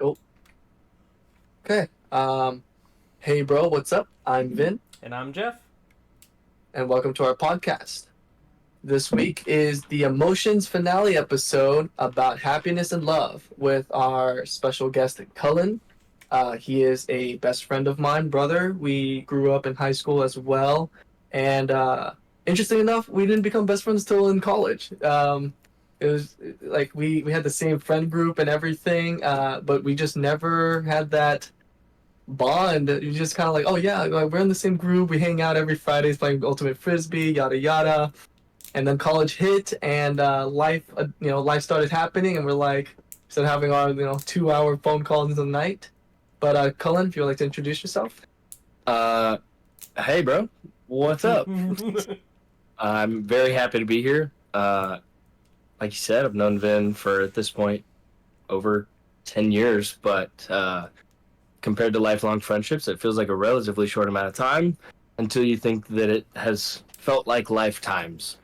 Oh, okay. Hey, bro, what's up? I'm Vin, And I'm Jeff. and welcome to our podcast. This week is the emotions finale episode about happiness and love with our special guest, Cullen. He is a best friend of mine, brother. We grew up in high school as well, and interesting enough, we didn't become best friends till in college. It was like we had the same friend group and everything, but we just never had that bond. You just kind of like, oh yeah, like we're in the same group. We hang out every Fridays playing Ultimate Frisbee, yada yada. And then college hit, and life started happening, and we're like, started having our 2 hour phone calls in the night. But Cullen, if you would like to introduce yourself. Uh, hey, bro. What's up? I'm very happy to be here. Like you said, I've known Vin for, at this point, over 10 years, but compared to lifelong friendships, it feels like a relatively short amount of time until you think that it has felt like lifetimes.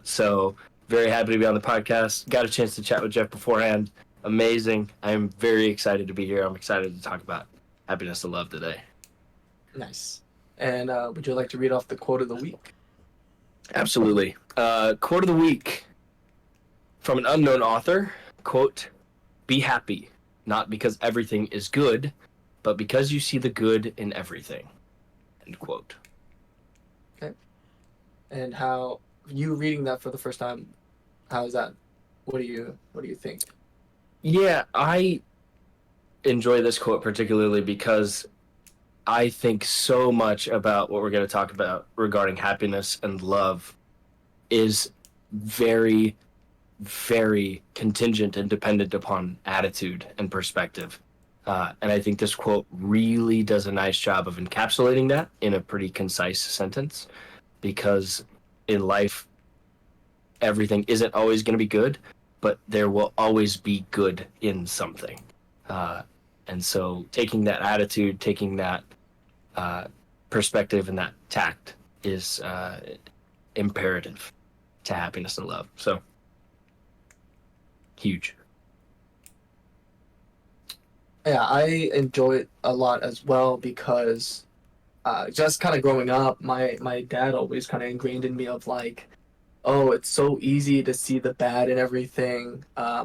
So, very happy to be on the podcast. Got a chance to chat with Jeff beforehand. Amazing. I'm very excited to be here. I'm excited to talk about happiness and love today. Nice. And would you like to read off the quote of the week? Absolutely. Quote of the week from an unknown author. Quote, "Be happy, not because everything is good, but because you see the good in everything." End quote. Okay. And how you reading that for the first time? How is that? What do you think? Yeah, I enjoy this quote particularly because I think so much about what we're going to talk about regarding happiness and love is very, very contingent and dependent upon attitude and perspective. And I think this quote really does a nice job of encapsulating that in a pretty concise sentence because in life, everything isn't always going to be good, but there will always be good in something. And so taking that attitude, taking that perspective and that tact is imperative to happiness and love. So huge. Yeah, I enjoy it a lot as well because just kind of growing up, my dad always kind of ingrained in me of like, oh, it's so easy to see the bad in everything.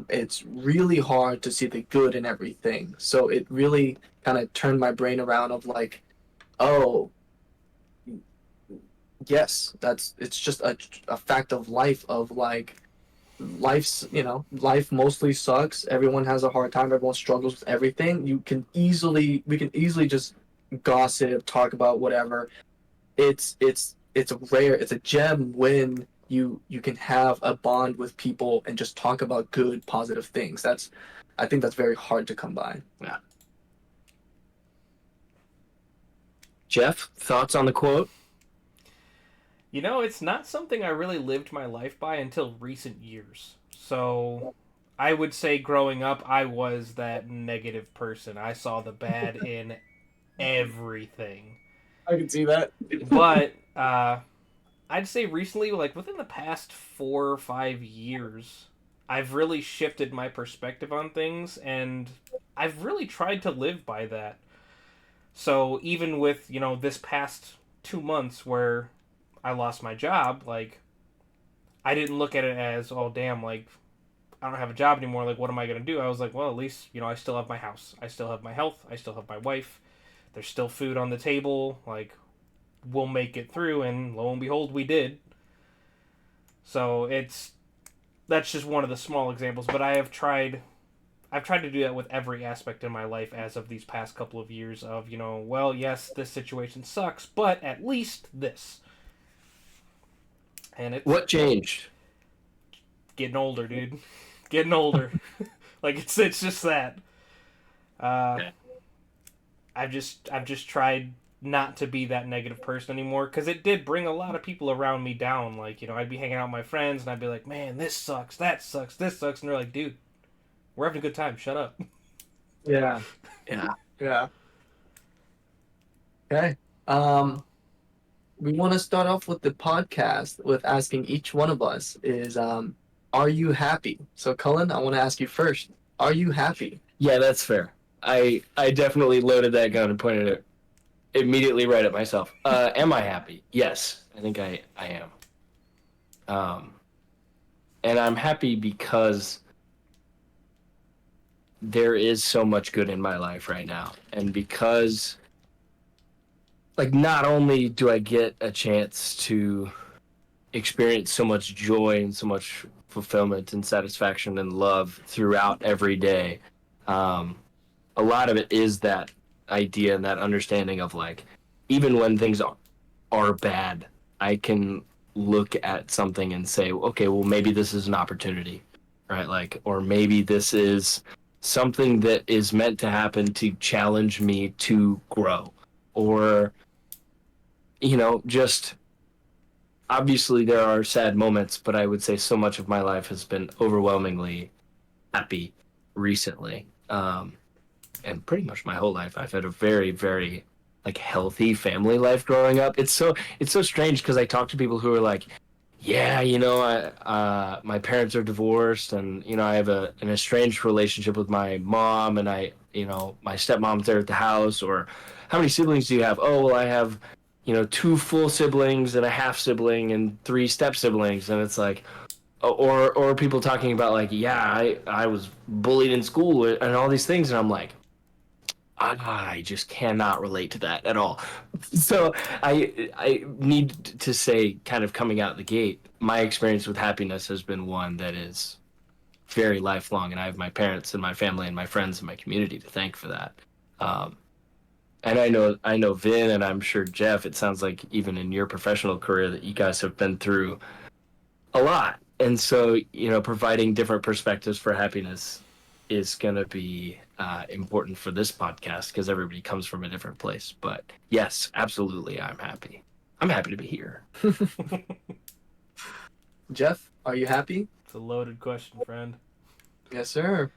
It's really hard to see the good in everything. So it really kind of turned my brain around of like, oh, yes, it's just a fact of life of like life mostly sucks. Everyone has a hard time. Everyone struggles with everything. We can easily just gossip, talk about whatever. It's a gem when you can have a bond with people and just talk about good, positive things. I think that's very hard to come by. Yeah. Jeff, thoughts on the quote? It's not something I really lived my life by until recent years. So I would say growing up, I was that negative person. I saw the bad in everything. I can see that. But I'd say recently, like within the past 4 or 5 years, I've really shifted my perspective on things and I've really tried to live by that. So even with, this past 2 months where I lost my job, like I didn't look at it as, oh damn, like I don't have a job anymore. Like what am I gonna do? I was like, well, at least I still have my house, I still have my health, I still have my wife. There's still food on the table. Like we'll make it through, and lo and behold, we did. So that's just one of the small examples. But I've tried to do that with every aspect in my life as of these past couple of years of, well, yes, this situation sucks, but at least this. And it's What changed? getting older, dude. Getting older. Like it's just that. Uh, I've just tried not to be that negative person anymore because it did bring a lot of people around me down. Like I'd be hanging out with my friends and I'd be like, man, this sucks, that sucks, this sucks, and they're like, dude, we're having a good time. Shut up. Yeah, Yeah. yeah. Okay. We want to start off with the podcast with asking each one of us is, are you happy? So, Cullen, I want to ask you first. Are you happy? Yeah, that's fair. I definitely loaded that gun and pointed it immediately right at myself. Am I happy? Yes, I think I am. Um, and I'm happy because there is so much good in my life right now, and because like not only do I get a chance to experience so much joy and so much fulfillment and satisfaction and love throughout every day. Um, a lot of it is that idea and that understanding of like, even when things are bad, I can look at something and say, okay, well, maybe this is an opportunity, right? Like, or maybe this is something that is meant to happen to challenge me to grow, or, just obviously there are sad moments, but I would say so much of my life has been overwhelmingly happy recently. And pretty much my whole life, I've had a very, very like healthy family life growing up. It's so strange because I talk to people who are like, yeah, my parents are divorced, and I have an estranged relationship with my mom, and my stepmom's there at the house. Or how many siblings do you have? Oh, well, I have two full siblings and a half sibling and three step siblings, and it's like, or people talking about like, yeah, I was bullied in school and all these things, and I'm like, I just cannot relate to that at all. So I need to say, kind of coming out the gate, my experience with happiness has been one that is very lifelong, and I have my parents and my family and my friends and my community to thank for that. Um, and I know Vin, and I'm sure Jeff. It sounds like even in your professional career that you guys have been through a lot, and so providing different perspectives for happiness is going to be important for this podcast because everybody comes from a different place. But yes, absolutely, I'm happy to be here. Jeff, are you happy? It's a loaded question, friend. Yes, sir.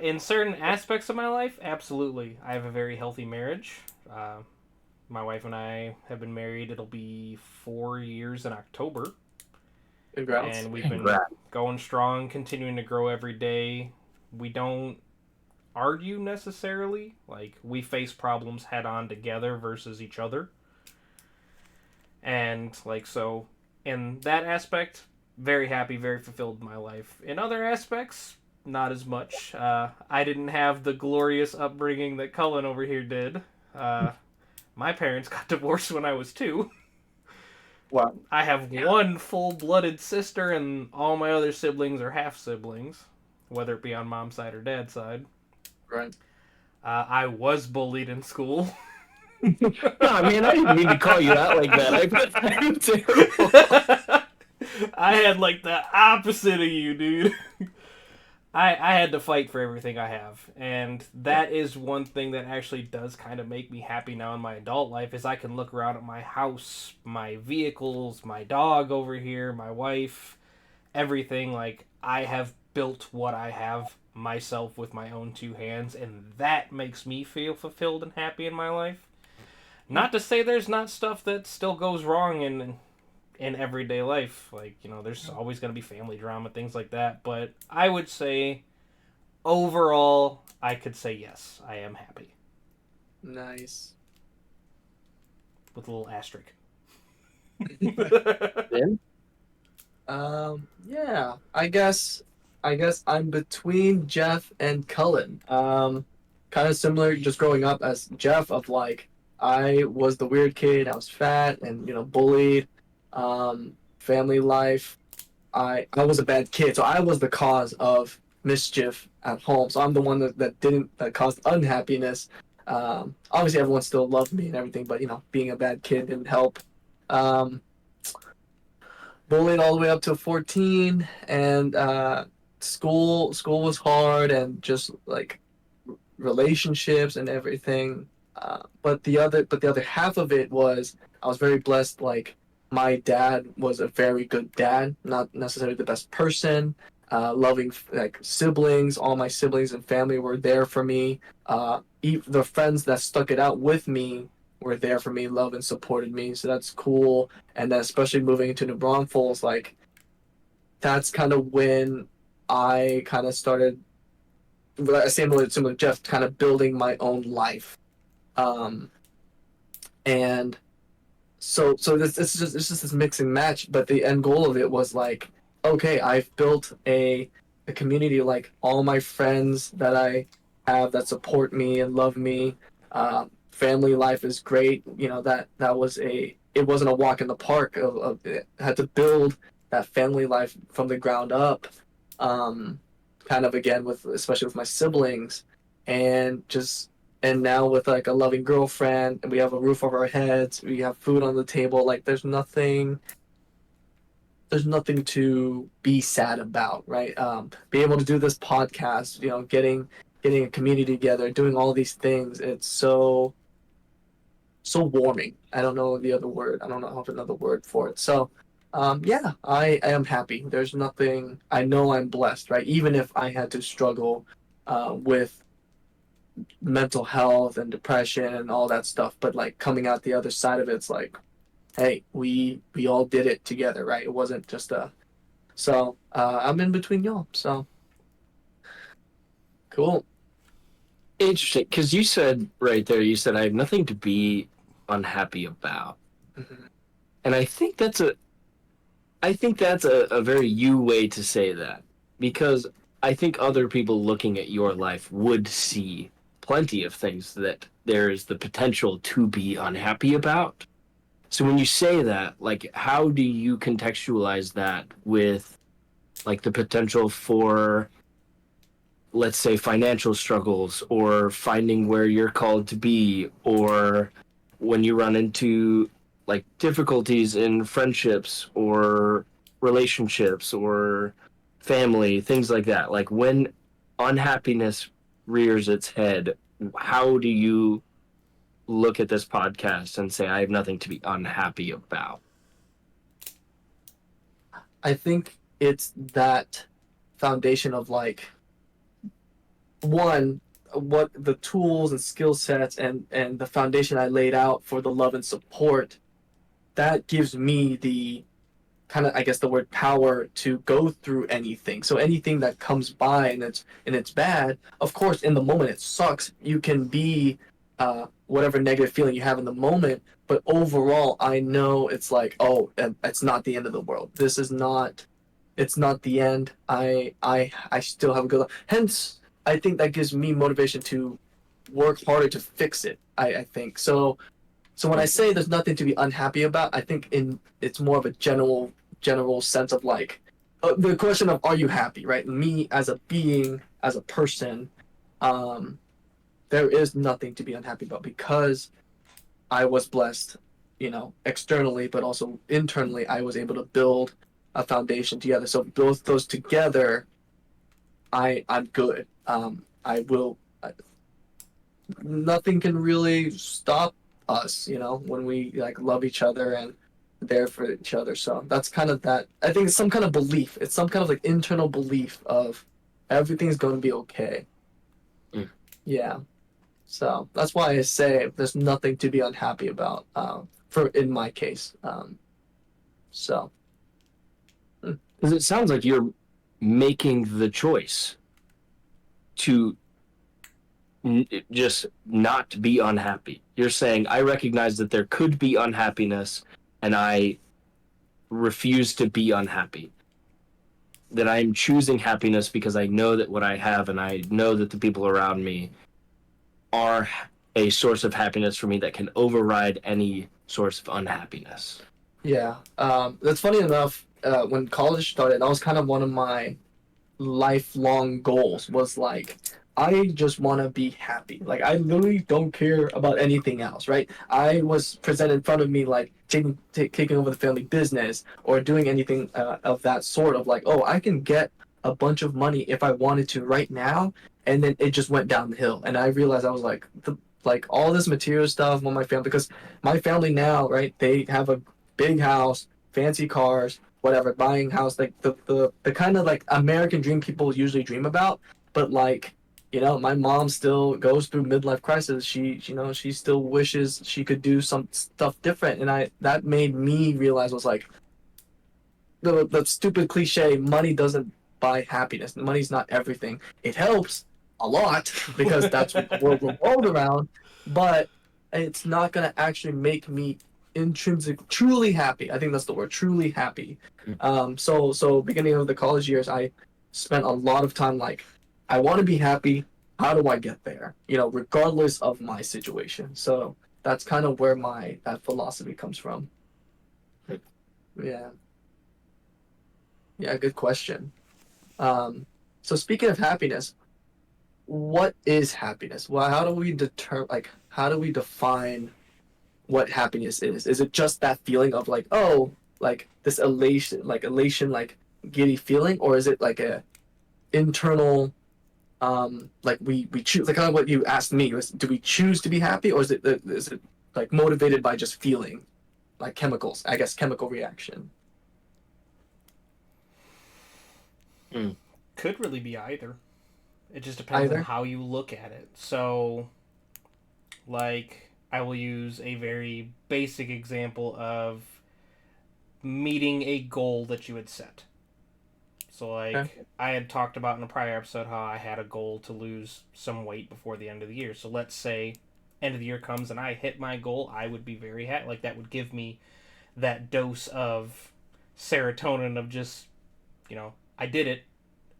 In certain aspects of my life, absolutely. I have a very healthy marriage. My wife and I have been married. It'll be 4 years in October. Congrats. And we've been Congrats. going strong, continuing to grow every day. We don't argue necessarily. Like, we face problems head on together versus each other. And, like, so, in that aspect, very happy, very fulfilled in my life. In other aspects, not as much. I didn't have the glorious upbringing that Cullen over here did. My parents got divorced when I was 2. Wow. I have one full-blooded sister, and all my other siblings are half-siblings, whether it be on mom's side or dad's side. Right. I was bullied in school. Nah, man, I didn't mean to call you out like that. I'm terrible. I had like the opposite of you, dude. I had to fight for everything I have, and that is one thing that actually does kind of make me happy now in my adult life is I can look around at my house, my vehicles, my dog over here, my wife, everything. Like, I have built what I have myself with my own 2 hands, and that makes me feel fulfilled and happy in my life. Not to say there's not stuff that still goes wrong in everyday life. Like, there's always going to be family drama, things like that. But I would say, overall, I could say yes, I am happy. Nice. With a little asterisk. Vin? Yeah. I guess I'm between Jeff and Cullen. Kind of similar, just growing up as Jeff, of like, I was the weird kid. I was fat and bullied. Family life. I was a bad kid, so I was the cause of mischief at home. So I'm the one that caused unhappiness. Obviously everyone still loved me and everything, but being a bad kid didn't help. Um, Bullied all the way up to 14, and school was hard, and just like relationships and everything. But the other half of it was I was very blessed. Like, my dad was a very good dad, not necessarily the best person. Loving, like, siblings, all my siblings and family were there for me. The friends that stuck it out with me were there for me, loved and supported me. So that's cool. And then especially moving into New Braunfels, like, that's kind of when I kind of started similar to Jeff, kind of building my own life, and so this it's just this mix and match. But the end goal of it was like, okay, I've built a community, like all my friends that I have that support me and love me. Family life is great. You know, that was it wasn't a walk in the park. I had to build that family life from the ground up. Kind of again with especially with my siblings, and now with like a loving girlfriend, and we have a roof over our heads, we have food on the table. Like there's nothing to be sad about, right? Being able to do this podcast, you know, getting a community together, doing all these things, it's so warming. I don't know the other word. I don't know another word for it. So, yeah, I am happy. There's nothing. I know I'm blessed, right? Even if I had to struggle with mental health and depression and all that stuff, but like coming out the other side of it's like, hey, we all did it together, right? It wasn't just a. So I'm in between y'all. So cool. Interesting, because you said right there, you said I have nothing to be unhappy about, Mm-hmm. and I think that's a very you way to say that, because I think other people looking at your life would see plenty of things that there is the potential to be unhappy about. So when you say that, like, how do you contextualize that with, like, the potential for, let's say, financial struggles, or finding where you're called to be, or when you run into, like, difficulties in friendships or relationships or family, things like that. Like, when unhappiness rears its head, how do you look at this podcast and say, I have nothing to be unhappy about? I think it's that foundation of like, one, what the tools and skill sets and the foundation I laid out for the love and support, that gives me the kind of, I guess, the word power to go through anything. So anything that comes by and it's bad, of course in the moment it sucks. You can be whatever negative feeling you have in the moment, but overall I know it's like, oh, it's not the end of the world. This is not, it's not the end. I still have a good life. Hence, I think that gives me motivation to work harder to fix it. I think so. So when I say there's nothing to be unhappy about, I think it's more of a general sense of like the question of, are you happy, right? Me as a being, as a person, there is nothing to be unhappy about because I was blessed, you know, externally, but also internally. I was able to build a foundation together. So both those together, I'm good. I will. Nothing can really stop us, you know, when we like love each other and there for each other. So that's kind of that. I think it's some kind of belief. It's some kind of like internal belief of everything's going to be okay. Mm. Yeah. So that's why I say there's nothing to be unhappy about. For in my case. So. Because it sounds like you're making the choice to just not be unhappy. You're saying, I recognize that there could be unhappiness, and I refuse to be unhappy. That I'm choosing happiness because I know that what I have, and I know that the people around me are a source of happiness for me that can override any source of unhappiness. Yeah. That's funny enough. When college started, that was kind of one of my lifelong goals. Was like, I just want to be happy. Like, I literally don't care about anything else, right? I was presented in front of me like taking over the family business or doing anything of that sort of like, oh, I can get a bunch of money if I wanted to right now, and then it just went down the hill. And I realized I was like, like all this material stuff on my family, because my family now, right? They have a big house, fancy cars, whatever, buying house, like the kind of like American dream people usually dream about, but like, you know, my mom still goes through midlife crisis. She still wishes she could do some stuff different. And that made me realize, was like, the stupid cliche, money doesn't buy happiness. Money's not everything. It helps, a lot because that's what the world revolves around, but it's not going to actually make me truly happy. I think that's the word, truly happy. So beginning of the college years, I spent a lot of time like, I want to be happy. How do I get there? Regardless of my situation. So that's kind of where that philosophy comes from. Yeah. Yeah, good question. So speaking of happiness, what is happiness? Well, how do we define what happiness is? Is it just that feeling of like, oh, like this elation, like giddy feeling, or is it like a internal, like we choose, like kind of what you asked me was, do we choose to be happy, or is it like motivated by just feeling, like chemicals? I guess chemical reaction. Could really be either. It just depends on how you look at it. So, like, I will use a very basic example of meeting a goal that you had set. So, like, Okay. I had talked about in a prior episode how I had a goal to lose some weight before the end of the year. So, let's say end of the year comes and I hit my goal, I would be very happy. Like, that would give me that dose of serotonin of just, I did it.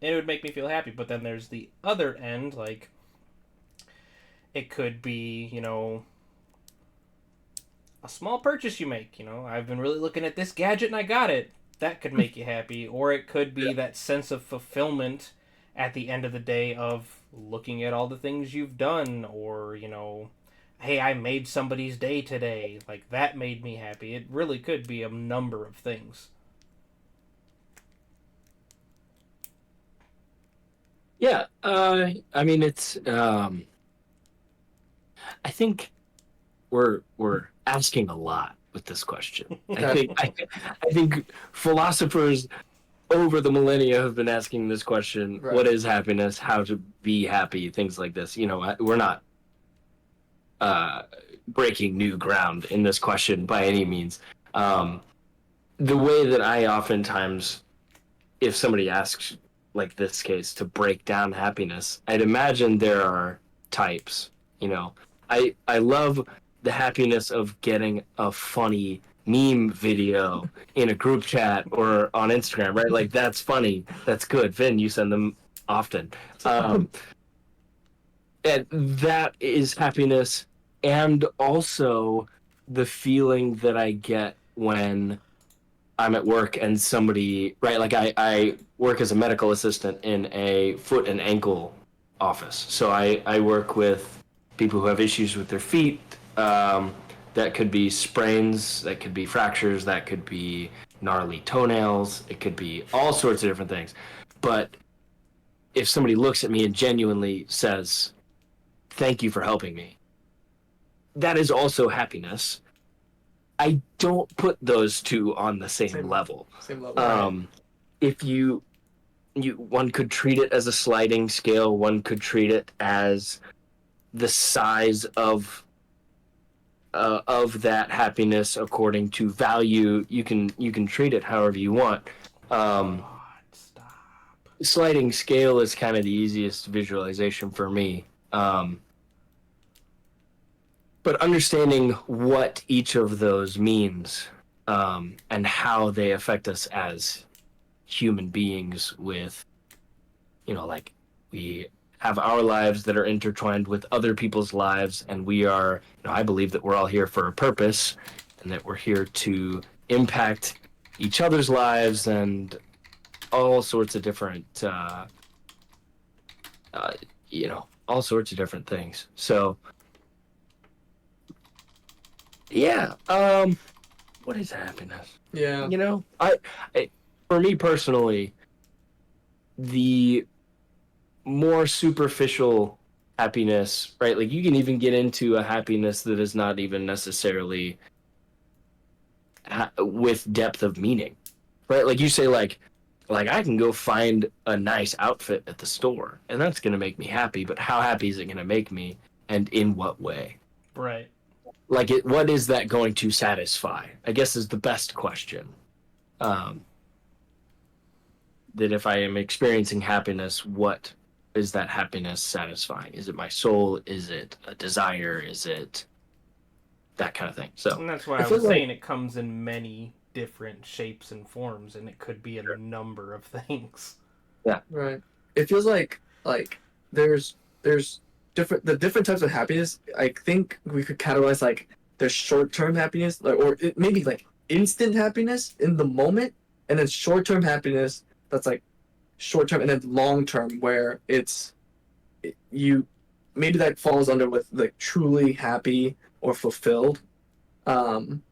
It would make me feel happy. But then there's the other end, like, it could be, a small purchase you make. I've been really looking at this gadget and I got it. That could make you happy. Or it could be that sense of fulfillment at the end of the day of looking at all the things you've done. Or, hey, I made somebody's day today. Like, that made me happy. It really could be a number of things. Yeah, I mean it's. I think we're asking a lot with this question. I think philosophers over the millennia have been asking this question: Right. What is happiness? How to be happy? Things like this. We're not breaking new ground in this question by any means. The way that I oftentimes, if somebody asks, like this case, to break down happiness, I'd imagine there are types. I love the happiness of getting a funny meme video in a group chat or on Instagram, right? Like, that's funny. That's good. Vin, you send them often. And that is happiness. And also the feeling that I get when I'm at work and somebody, right? Like I work as a medical assistant in a foot and ankle office. So I work with people who have issues with their feet. That could be sprains, that could be fractures, that could be gnarly toenails. It could be all sorts of different things. But if somebody looks at me and genuinely says, "Thank you for helping me," that is also happiness. I don't put those two on the same level. Same level. If one could treat it as a sliding scale, one could treat it as the size of that happiness according to value. You can treat it however you want. Stop. Sliding scale is kind of the easiest visualization for me. But understanding what each of those means, and how they affect us as human beings with, like, we have our lives that are intertwined with other people's lives, and we are, I believe that we're all here for a purpose, and that we're here to impact each other's lives and all sorts of different, all sorts of different things. So, yeah, what is happiness? Yeah. I for me personally, the more superficial happiness, right? Like, you can even get into a happiness that is not even necessarily with depth of meaning, right? Like, you say, like I can go find a nice outfit at the store, and that's going to make me happy, but how happy is it going to make me, and in what way? Right. Like, what is that going to satisfy? I guess is the best question. That if I am experiencing happiness, what is that happiness satisfying? Is it my soul? Is it a desire? Is it that kind of thing? So And that's why I I feel was like saying it comes in many different shapes and forms, and it could be a number of things. right. It feels like there's different types of happiness. I think we could categorize like there's short term happiness, like, or maybe like instant happiness in the moment, and then short term happiness that's like short term, and then long term where you maybe that falls under with like truly happy or fulfilled. Um,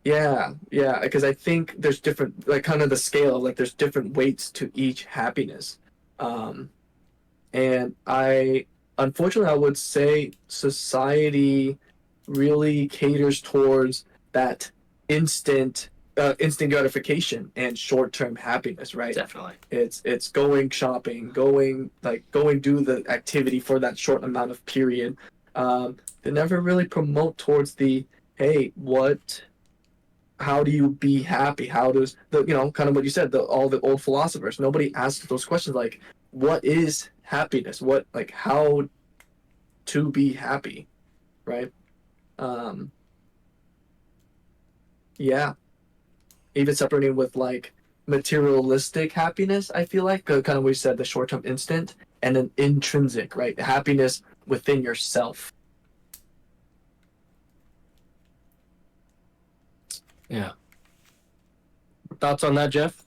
yeah, because I think there's different, like kind of the scale, like there's different weights to each happiness. Um, and unfortunately, I would say society really caters towards that instant, instant gratification and short-term happiness, right? definitely. It's going shopping, going do the activity for that short amount of period. They never really promote towards the, hey, how do you be happy? How does the, kind of what you said, all the old philosophers, nobody asks those questions like, what is happiness? What, like, how to be happy, right? Um, yeah, even separating with like materialistic happiness, I feel like, kind of what you said, the short term instant, and then intrinsic, right? Happiness within yourself. Yeah. Thoughts on that, Jeff?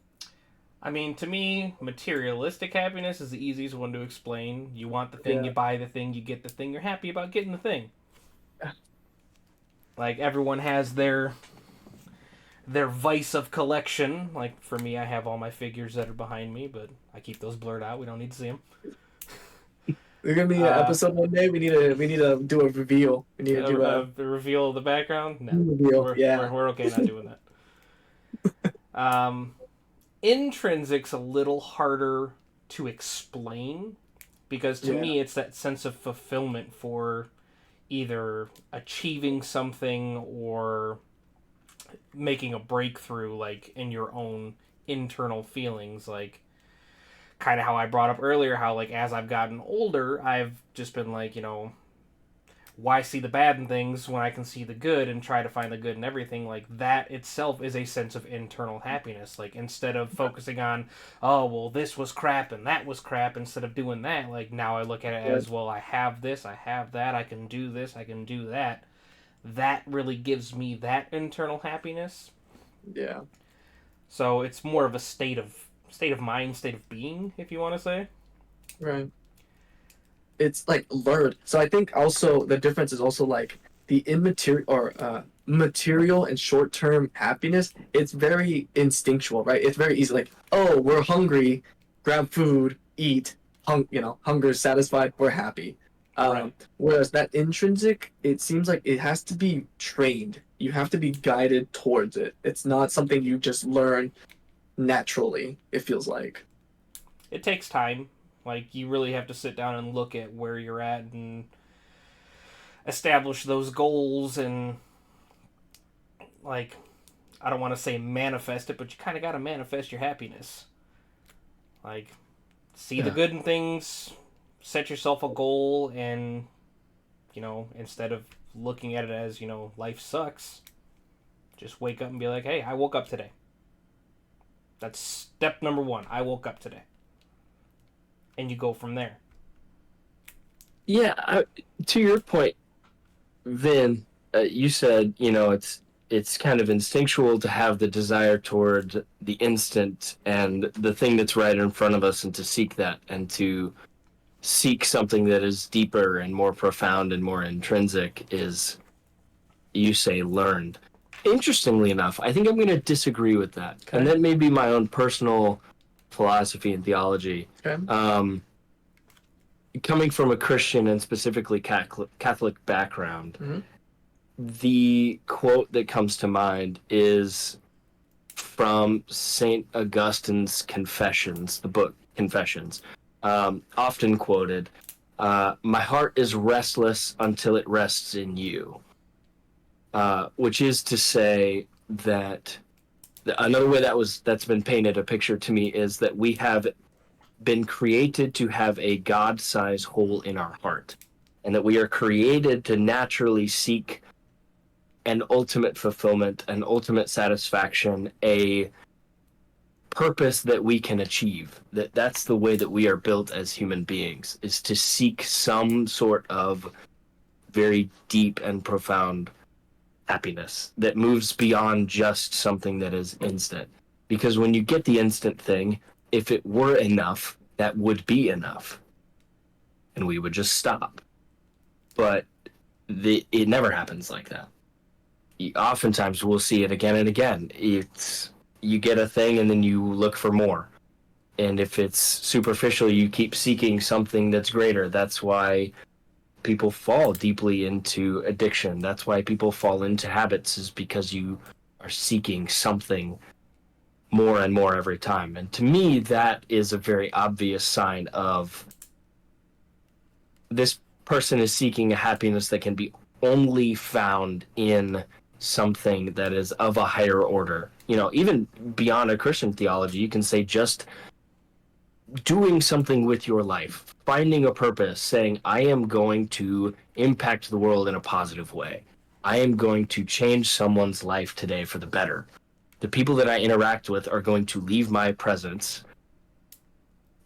I mean, to me, materialistic happiness is the easiest one to explain. You want the thing, Yeah. you buy the thing, you get the thing, you're happy about getting the thing. Yeah. Like everyone has their vice of collection. Like for me, I have all my figures that are behind me, but I keep those blurred out. We don't need to see them. We're gonna be an episode one day. We need to do a reveal. We need to do a The reveal of the background. No, reveal. Yeah. we're okay not doing that. Intrinsic's a little harder to explain because to Yeah. me it's that sense of fulfillment for either achieving something or making a breakthrough, like in your own internal feelings, like kind of how I brought up earlier, how like as I've gotten older I've just been like, why see the bad in things when I can see the good and try to find the good in everything? Like that itself is a sense of internal happiness. Like instead of focusing on, oh well, this was crap and that was crap, instead of doing that, like now I look at it as, well, I have this, I have that, I can do this, I can do that. That really gives me that internal happiness. Yeah. So it's more of a state of mind, state of being, if you want to say. Right. It's like learned. So I think also the difference is also like the immaterial or material and short term happiness. It's very instinctual, right? It's very easy. Like, oh, we're hungry, grab food, eat. Hunger is satisfied. We're happy. Right. Whereas that intrinsic, it seems like it has to be trained. You have to be guided towards it. It's not something you just learn naturally. It feels like. It takes time. Like you really have to sit down and look at where you're at and establish those goals and, like, I don't want to say manifest it, but you kind of got to manifest your happiness. Like see the good in things, set yourself a goal, and instead of looking at it as, life sucks, just wake up and be like, hey, I woke up today. That's step number 1. I woke up today. And you go from there. Yeah, to your point, Vin, you said, it's kind of instinctual to have the desire toward the instant and the thing that's right in front of us, and to seek that and to seek something that is deeper and more profound and more intrinsic is, you say, learned. Interestingly enough, I think I'm going to disagree with that. Okay. And that may be my own personal philosophy and theology. Okay. Coming from a Christian and specifically Catholic background, Mhm. the quote that comes to mind is from St. Augustine's Confessions, the book Confessions, often quoted, my heart is restless until it rests in you, which is to say that another way that's been painted a picture to me is that we have been created to have a God-sized hole in our heart, and that we are created to naturally seek an ultimate fulfillment, an ultimate satisfaction, a purpose that we can achieve. That's the way that we are built as human beings, is to seek some sort of very deep and profound happiness that moves beyond just something that is instant. Because when you get the instant thing, if it were enough, that would be enough, and we would just stop. But it never happens like that. Oftentimes we'll see it again and again. You get a thing and then you look for more. And if it's superficial, you keep seeking something that's greater. That's why people fall deeply into addiction. That's why people fall into habits, is because you are seeking something more and more every time. And to me, that is a very obvious sign of this person is seeking a happiness that can be only found in something that is of a higher order. You know, even beyond a Christian theology, you can say just doing something with your life, finding a purpose, saying, I am going to impact the world in a positive way. I am going to change someone's life today for the better. The people that I interact with are going to leave my presence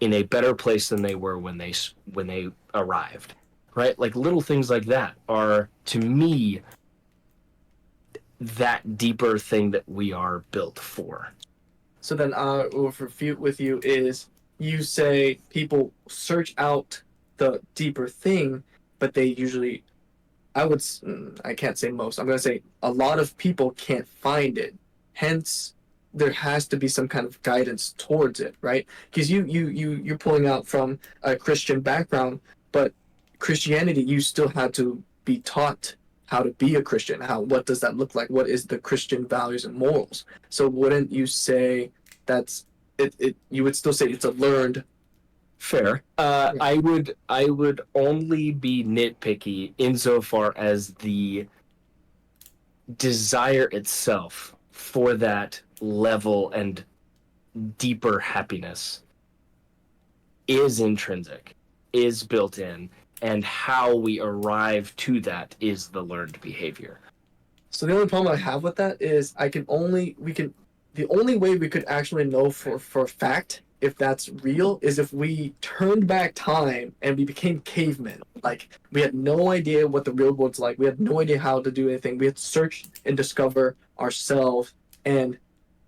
in a better place than they were when they arrived. Right? Like little things like that are, to me, that deeper thing that we are built for. So then, what refute with you is, you say people search out the deeper thing, but they usually, I can't say most, I'm going to say a lot of people can't find it. Hence, there has to be some kind of guidance towards it, right? Because you're pulling out from a Christian background, but Christianity, you still had to be taught how to be a Christian. What does that look like? What is the Christian values and morals? So wouldn't you say that's it? You would still say it's a learned. Fair. I would only be nitpicky insofar as the desire itself for that level and deeper happiness is intrinsic, is built in, and how we arrive to that is the learned behavior. So the only problem I have with that is the only way we could actually know for a fact if that's real is if we turned back time and we became cavemen. Like, we had no idea what the real world's like. We had no idea how to do anything. We had to search and discover ourselves and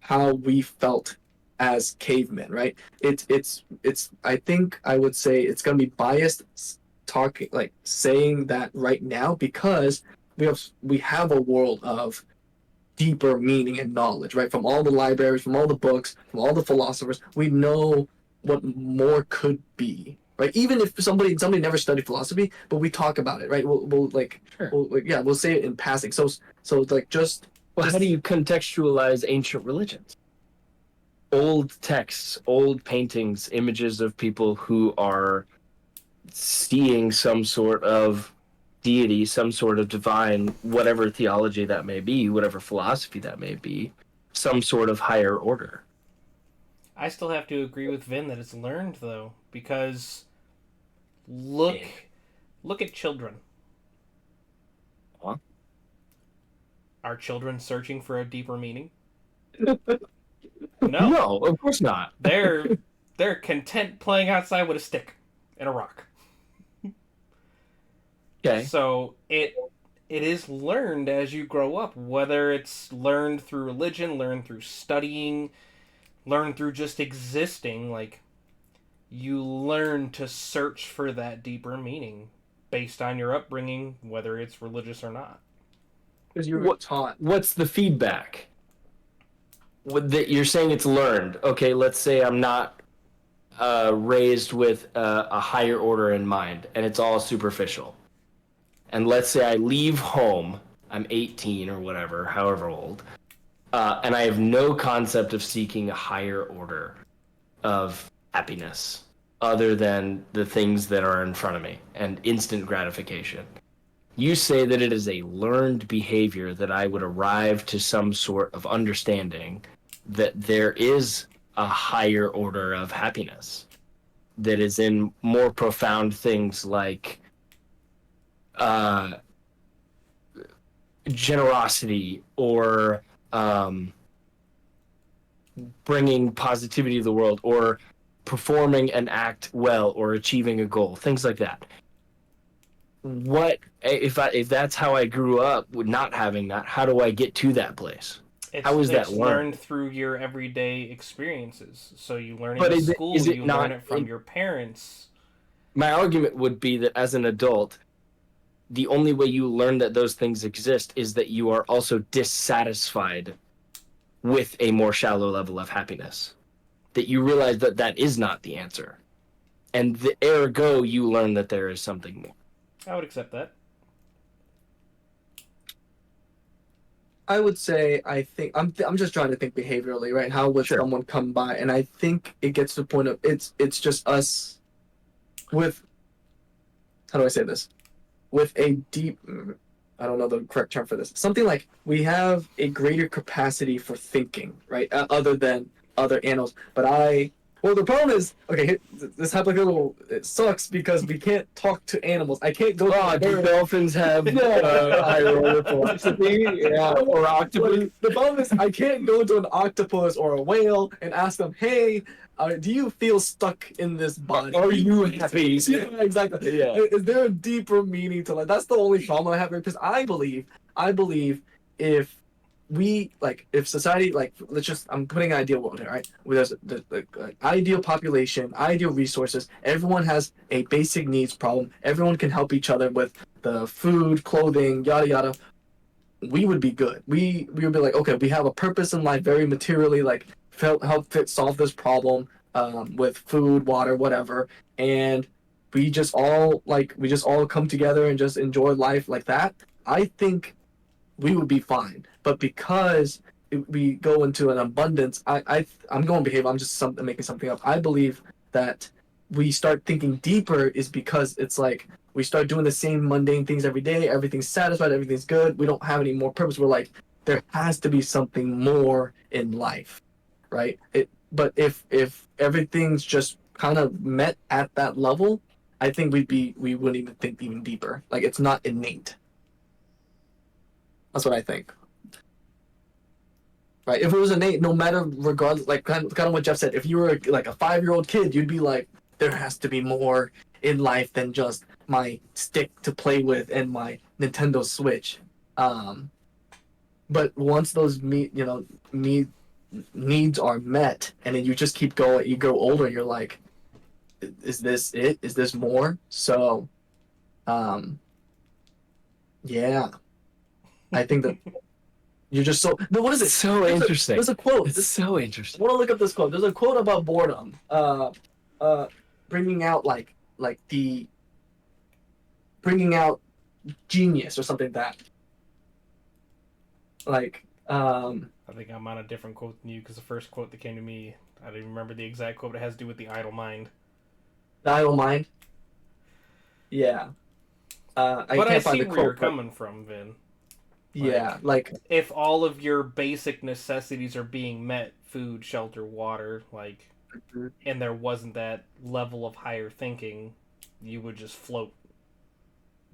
how we felt as cavemen, right? It's I think I would say it's gonna be biased talking, like saying that right now, because we have a world of deeper meaning and knowledge, right? From all the libraries, from all the books, from all the philosophers, we know what more could be, right? Even if somebody never studied philosophy, but we talk about it, right? We'll like, Sure. we'll say it in passing. So like just. How do you contextualize ancient religions? Old texts, old paintings, images of people who are seeing some sort of deity, some sort of divine, whatever theology that may be, whatever philosophy that may be, some sort of higher order. I still have to agree with Vin that it's learned, though, because look at children. Huh? Are children searching for a deeper meaning? No, of course not. They're content playing outside with a stick and a rock. Okay. So it is learned as you grow up, whether it's learned through religion, learned through studying, learned through just existing. Like, you learn to search for that deeper meaning based on your upbringing, whether it's religious or not. Because you were taught. What's the feedback? You're saying it's learned. Okay, let's say I'm not raised with a higher order in mind, and it's all superficial. And let's say I leave home, I'm 18 or whatever, however old, and I have no concept of seeking a higher order of happiness other than the things that are in front of me and instant gratification. You say that it is a learned behavior that I would arrive to some sort of understanding that there is a higher order of happiness. that is in more profound things like generosity or bringing positivity to the world or performing an act well or achieving a goal, things like that. What if that's how I grew up with not having that? How do I get to that place? How is that it's learned? learned through your everyday experiences. So you learn But it in is school, it you not learn it from your parents. My argument would be that as an adult, the only way you learn that those things exist is that you are also dissatisfied with a more shallow level of happiness. That you realize that that is not the answer. And the ergo, you learn that there is something more. I would accept that. I would say I think I'm just trying to think behaviorally, right? How would Sure. someone come by? And I think it gets to the point of it's just us with, how do I say this? With a deep, I don't know the correct term for this. Something like we have a greater capacity for thinking, right? Other than other animals. Well, the problem is, okay, this hypothetical, it sucks because we can't talk to animals. I can't go to a Do bird. dolphins have higher order philosophy? Yeah, or octopus? The problem is, I can't go to an octopus or a whale and ask them, "Hey, do you feel stuck in this body? Are you happy? Yeah, exactly. Yeah. Is there a deeper meaning to life? That's the only problem I have here because I believe if we if society let's just I'm putting an ideal world here, right? Where there's the ideal population, ideal resources. Everyone has a basic needs problem. Everyone can help each other with the food, clothing, yada yada. We would be good. We would be like, okay, we have a purpose in life, very materially, help solve this problem with food, water, whatever, and we just all come together and just enjoy life like that. I think we would be fine. But because we go into an abundance, I'm going to behave. I'm just making something up. I believe that we start thinking deeper is because it's like we start doing the same mundane things every day. Everything's satisfied. Everything's good. We don't have any more purpose. We're like, there has to be something more in life, right? But if everything's just kind of met at that level, I think we wouldn't even think even deeper. Like it's not innate. That's what I think. Right? If it was innate, no matter regardless, like kind of what Jeff said, if you were like a 5-year-old kid, you'd be like, there has to be more in life than just my stick to play with and my Nintendo Switch. But once those needs are met, and then you just keep going, you grow older, you're like, is this it? Is this more? So, yeah. I think that you're just so. No, what is it? So interesting. There's a quote. It's so interesting. I want to look up this quote. There's a quote about boredom. Bringing out bringing out genius or something like that. I think I'm on a different quote than you because the first quote that came to me, I don't even remember the exact quote, but it has to do with the idle mind. The idle mind. Yeah. I see where you're coming from, Vin. Yeah, if all of your basic necessities are being met, food, shelter, water, and there wasn't that level of higher thinking, you would just float.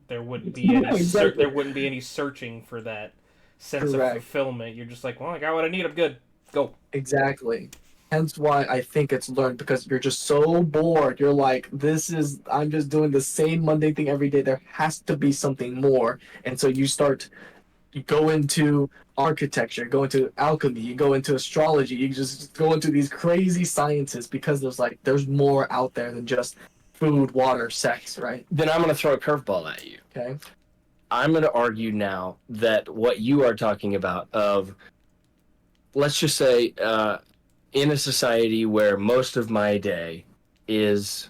There wouldn't be any there wouldn't be any searching for that sense of fulfillment. You're just like, well, I got what I need. I'm good. Go. Exactly. Hence why I think it's learned, because you're just so bored. You're like, I'm just doing the same mundane thing every day. There has to be something more. And so you go into architecture, go into alchemy, you go into astrology, you just go into these crazy sciences because there's more out there than just food, water, sex, right? Then I'm going to throw a curveball at you. Okay. I'm going to argue now that what you are talking about let's just say, in a society where most of my day is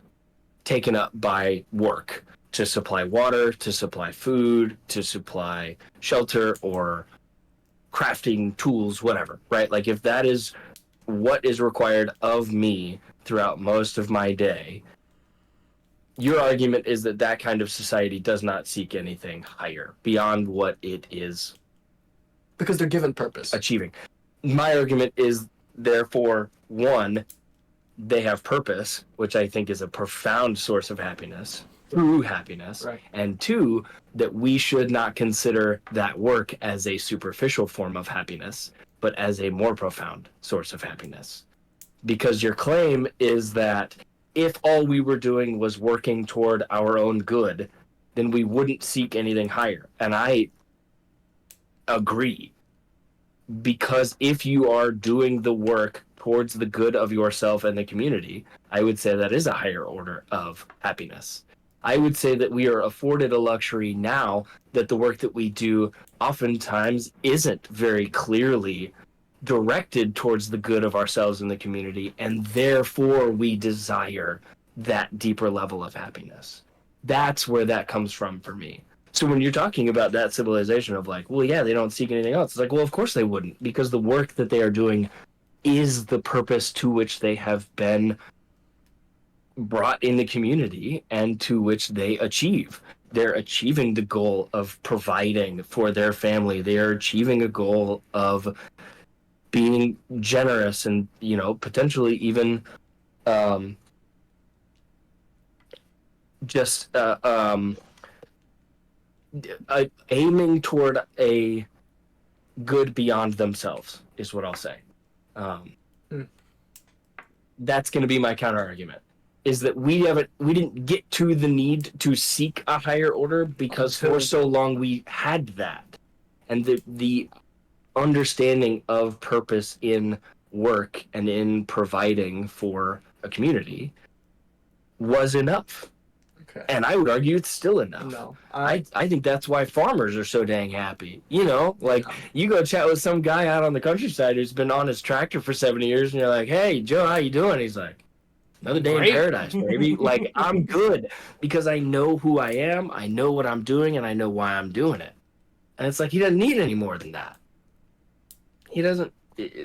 taken up by work, to supply water, to supply food, to supply shelter, or crafting tools, whatever, right? Like if that is what is required of me throughout most of my day, your argument is that kind of society does not seek anything higher beyond what it is because they're given purpose. Achieving. My argument is, therefore, one, they have purpose, which I think is a profound source of happiness, true happiness. Right. And two, that we should not consider that work as a superficial form of happiness, but as a more profound source of happiness. Because your claim is that if all we were doing was working toward our own good, then we wouldn't seek anything higher. And I agree. Because if you are doing the work towards the good of yourself and the community, I would say that is a higher order of happiness. I would say that we are afforded a luxury now that the work that we do oftentimes isn't very clearly directed towards the good of ourselves and the community, and therefore we desire that deeper level of happiness. That's where that comes from for me. So when you're talking about that civilization of like, well, yeah, they don't seek anything else, it's like, well, of course they wouldn't, because the work that they are doing is the purpose to which they have been brought in the community and to which they achieve. They're achieving the goal of providing for their family. They are achieving a goal of being generous and, you know, potentially even aiming toward a good beyond themselves is what I'll say. That's going to be my counter argument, is that we didn't get to the need to seek a higher order because for so long we had that, and the understanding of purpose in work and in providing for a community was enough. Okay. And I would argue it's still enough. No, I think that's why farmers are so dang happy. You know, like Yeah. you go chat with some guy out on the countryside who's been on his tractor for 70 years, and you're like, "Hey, Joe, how you doing?" He's like, "Another day Great. in paradise, baby." Like, I'm good because I know who I am, I know what I'm doing, and I know why I'm doing it. And it's like he doesn't need any more than that. He doesn't.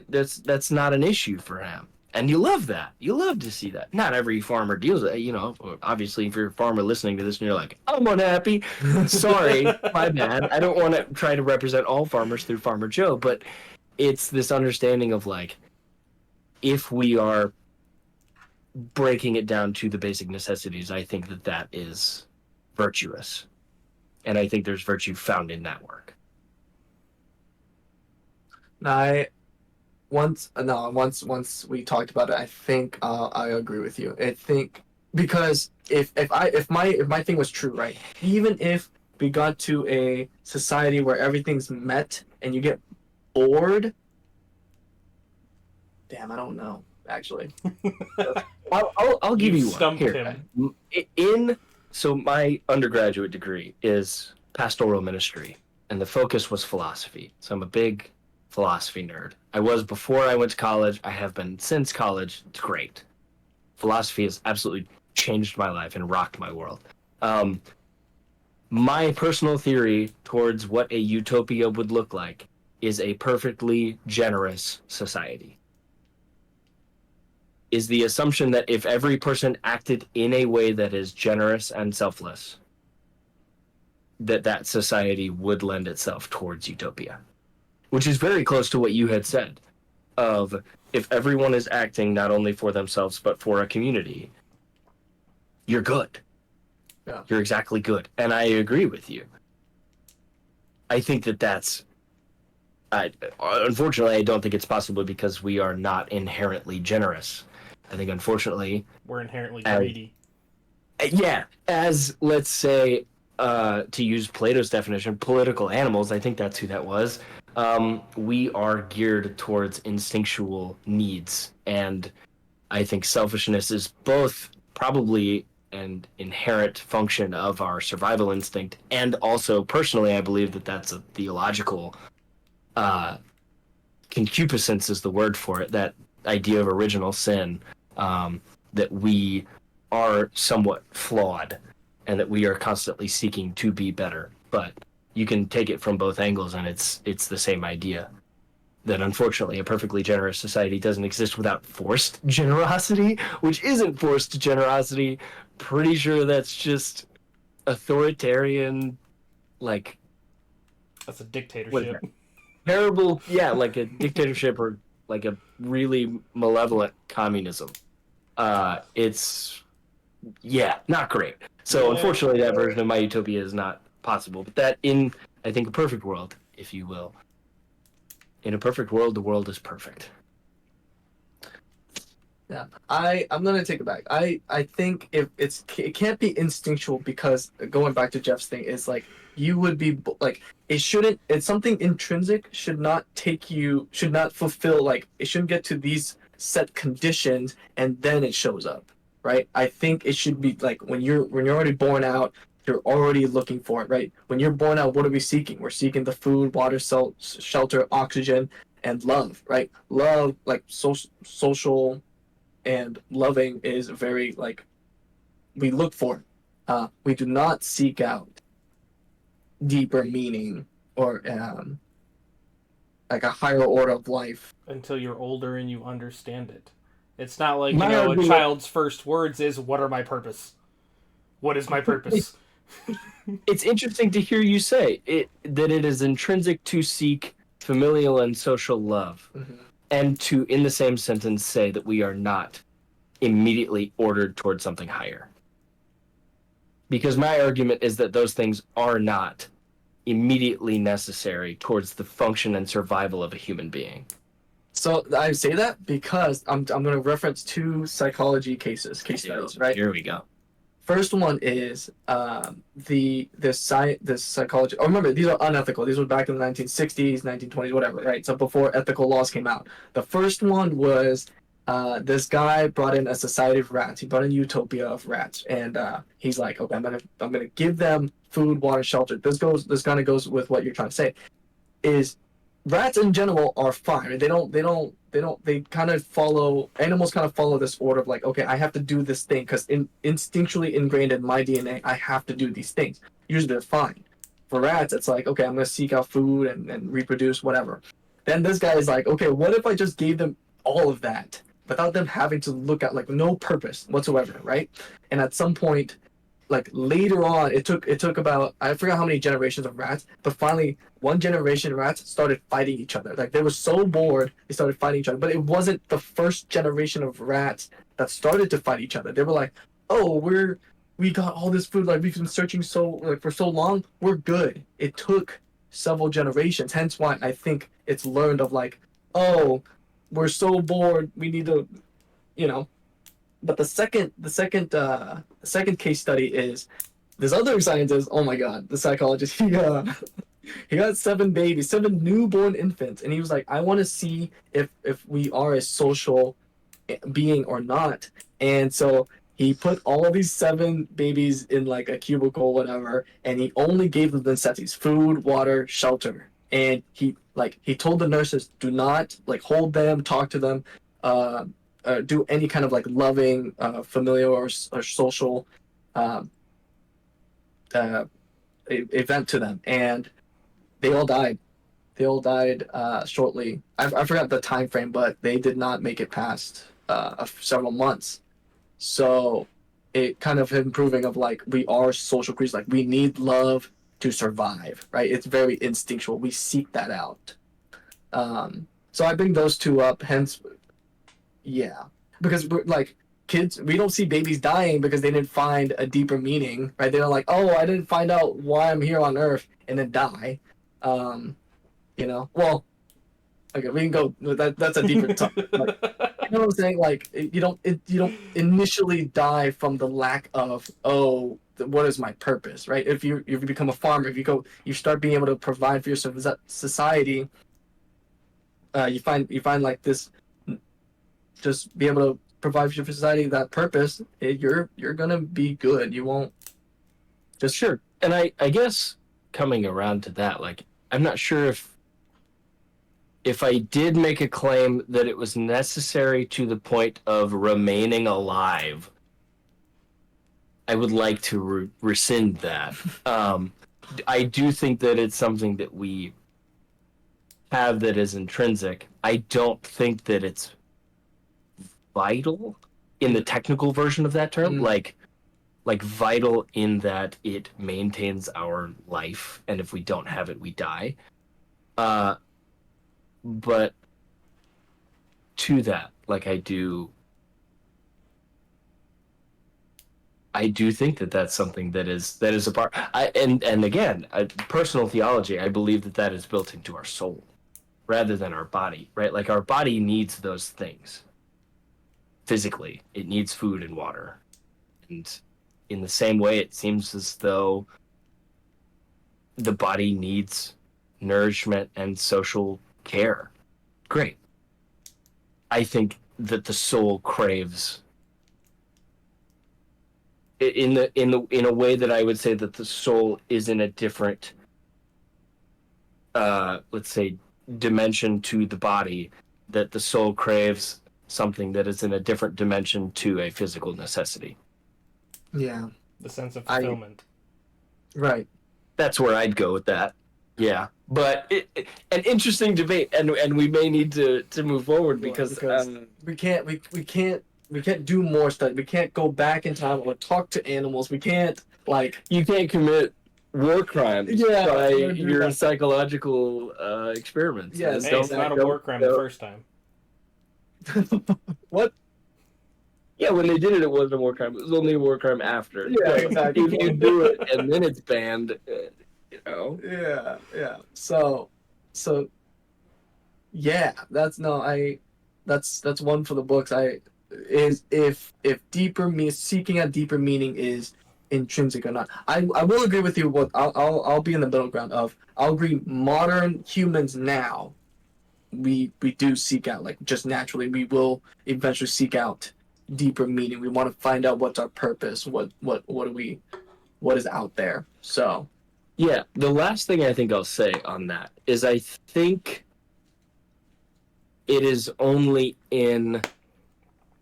That's not an issue for him. And you love that. You love to see that. Not every farmer deals with it. You know, obviously, if you're a farmer listening to this and you're like, I'm unhappy, sorry, my bad. I don't want to try to represent all farmers through Farmer Joe, but it's this understanding of like, if we are breaking it down to the basic necessities, I think that that is virtuous. And I think there's virtue found in that work. Once we talked about it, I think I agree with you. I think because if my thing was true, right? Even if we got to a society where everything's met and you get bored, damn, I don't know actually. I'll give you one. Stumped Here. him. So my undergraduate degree is pastoral ministry, and the focus was philosophy. So I'm a big philosophy nerd. I was before I went to college. I have been since college. It's great. Philosophy has absolutely changed my life and rocked my world. My personal theory towards what a utopia would look like is a perfectly generous society. Is the assumption that if every person acted in a way that is generous and selfless, that society would lend itself towards utopia. Which is very close to what you had said, of if everyone is acting not only for themselves but for a community, you're good. Yeah. You're exactly good. And I agree with you. I think that's... unfortunately, I don't think it's possible because we are not inherently generous. I think, unfortunately... We're inherently greedy. Yeah, as, let's say, to use Plato's definition, political animals, I think that's who that was. We are geared towards instinctual needs, and I think selfishness is both probably an inherent function of our survival instinct, and also, personally, I believe that that's a theological concupiscence is the word for it, that idea of original sin, that we are somewhat flawed, and that we are constantly seeking to be better, but you can take it from both angles, and it's the same idea. That unfortunately a perfectly generous society doesn't exist without forced generosity, which isn't forced generosity. Pretty sure that's just authoritarian, like... That's a dictatorship. What is that? Terrible, yeah, like a dictatorship or like a really malevolent communism. It's not great. So Yeah. unfortunately, that version of My Utopia is not possible. But that in, I think, a perfect world, if you will. In a perfect world, the world is perfect. Yeah, I'm gonna take it back. I think if it can't be instinctual because going back to Jeff's thing is like you would be like it shouldn't. It's something intrinsic should not fulfill like it shouldn't get to these set conditions and then it shows up, right? I think it should be like when you're already born out, you're already looking for it, right? When you're born out, what are we seeking? We're seeking the food, water, shelter, oxygen, and love, right? Love, like social and loving is very like we look for. We do not seek out deeper meaning or like a higher order of life. Until you're older and you understand it. It's not like, My a argument, child's first words is, "What are my purpose? What is my purpose?" it's interesting to hear you say that it is intrinsic to seek familial and social love, Mm-hmm. and to, in the same sentence, say that we are not immediately ordered towards something higher. Because my argument is that those things are not immediately necessary towards the function and survival of a human being. So I say that because I'm going to reference two psychology case studies, right? Here we go. First one is the psychology. Oh, remember these are unethical. These were back in the 1960s, 1920s, whatever, right? So before ethical laws came out. The first one was this guy brought in a society of rats. He brought in utopia of rats, and he's like, okay, I'm gonna give them food, water, shelter. This kind of goes with what you're trying to say. Is rats in general are fine. They kind of follow animals kind of follow this order of like, okay, I have to do this thing because instinctually ingrained in my DNA, I have to do these things. Usually they're fine. For rats, it's like, okay, I'm gonna seek out food and reproduce, whatever. Then this guy is like, okay, what if I just gave them all of that without them having to look at like no purpose whatsoever, right? And at some point, like later on, it took about I forgot how many generations of rats, but finally one generation of rats started fighting each other. Like they were so bored, they started fighting each other. But it wasn't the first generation of rats that started to fight each other. They were like, "Oh, we got all this food. Like we've been searching for so long. We're good." It took several generations. Hence why I think it's learned of like, "Oh, we're so bored. We need to, you know." But the second case study is this other scientist. Oh my god, the psychologist. He got 7 babies, 7 newborn infants, and he was like, I want to see if we are a social being or not. And so he put all these 7 babies in like a cubicle, whatever, and he only gave them the necessities: food, water, shelter. And he told the nurses, do not like hold them, talk to them, uh, do any kind of like loving, familial or social um, uh, event to them. And they all died. They all died shortly. I forgot the time frame, but they did not make it past several months. So it kind of improving of like we are social creatures. Like we need love to survive, right? It's very instinctual. We seek that out. So I bring those two up. Hence, yeah, because we're like kids. We don't see babies dying because they didn't find a deeper meaning, right? They're like, oh, I didn't find out why I'm here on Earth, and then die. Um, well, okay, we can go. That's a deeper topic. Like, you know what I'm saying? Like, you don't initially die from the lack of what is my purpose, right? If you become a farmer, you start being able to provide for your society. You find like this, just be able to provide for your society that purpose. You're gonna be good. You won't just Sure. And I guess coming around to that, like, I'm not sure if I did make a claim that it was necessary to the point of remaining alive, I would like to rescind that. I do think that it's something that we have that is intrinsic. I don't think that it's vital in the technical version of that term. Like vital in that it maintains our life, and if we don't have it, we die. But to that, like I do I do think that that's something that is a part. And again, personal theology. I believe that that is built into our soul, rather than our body. Right? Like our body needs those things. Physically, it needs food and water, and in the same way, it seems as though the body needs nourishment and social care. Great. I think that the soul craves in a way that I would say that the soul is in a different let's say dimension to the body, that the soul craves something that is in a different dimension to a physical necessity. Yeah. The sense of fulfillment. Right. That's where I'd go with that. Yeah, but an interesting debate, and we may need to move forward because we can't do more stuff. We can't go back in time or talk to animals. We can't you can't commit war crimes by your psychological experiments. Yes, Hey, it's not a war crime the first time. What? Yeah, when they did it, it wasn't a war crime. It was only a war crime after. Yeah, exactly. If you do it and then it's banned, you know. Yeah. So, yeah. That's one for the books. If seeking a deeper meaning is intrinsic or not. I will agree with you. What I'll be in the middle ground of. I'll agree. Modern humans now, we do seek out, like, just naturally, we will eventually seek out deeper meaning. We want to find out what's our purpose. What is out there. So. Yeah, the last thing I think I'll say on that is I think it is only in...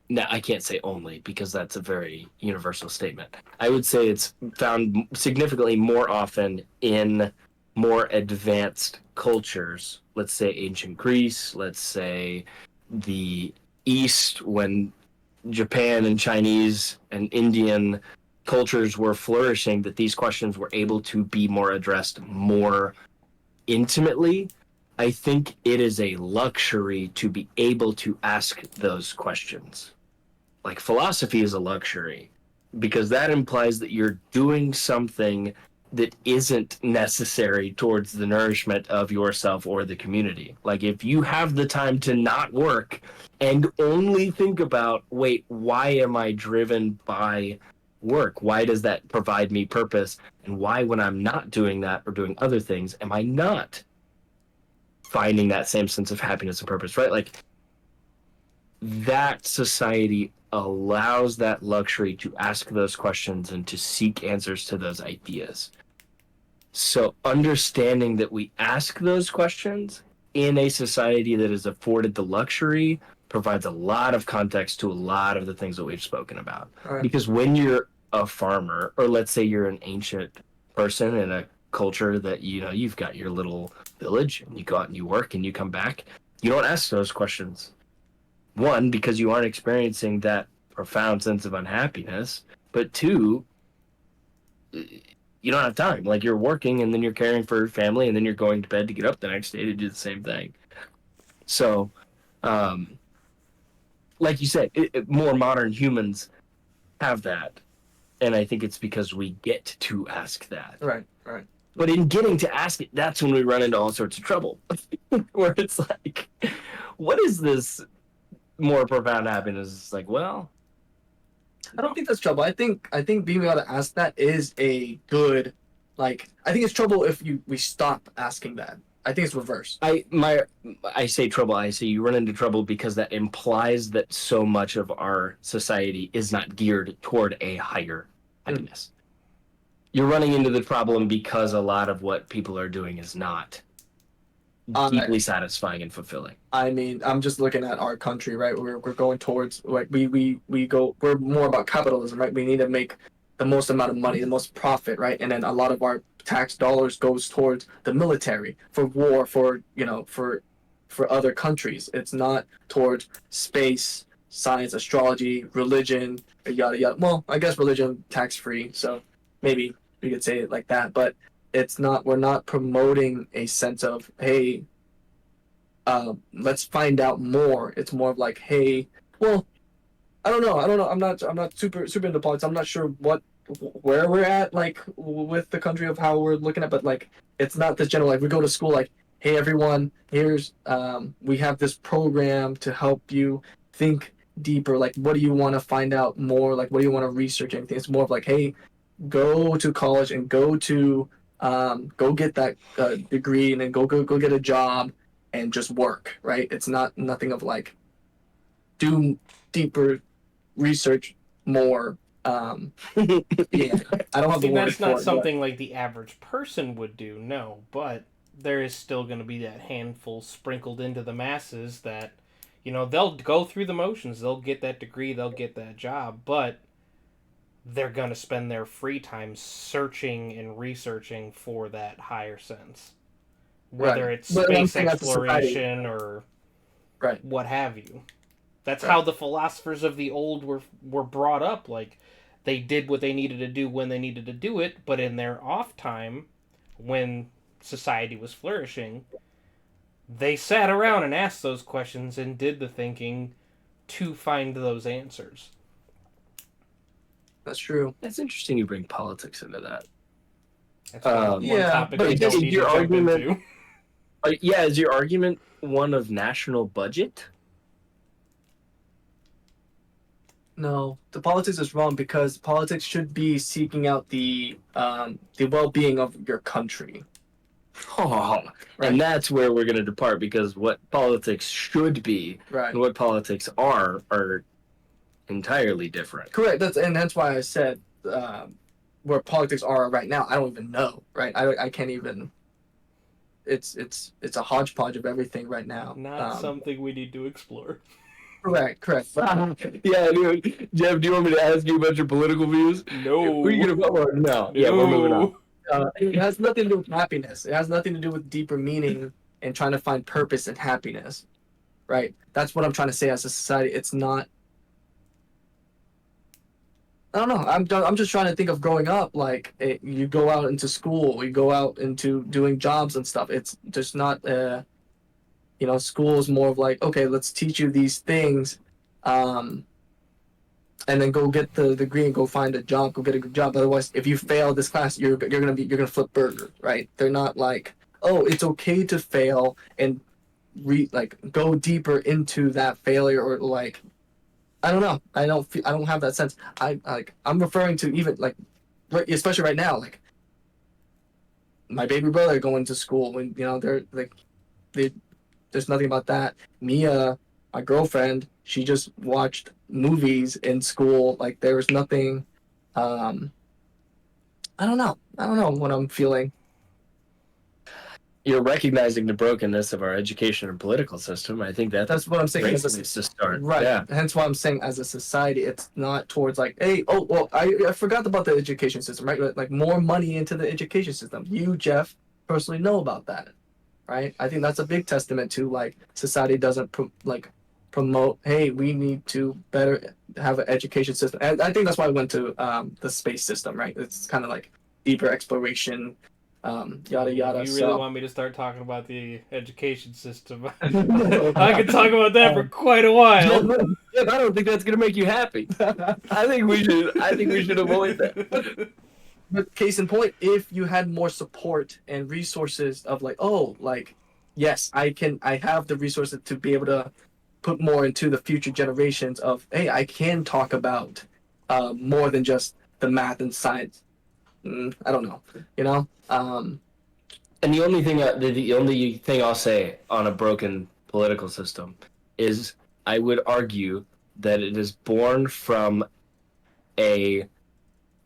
No, I can't say only because that's a very universal statement. I would say it's found significantly more often in more advanced cultures. Let's say ancient Greece, let's say the East, when Japan and Chinese and Indian cultures were flourishing, that these questions were able to be more addressed more intimately. I think it is a luxury to be able to ask those questions. Like, philosophy is a luxury because that implies that you're doing something that isn't necessary towards the nourishment of yourself or the community. Like, if you have the time to not work and only think about, wait, why am I driven by work? Why does that provide me purpose? And why, when I'm not doing that or doing other things, am I not finding that same sense of happiness and purpose, right? Like, that society allows that luxury to ask those questions and to seek answers to those ideas. So understanding that we ask those questions in a society that is afforded the luxury provides a lot of context to a lot of the things that we've spoken about. Right. Because when you're a farmer, or let's say you're an ancient person in a culture that, you know, you've got your little village and you go out and you work and you come back, you don't ask those questions. One, because you aren't experiencing that profound sense of unhappiness, but two, you don't have time. Like, you're working and then you're caring for your family and then you're going to bed to get up the next day to do the same thing. So, like you said, more modern humans have that. And I think it's because we get to ask that. Right. But in getting to ask it, that's when we run into all sorts of trouble. Where it's like, what is this more profound happiness? It's like, well, I don't think that's trouble. I think being able to ask that is a good, like, I think it's trouble if we stop asking that. I think it's reverse. I say trouble. I say you run into trouble because that implies that so much of our society is not geared toward a higher happiness. You're running into the problem because a lot of what people are doing is not deeply satisfying and fulfilling. I mean, I'm just looking at our country, right? We're going towards, like, we're more about capitalism, right? We need to make the most amount of money, the most profit, right? And then a lot of our tax dollars goes towards the military, for war, for other countries. It's not towards space, science, astrology, religion, yada yada. Well, I guess religion tax free, so maybe we could say it like that. But it's not. We're not promoting a sense of, hey, let's find out more. It's more of like, hey, well, I don't know. I'm not super into politics. I'm not sure where we're at like with the country of how we're looking at, but like it's not this general. Like we go to school, like, hey everyone, here's we have this program to help you think deeper. Like, what do you want to find out more? Like, what do you want to research? Anything? It's more of like, hey, go to college and go get that degree and then go get a job and just work. Right? It's not nothing of like do deeper research more. Yeah, I don't have See, the word that's for not it. something like the average person would do, no, but there is still going to be that handful sprinkled into the masses that, they'll go through the motions, they'll get that degree, they'll get that job, but they're going to spend their free time searching and researching for that higher sense. Whether Right. it's But I'm space saying as a society, exploration or right? what have you. That's Right. how the philosophers of the old were brought up. Like, they did what they needed to do when they needed to do it, but in their off time, when society was flourishing, they sat around and asked those questions and did the thinking to find those answers. That's true. That's interesting. You bring politics into that. That's Um, one Yeah, topic but we I don't guess need to your jump argument- into. Yeah, is your argument one of national budget? No, the politics is wrong because politics should be seeking out the well-being of your country. Oh, Right. and that's where we're going to depart because what politics should be Right. and what politics are entirely different. Correct. That's why I said where politics are right now. I don't even know. Right. I can't even. It's a hodgepodge of everything right now. Not something we need to explore. Correct. Yeah, dude. Jeff, do you want me to ask you about your political views? No. Who are you going to vote for? No. Yeah, we're moving on. It has nothing to do with happiness. It has nothing to do with deeper meaning and trying to find purpose and happiness. Right. That's what I'm trying to say as a society. It's not. I don't know. I'm just trying to think of growing up. Like you go out into school, you go out into doing jobs and stuff. It's just not. School is more of like, okay, let's teach you these things, and then go get the degree and go find a job, go get a good job. Otherwise, if you fail this class, you're gonna flip burger, right? They're not like, oh, it's okay to fail and go deeper into that failure or like. I don't know. I don't have that sense. I'm referring to even like, especially right now, like my baby brother going to school when they're like, there's nothing about that. Mia, my girlfriend, she just watched movies in school. Like there was nothing. I don't know. I don't know what I'm feeling. You're recognizing the brokenness of our education and political system. I think That's what I'm saying. great As a, place to start. right. Yeah. Hence why I'm saying as a society, it's not towards like, hey, oh, well, I forgot about the education system, right? Like more money into the education system. You, Jeff, personally know about that, right? I think that's a big testament to like society doesn't promote, hey, we need to better have an education system. And I think that's why I went to the space system, right? It's kind of like deeper exploration, yada yada. You really so. want me to start talking about the education system? I could talk about that for quite a while. Yeah, I don't think that's gonna make you happy. I think we should avoid that. But case in point, if you had more support and resources of like, oh, like, yes, I have the resources to be able to put more into the future generations of, hey, I can talk about more than just the math and science. I don't know, And the only thing I'll say on a broken political system is I would argue that it is born from a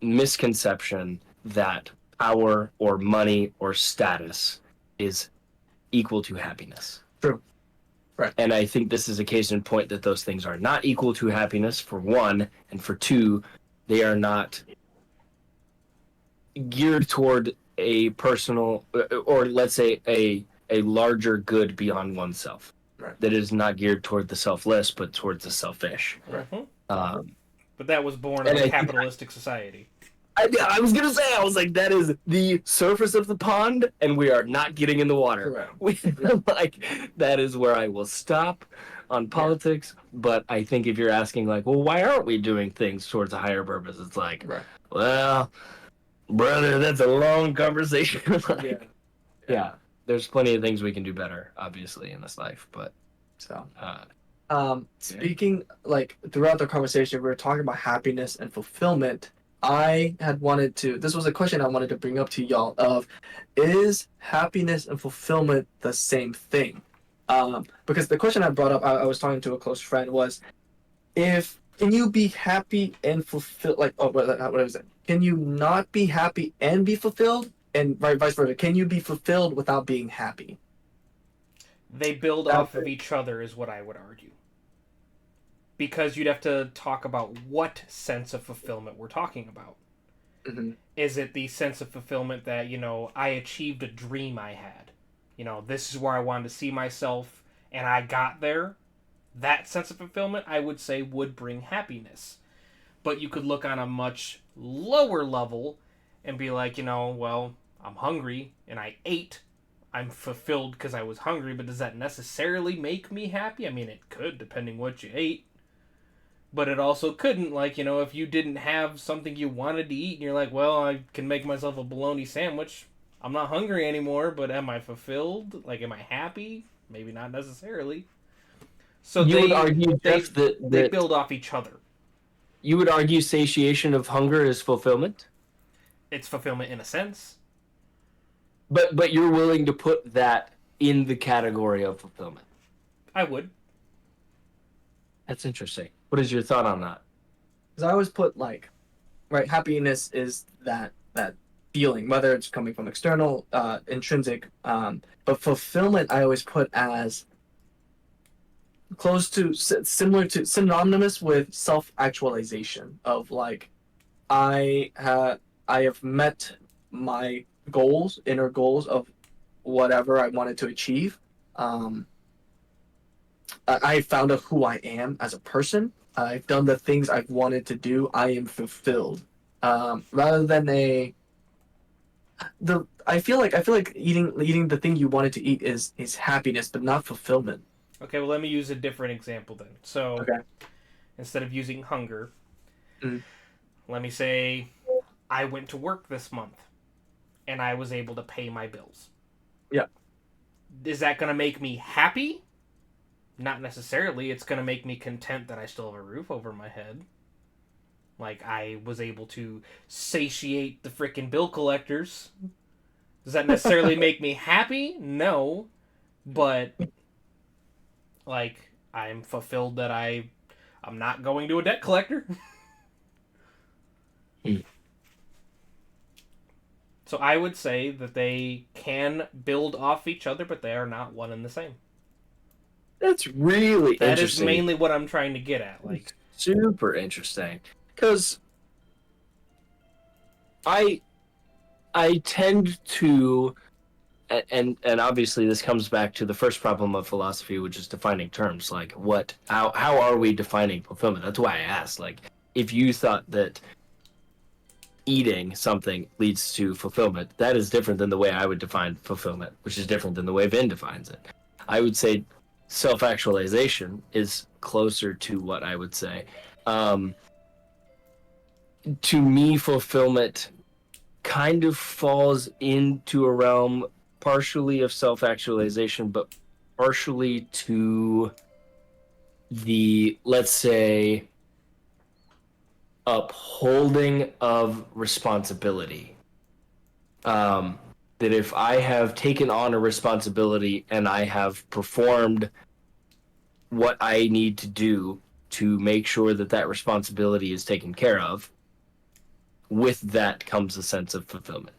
misconception that power or money or status is equal to happiness. True. Right. And I think this is a case in point that those things are not equal to happiness, for one, and for two, they are not geared toward a personal, or let's say a larger good beyond oneself. Right. That is not geared toward the selfless, but towards the selfish. Mhm. Um, But that was born And in I a think- capitalistic society. I was gonna say, I was like, that is the surface of the pond, and we are not getting in the water. Correct. We, like, that is where I will stop on politics. But I think if you're asking, like, well, why aren't we doing things towards a higher purpose? It's like, Right. well, brother, that's a long conversation. Like, Yeah. yeah, there's plenty of things we can do better, obviously, in this life. But So, uh, speaking like throughout the conversation, we were talking about happiness and fulfillment. I had wanted to. This was a question I wanted to bring up to y'all. Of, is happiness and fulfillment the same thing? Because the question I brought up, I was talking to a close friend, was, if can you be happy and fulfilled? Like, oh, what is it? Can you not be happy and be fulfilled, and vice versa? Can you be fulfilled without being happy? They build off of each other, is what I would argue. Because you'd have to talk about what sense of fulfillment we're talking about. Mm-hmm. Is it the sense of fulfillment that, I achieved a dream I had? This is where I wanted to see myself, and I got there. That sense of fulfillment, I would say, would bring happiness. But you could look on a much lower level and be like, well, I'm hungry, and I ate. I'm fulfilled because I was hungry, but does that necessarily make me happy? I mean, it could, depending what you ate. But it also couldn't, if you didn't have something you wanted to eat, and you're like, well, I can make myself a bologna sandwich. I'm not hungry anymore, but am I fulfilled? Like, am I happy? Maybe not necessarily. So you would argue, Jeff, they that build off each other. you would argue satiation of hunger is fulfillment? It's fulfillment in a sense. But you're willing to put that in the category of fulfillment. I would. That's interesting. What is your thought on that? Because I always put happiness is that feeling, whether it's coming from external, intrinsic, but fulfillment I always put as close to synonymous with self-actualization of like, I have met my goals, inner goals of whatever I wanted to achieve. I found out who I am as a person. I've done the things I've wanted to do. I am fulfilled. Rather than I feel like eating the thing you wanted to eat is happiness, but not fulfillment. Okay, well, let me use a different example then. So, Okay. Instead of using hunger, Mm. let me say I went to work this month and I was able to pay my bills. Yeah. Is that going to make me happy? Not necessarily. It's going to make me content that I still have a roof over my head. Like, I was able to satiate the frickin' bill collectors. Does that necessarily make me happy? No. But, like, I'm fulfilled that I'm not going to a debt collector. So I would say that they can build off each other, but they are not one and the same. That's really That is interesting. mainly what I'm trying to get at. Like, Super interesting. Because I tend to, and obviously this comes back to the first problem of philosophy, which is defining terms. Like, how are we defining fulfillment? That's why I asked. Like, if you thought that eating something leads to fulfillment, that is different than the way I would define fulfillment, which is different than the way Vin defines it. I would say self-actualization is closer to what I would say. To me, fulfillment kind of falls into a realm partially of self-actualization, but partially to the, let's say, upholding of responsibility. That if I have taken on a responsibility and I have performed what I need to do to make sure that that responsibility is taken care of, with that comes a sense of fulfillment.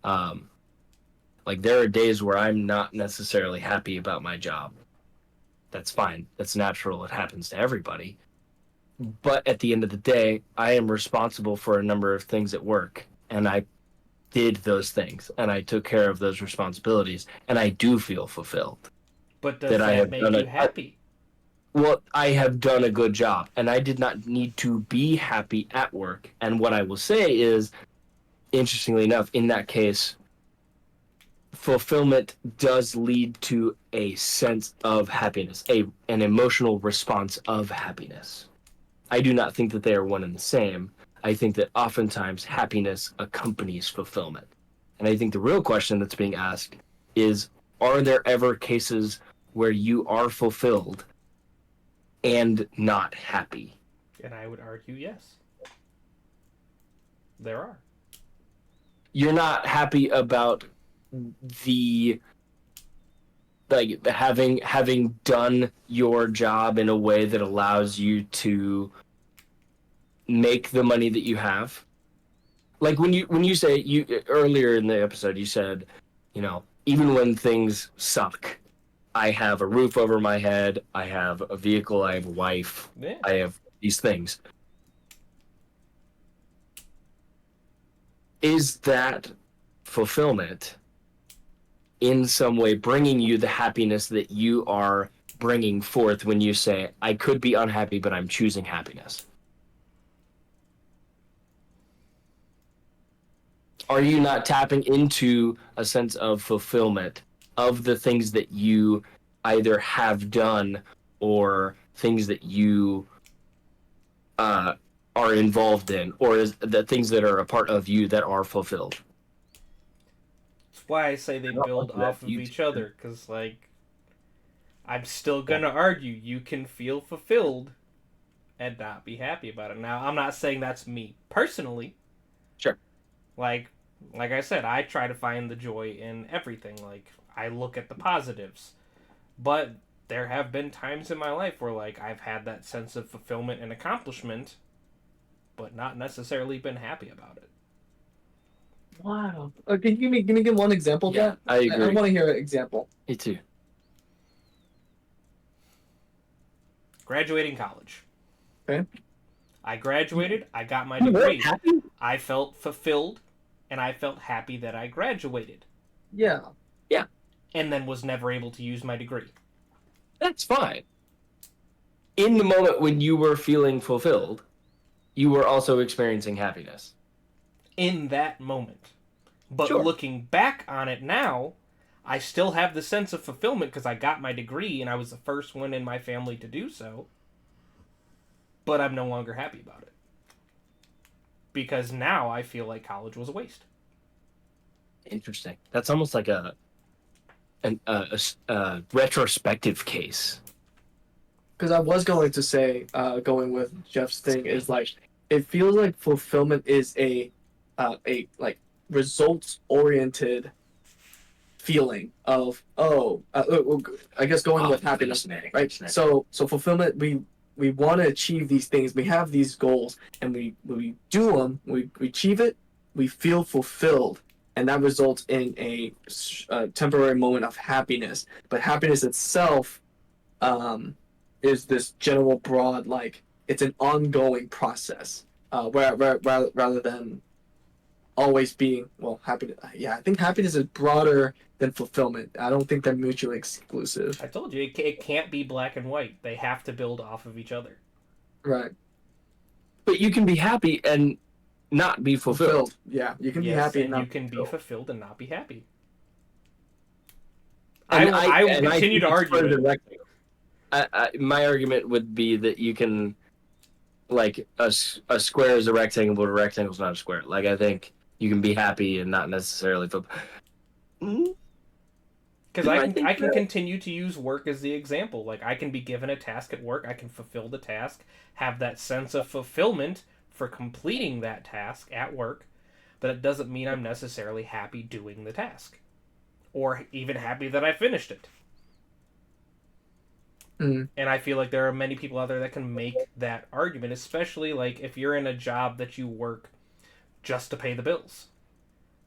Like, there are days where I'm not necessarily happy about my job. That's fine. That's natural. It happens to everybody. But at the end of the day, I am responsible for a number of things at work, and I did those things, and I took care of those responsibilities, and I do feel fulfilled. but does that make you happy? Well, I have done a good job, and I did not need to be happy at work. And what I will say is interestingly enough, in that case, fulfillment does lead to a sense of happiness, an emotional response of happiness. I do not think that they are one and the same. I think that oftentimes happiness accompanies fulfillment. And I think the real question that's being asked is, are there ever cases where you are fulfilled and not happy? And I would argue yes. There are. You're not happy about the like having done your job in a way that allows you to make the money that you have. Like when you say, you earlier in the episode you said, even when things suck, I have a roof over my head, I have a vehicle, I have a wife, Yeah. I have these things. Is that fulfillment in some way bringing you the happiness that you are bringing forth when you say, I could be unhappy, but I'm choosing happiness? Are you not tapping into a sense of fulfillment of the things that you either have done or things that you are involved in, or is the things that are a part of you that are fulfilled? That's why I say they build off of each other, because, I'm still going to argue you can feel fulfilled and not be happy about it. Now, I'm not saying that's me personally. Sure. Like I said, I try to find the joy in everything. I look at the positives. But there have been times in my life where, I've had that sense of fulfillment and accomplishment, but not necessarily been happy about it. Wow. Can you give me one example of that? I agree. I want to hear an example. Me too. Graduating college. Okay. I graduated. I got my degree. Happy? I felt fulfilled, and I felt happy that I graduated. Yeah. And then was never able to use my degree. That's fine. In the moment when you were feeling fulfilled, you were also experiencing happiness. In that moment. But Sure. Looking back on it now, I still have the sense of fulfillment because I got my degree and I was the first one in my family to do so. But I'm no longer happy about it. Because now I feel like college was a waste. Interesting. That's almost like a retrospective case. Because I was going to say, going with Jeff's thing is it feels like fulfillment is a results oriented feeling of I guess going with happiness, right? So fulfillment, we want to achieve these things, we have these goals, and we do them, we achieve it, we feel fulfilled, and that results in a temporary moment of happiness. But happiness itself is this general broad, it's an ongoing process, rather than always being happiness. Yeah, I think happiness is broader than fulfillment. I don't think they're mutually exclusive. I told you, it can't be black and white. They have to build off of each other. Right. But you can be happy and not be fulfilled. Yeah, you can be Yes, happy and and you not can be fulfilled and not be happy. And I will and I continue to think it's argue further it. my argument would be that you can, a square is a rectangle, but a rectangle is not a square. I think you can be happy and not necessarily fulfilled. Because I can continue to use work as the example. I can be given a task at work, I can fulfill the task, have that sense of fulfillment for completing that task at work, but it doesn't mean I'm necessarily happy doing the task. Or even happy that I finished it. Mm. And I feel like there are many people out there that can make that argument, especially if you're in a job that you work just to pay the bills.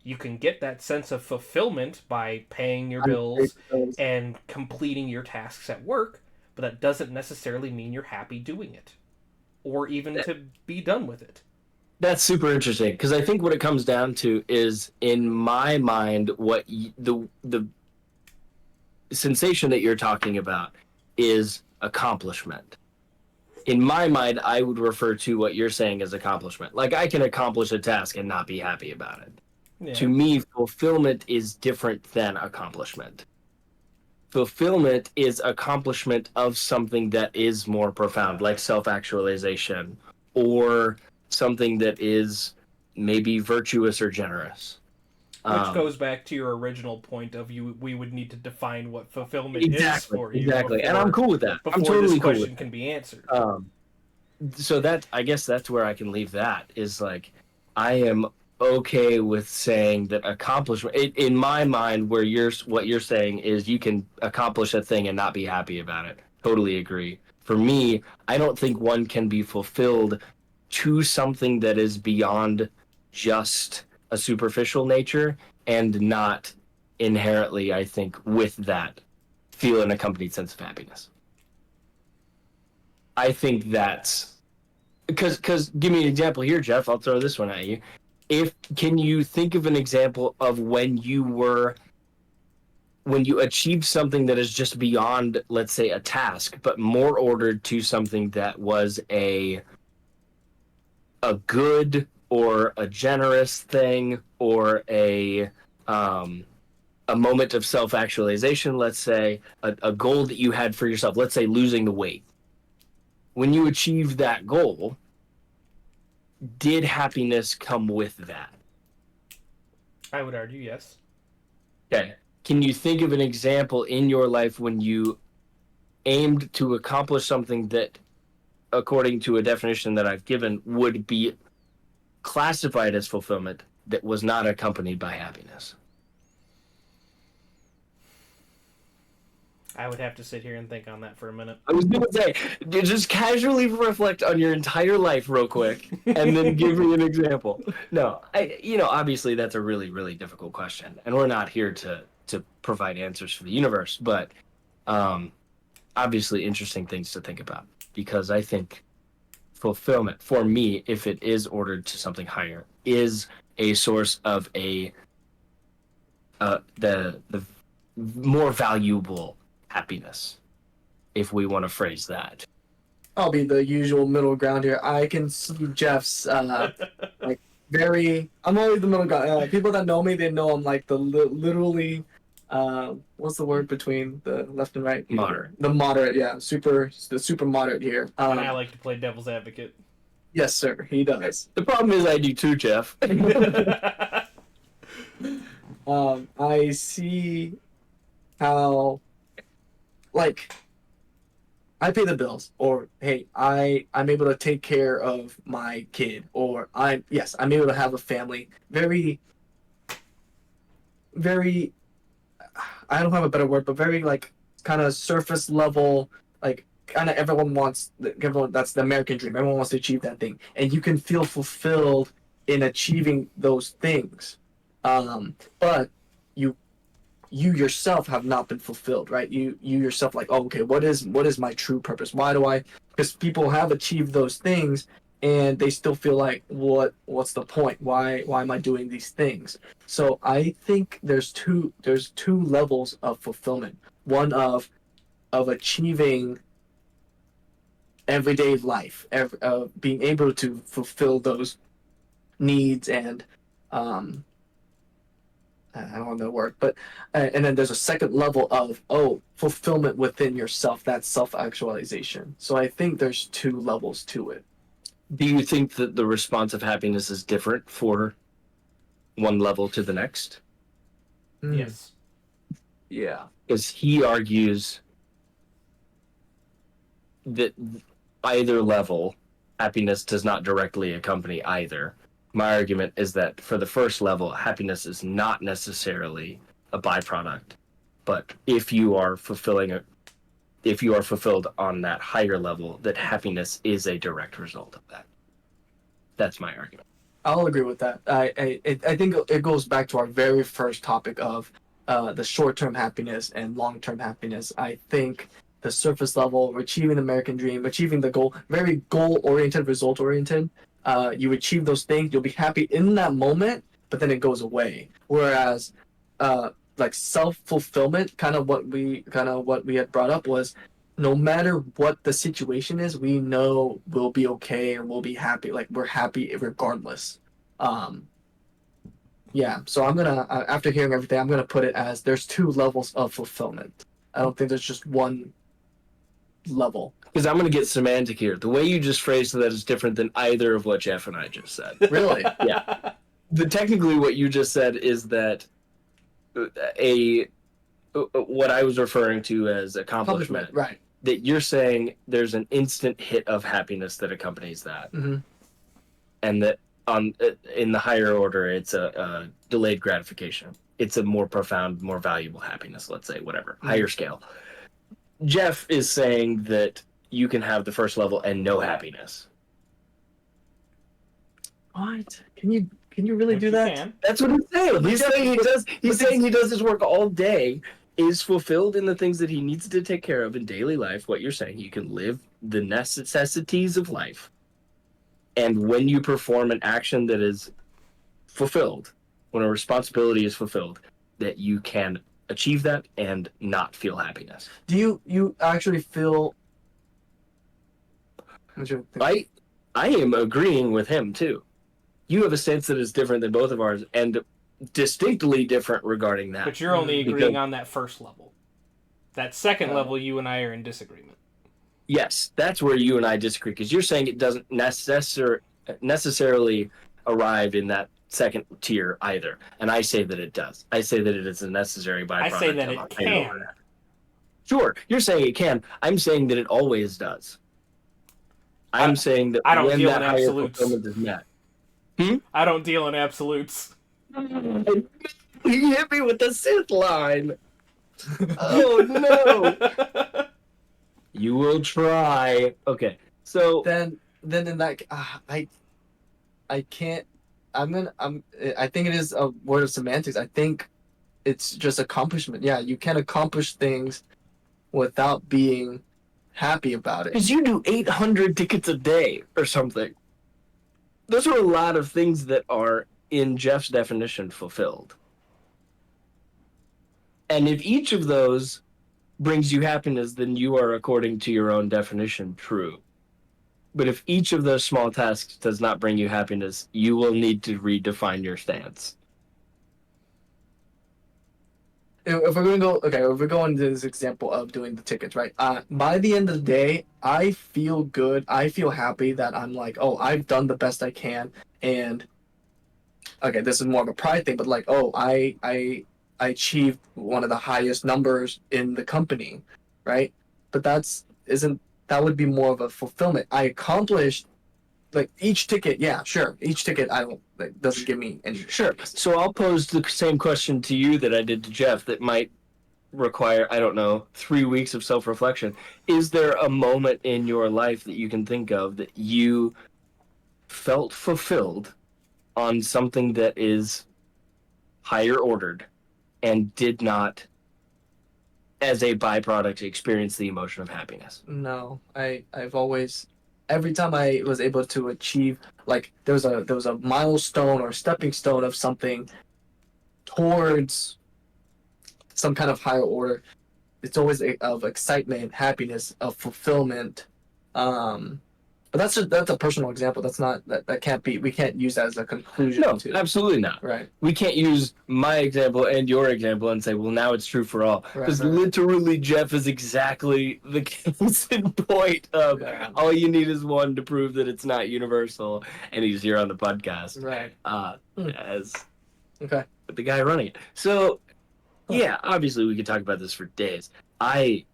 You can get that sense of fulfillment by paying your bills and completing your tasks at work, but that doesn't necessarily mean you're happy doing it, or even to be done with it. That's super interesting, because I think what it comes down to is, in my mind, what the sensation that you're talking about is accomplishment. in my mind, I would refer to what you're saying as accomplishment. Like, I can accomplish a task and not be happy about it. Yeah. To me, fulfillment is different than accomplishment. Fulfillment is accomplishment of something that is more profound, like self-actualization, or something that is maybe virtuous or generous. Which goes back to your original point of we would need to define what fulfillment is Exactly, for you. exactly. Before, And I'm cool with that. Before I'm totally this cool question with can be answered. so that, I guess that's where I can leave that, is like, I am okay with saying that accomplishment, in my mind, what you're saying is you can accomplish a thing and not be happy about it. Totally agree. For me, I don't think one can be fulfilled to something that is beyond just a superficial nature and not inherently, I think, with that, feel an accompanied sense of happiness. I think that's because give me an example here, Jeff. I'll throw this one at you. Can you think of an example of when you achieved something that is just beyond, let's say, a task, but more ordered to something that was a good or a generous thing, or a moment of self-actualization, let's say, a goal that you had for yourself, let's say losing the weight. When you achieved that goal, did happiness come with that? I would argue yes. Okay. Can you think of an example in your life when you aimed to accomplish something that, according to a definition that I've given, would be classified as fulfillment that was not accompanied by happiness? I would have to sit here and think on that for a minute. I was going to say, just casually reflect on your entire life real quick, and then give me an example. No, obviously that's a really, really difficult question, and we're not here to provide answers for the universe, but obviously interesting things to think about, because I think fulfillment, for me, if it is ordered to something higher, is a source of the more valuable happiness, if we want to phrase that. I'll be the usual middle ground here. I can see Jeff's like very. I'm always the middle ground. People that know me, they know I'm like the literally. What's the word between the left and right? Moderate. The moderate, yeah, the super moderate here. And I like to play devil's advocate. Yes, sir. He does. The problem is I do too, Jeff. I see how, like, I pay the bills, or hey, I'm able to take care of my kid, or I'm able to have a family. Very, very, I don't have a better word, but very like kind of surface level, like kind of everyone that's the American dream. Everyone wants to achieve that thing, and you can feel fulfilled in achieving those things. But you yourself have not been fulfilled, right? You yourself, like, oh, okay, what is my true purpose? Why do I? Because people have achieved those things and they still feel like, what's the point? Why am I doing these things? So I think there's two levels of fulfillment. One of achieving everyday life, being able to fulfill those needs and I don't know the word, but and then there's a second level of fulfillment within yourself, that self-actualization. So I think there's two levels to it. Do you think that the response of happiness is different for one level to the next? Yes. Yeah. Because he argues that either level, happiness does not directly accompany either. My argument is that for the first level, happiness is not necessarily a byproduct, but if you are fulfilled on that higher level, that happiness is a direct result of that. That's my argument. I'll agree with that. I think it goes back to our very first topic of the short-term happiness and long-term happiness. I think the surface level, achieving the American dream, achieving the goal, very goal-oriented, result-oriented. You achieve those things, you'll be happy in that moment, but then it goes away. Whereas, like self-fulfillment, kind of what we had brought up was, no matter what the situation is, we know we'll be okay and we'll be happy. Like we're happy regardless. Um, yeah. So I'm gonna after hearing everything, I'm gonna put it as there's two levels of fulfillment. I don't think there's just one level. Because I'm going to get semantic here. The way you just phrased that is different than either of what Jeff and I just said. Really? Yeah. Technically, what you just said is that what I was referring to as accomplishment. Right. That you're saying there's an instant hit of happiness that accompanies that, Mm-hmm. and that in the higher order, it's a delayed gratification. It's a more profound, more valuable happiness. Let's say whatever higher scale. Jeff is saying that you can have the first level and no happiness. What? Can you really do that? Can. That's what he's saying. He's saying he does. He's saying he does his work all day, is fulfilled in the things that he needs to take care of in daily life. What you're saying, you can live the necessities of life, and when you perform an action that is fulfilled, when a responsibility is fulfilled, that you can achieve that and not feel happiness. Do you actually feel? I am agreeing with him too. You have a stance that is different than both of ours, and distinctly different regarding that. But you're only agreeing on that first level. That second level, you and I are in disagreement. Yes, that's where you and I disagree, because you're saying it doesn't necessarily arrive in that second tier either, and I say that it does. I say that it is a necessary byproduct. I say that it can. Sure, you're saying it can. I'm saying that it always does. I'm saying that I don't when deal that in higher absolutes. fulfillment is met. I don't deal in absolutes. You hit me with the Sith line. Oh no! You will try. Okay, so then in that I can't. I think it is a word of semantics. I think it's just accomplishment. Yeah, you can accomplish things without being happy about it. because you do 800 tickets a day or something. Those are a lot of things that are, in Jeff's definition, fulfilled. And if each of those brings you happiness, then you are, according to your own definition, true. But if each of those small tasks does not bring you happiness, you will need to redefine your stance. If we're going to this example of doing the tickets, right? By the end of the day, I feel good. I feel happy that I'm like, oh, I've done the best I can, and okay, this is more of a pride thing, but like, oh, I achieved one of the highest numbers in the company, right? But that would be more of a fulfillment. I accomplished, like, each ticket. Yeah, sure, each ticket doesn't give me any. Sure. So I'll pose the same question to you that I did to Jeff that might require, I don't know, 3 weeks of self-reflection. Is there a moment in your life that you can think of that you felt fulfilled on something that is higher ordered and did not, as a byproduct, experience the emotion of happiness? No, I've always, every time I was able to achieve, like, there was a milestone or stepping stone of something towards some kind of higher order, it's always of excitement, happiness, of fulfillment. But that's a personal example. That's not that can't be. We can't use that as a conclusion. No, absolutely not. Right. We can't use my example and your example and say, well, now it's true for all. Because literally, Jeff is exactly the case in point of all you need is one to prove that it's not universal, and he's here on the podcast. Right. As the guy running it. So, yeah, obviously we could talk about this for days. I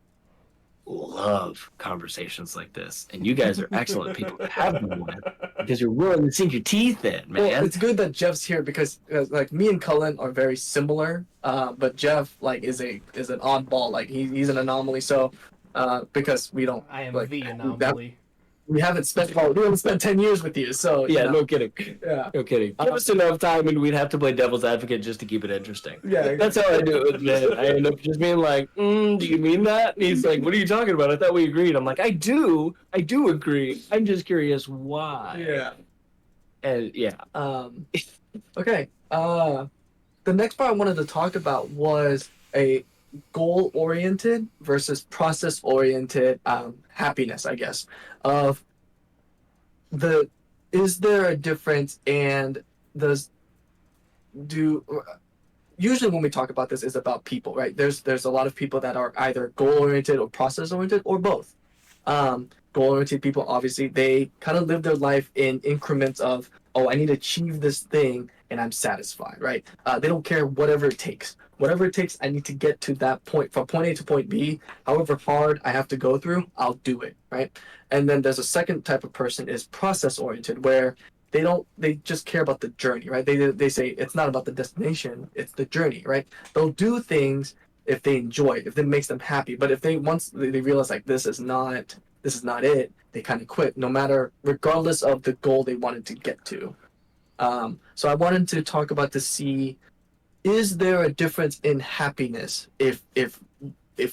love conversations like this, and you guys are excellent people to have them with, because you're willing to sink your teeth in, man. Well, it's good that Jeff's here because like me and Cullen are very similar, but Jeff like is an oddball. Like he's an anomaly. So because we don't, I am like, the anomaly. we haven't spent 10 years with you. So yeah, you know. no kidding. Yeah, no kidding. Give us enough time, and we'd have to play devil's advocate just to keep it interesting. Yeah, that's how I do it with Ben. I end up just being like, "Do you mean that?" And he's like, "What are you talking about? I thought we agreed." I'm like, I do agree. I'm just curious why." Yeah. And yeah. Okay. The next part I wanted to talk about was goal oriented versus process oriented happiness, I guess. Of the is there a difference, and does do usually when we talk about this is about people, right? There's a lot of people that are either goal oriented or process oriented or both. Goal oriented people, obviously, they kind of live their life in increments of, oh, I need to achieve this thing and I'm satisfied, right? They don't care whatever it takes. Whatever it takes, I need to get to that point from point A to point B. However hard I have to go through, I'll do it, right? And then there's a second type of person is process oriented, where they just care about the journey, right? They say it's not about the destination, it's the journey, right? They'll do things if they enjoy it, if it makes them happy. But if they once they realize like this is not it, they kind of quit, no matter regardless of the goal they wanted to get to. So I wanted to talk about to see, is there a difference in happiness if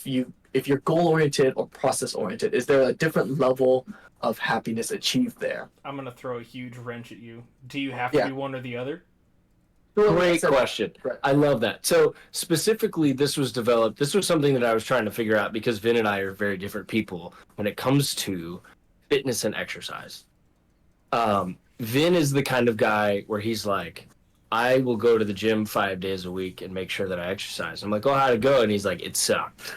you're goal oriented or process oriented? Is there a different level of happiness achieved there? I'm gonna throw a huge wrench at you. Do you have to be one or the other? Great question. Right. I love that. So specifically, this was something that I was trying to figure out because Vin and I are very different people when it comes to fitness and exercise. Vin is the kind of guy where he's like, I will go to the gym 5 days a week and make sure that I exercise. I'm like, oh, how'd it go? And he's like, it sucked.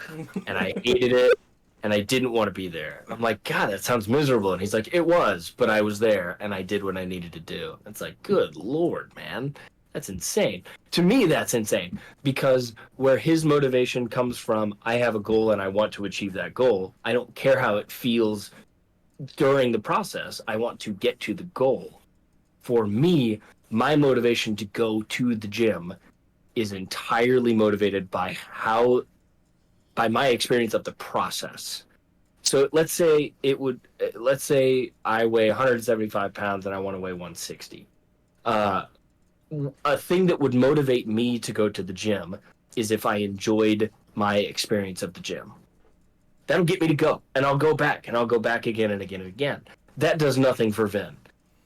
And I hated it. And I didn't want to be there. I'm like, God, that sounds miserable. And he's like, it was, but I was there and I did what I needed to do. It's like, good Lord, man. That's insane. To me, that's insane because where his motivation comes from, I have a goal and I want to achieve that goal. I don't care how it feels during the process. I want to get to the goal. For me, my motivation to go to the gym is entirely motivated by my experience of the process. So let's say I weigh 175 pounds and I want to weigh 160. A thing that would motivate me to go to the gym is if I enjoyed my experience of the gym. That'll get me to go, and I'll go back, and I'll go back again and again and again. That does nothing for Vin.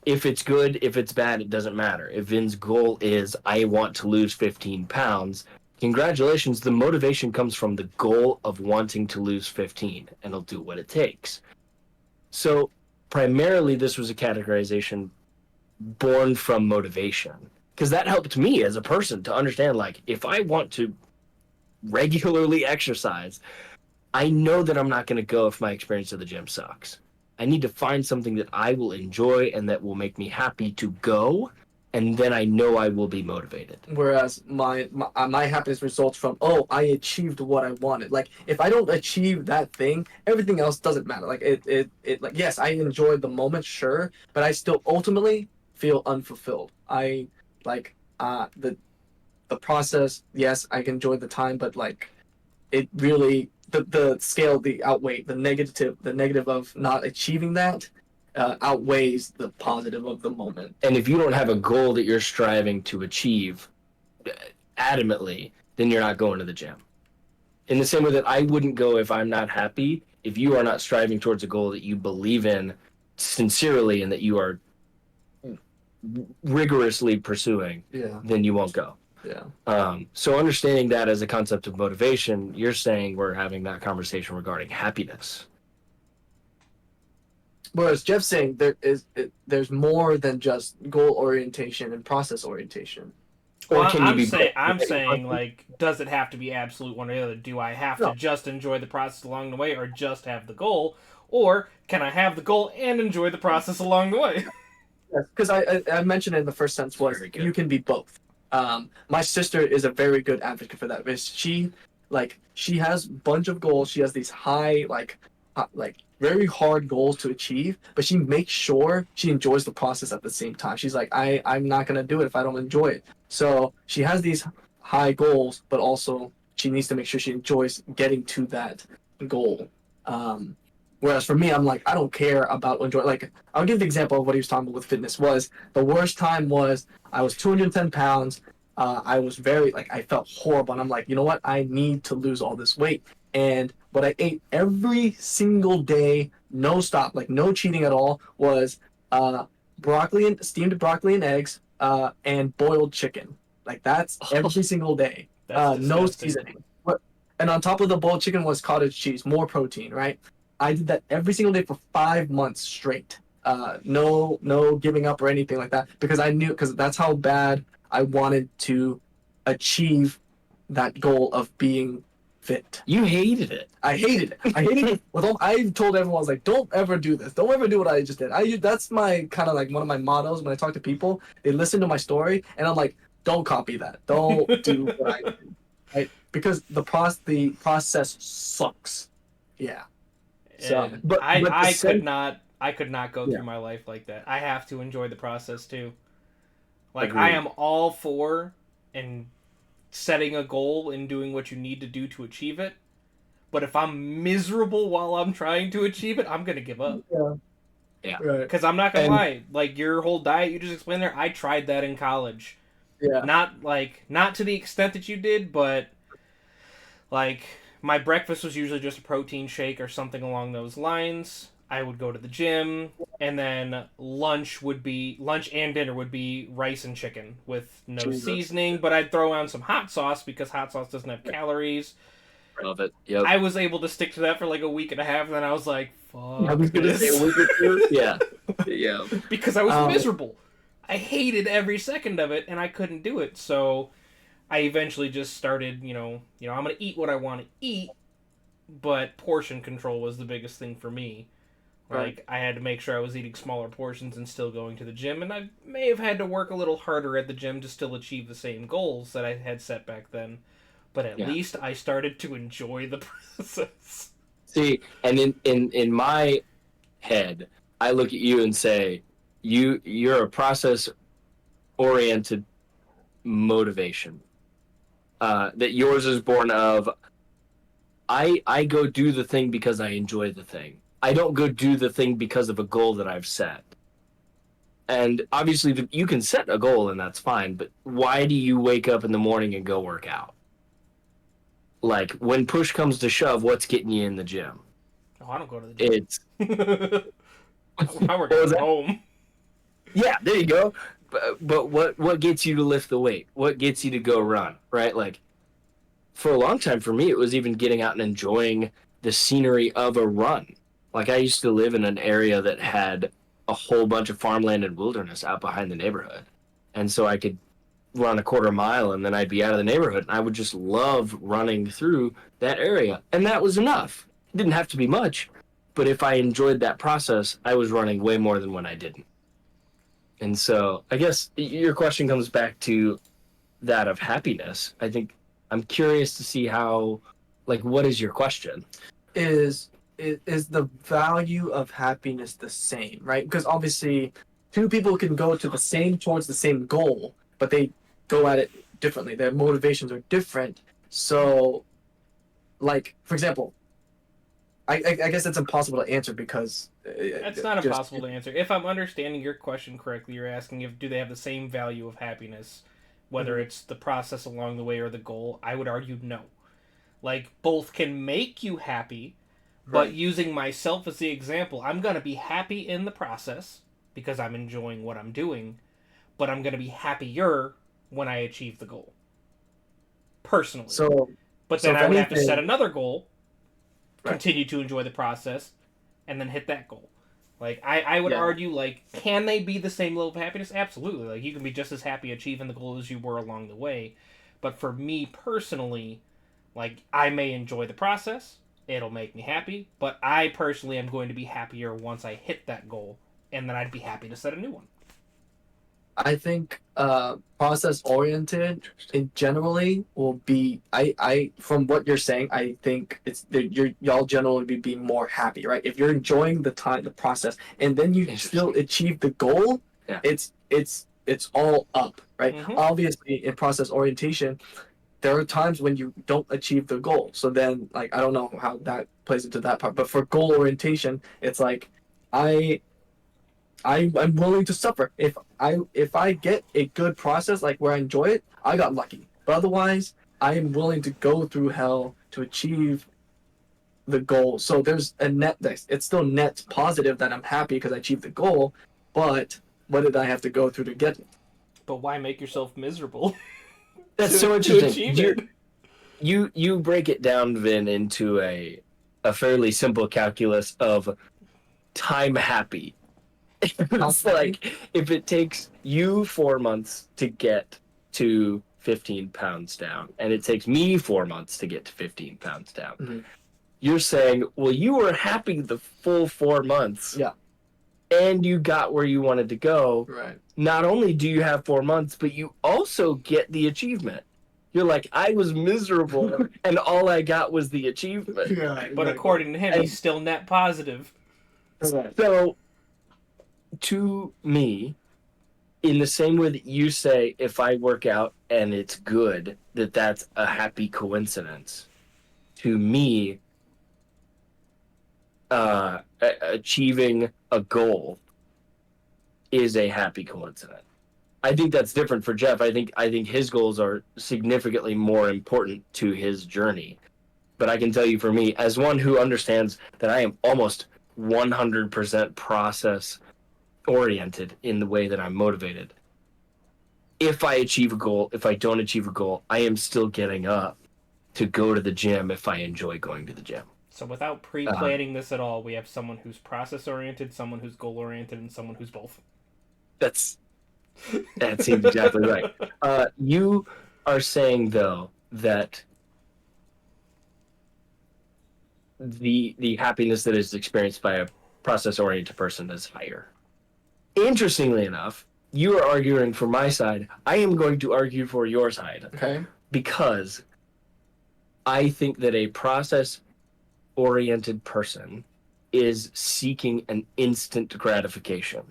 If it's good, if it's bad, it doesn't matter. If Vin's goal is, I want to lose 15 pounds, congratulations, the motivation comes from the goal of wanting to lose 15, and he'll do what it takes. So, primarily, this was a categorization born from motivation. Because that helped me as a person to understand, like, if I want to regularly exercise, I know that I'm not going to go if my experience of the gym sucks. I need to find something that I will enjoy and that will make me happy to go, and then I know I will be motivated. Whereas my happiness results from, oh, I achieved what I wanted. Like, if I don't achieve that thing, everything else doesn't matter. Like, it like, yes, I enjoyed the moment, sure, but I still ultimately feel unfulfilled. The process, yes, I can enjoy the time, but like it really the scale, the negative of not achieving that outweighs the positive of the moment. And if you don't have a goal that you're striving to achieve adamantly, then you're not going to the gym. In the same way that I wouldn't go if I'm not happy, if you are not striving towards a goal that you believe in sincerely and that you are rigorously pursuing, then you won't go. So understanding that as a concept of motivation, you're saying we're having that conversation regarding happiness. Whereas Jeff's saying there's more than just goal orientation and process orientation. Well, I'm saying, like, does it have to be absolute one or the other? Do I have to just enjoy the process along the way, or just have the goal? Or can I have the goal and enjoy the process along the way? Because I mentioned in the first sentence was you can be both. My sister is a very good advocate for that. She has a bunch of goals. She has these high, very hard goals to achieve, but she makes sure she enjoys the process at the same time. She's like, I'm not going to do it if I don't enjoy it. So she has these high goals, but also she needs to make sure she enjoys getting to that goal. Whereas for me, I'm like, I don't care about enjoying. Like, I'll give the example of what he was talking about with fitness. Was the worst time was I was 210 pounds. I was I felt horrible. And I'm like, you know what? I need to lose all this weight. And what I ate every single day, no stop, like no cheating at all, was steamed broccoli and eggs, and boiled chicken. Like, that's every single day. No seasoning. and on top of the boiled chicken was cottage cheese, more protein, right? I did that every single day for 5 months straight. No giving up or anything like that, because I knew, because that's how bad I wanted to achieve that goal of being fit. You hated it. I hated it. I hated it. I told everyone, I was like, don't ever do this. Don't ever do what I just did. That's my kind of like one of my mottos when I talk to people. They listen to my story, and I'm like, don't copy that. Don't do what I did. Right? Because the process sucks. Yeah. So, And but I the could not go Yeah. through my life like that. I have to enjoy the process too. Like Agreed. I am all for and setting a goal and doing what you need to do to achieve it. But if I'm miserable while I'm trying to achieve it, I'm gonna give up. Yeah. Right. Because I'm not gonna And- lie, like your whole diet you just explained there, I tried that in college. Yeah. Not to the extent that you did, but like my breakfast was usually just a protein shake or something along those lines. I would go to the gym, and then lunch and dinner would be rice and chicken with no Jesus. seasoning, but I'd throw on some hot sauce because hot sauce doesn't have calories. Love it. Yep. I was able to stick to that for like a week and a half, and then I was like, fuck I was gonna say this. a week or two. Yeah. Yeah. Because I was Um, miserable. I hated every second of it, and I couldn't do it. So I eventually just started, I'm gonna eat what I want to eat, but portion control was the biggest thing for me. Right. Like I had to make sure I was eating smaller portions and still going to the gym, and I may have had to work a little harder at the gym to still achieve the same goals that I had set back then. But at Yeah. least I started to enjoy the process. See, and in my head, I look at you and say, you're a process oriented motivation. That yours is born of I go do the thing because I enjoy the thing. I don't go do the thing because of a goal that I've set. And obviously you can set a goal and that's fine, but why do you wake up in the morning and go work out? Like when push comes to shove, what's getting you in the gym? Oh, I don't go to the gym. It's I work What was at that? home. yeah, there you go. But what gets you to lift the weight? What gets you to go run? Right? Like for a long time for me, it was even getting out and enjoying the scenery of a run. Like I used to live in an area that had a whole bunch of farmland and wilderness out behind the neighborhood, and so I could run a quarter mile and then I'd be out of the neighborhood, and I would just love running through that area, and that was enough. It didn't have to be much, but if I enjoyed that process, I was running way more than when I didn't. And so I guess your question comes back to that of happiness. I think I'm curious to see how, like, what is your question? Is the value of happiness the same, right? Because obviously two people can go towards the same goal, but they go at it differently. Their motivations are different. So like, for example, I guess it's impossible to answer because That's not impossible to answer. If I'm understanding your question correctly, you're asking if do they have the same value of happiness, whether it's the process along the way or the goal. I would argue no. Like both can make you happy, but Right. using myself as the example, I'm going to be happy in the process because I'm enjoying what I'm doing, but I'm going to be happier when I achieve the goal. Personally. So but so then if I would have to anything- set another goal, Right. continue to enjoy the process, and then hit that goal. Like I would Yeah. argue, like, can they be the same level of happiness? Absolutely. Like you can be just as happy achieving the goal as you were along the way. But for me personally, like I may enjoy the process, it'll make me happy, but I personally am going to be happier once I hit that goal, and then I'd be happy to set a new one. I think process oriented in generally will be I from what you're saying, I think it's that y'all generally be more happy, right? If you're enjoying the process, and then you still achieve the goal, Yeah. it's all up, right? Mhm. Obviously in process orientation, there are times when you don't achieve the goal. So then like I don't know how that plays into that part, but for goal orientation, it's like I'm willing to suffer. If I get a good process like where I enjoy it, I got lucky. But otherwise, I am willing to go through hell to achieve the goal. So there's a net. It's still net positive that I'm happy because I achieved the goal. But what did I have to go through to get it? But why make yourself miserable? That's to, so to interesting. achieve You're- it? you break it down, Vin, into a fairly simple calculus of time happy. It's like if it takes you 4 months to get to 15 pounds down, and it takes me 4 months to get to 15 pounds down. Mm-hmm. You're saying, well, you were happy the full 4 months. Yeah. And you got where you wanted to go. Right. Not only do you have 4 months, but you also get the achievement. You're like, I was miserable, and all I got was the achievement. Yeah, But according to him, he's still net positive. So, to me, in the same way that you say, if I work out and it's good, that's a happy coincidence. To me, achieving a goal is a happy coincidence. I think that's different for Jeff. I think his goals are significantly more important to his journey. But I can tell you, for me, as one who understands that I am almost 100% process oriented in the way that I'm motivated. If I achieve a goal, if I don't achieve a goal, I am still getting up to go to the gym if I enjoy going to the gym. So without pre-planning this at all, we have someone who's process-oriented, someone who's goal-oriented, and someone who's both. That seems exactly right. You are saying, though, that the happiness that is experienced by a process-oriented person is higher. Interestingly enough, you are arguing for my side. I am going to argue for your side. Okay. Because I think that a process-oriented person is seeking an instant gratification.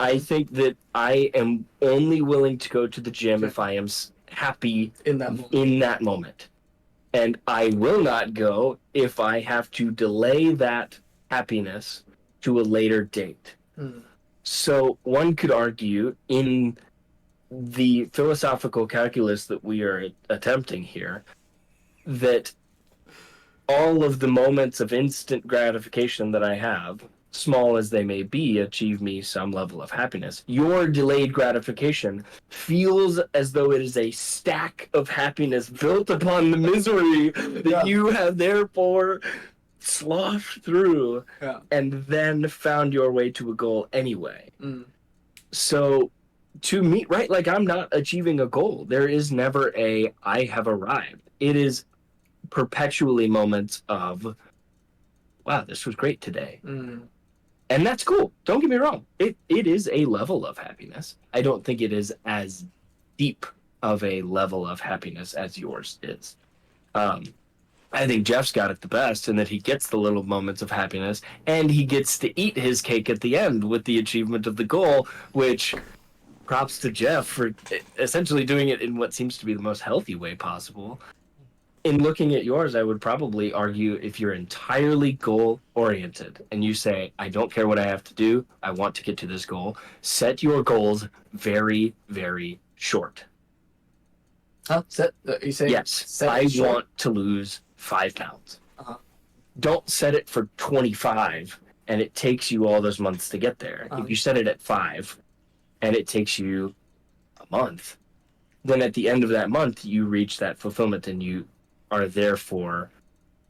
I think that I am only willing to go to the gym if I am happy In that moment. And I will not go if I have to delay that happiness to a later date. Mm. So one could argue, in the philosophical calculus that we are attempting here, that all of the moments of instant gratification that I have, small as they may be, achieve me some level of happiness. Your delayed gratification feels as though it is a stack of happiness built upon the misery that you have therefore sloshed through and then found your way to a goal anyway. Mm. So to me, right, like, I'm not achieving a goal. There is never a I have arrived. It is perpetually moments of, wow, this was great today. Mm. And that's cool. Don't get me wrong. It is a level of happiness. I don't think it is as deep of a level of happiness as yours is. I think Jeff's got it the best in that he gets the little moments of happiness, and he gets to eat his cake at the end with the achievement of the goal, which props to Jeff for essentially doing it in what seems to be the most healthy way possible. In looking at yours, I would probably argue, if you're entirely goal-oriented and you say, I don't care what I have to do, I want to get to this goal, set your goals very, very short. Huh? You say yes, I want to lose 5 pounds. Uh-huh. Don't set it for 25 and it takes you all those months to get there. If you set it at 5 and it takes you a month, then at the end of that month, you reach that fulfillment and you are therefore,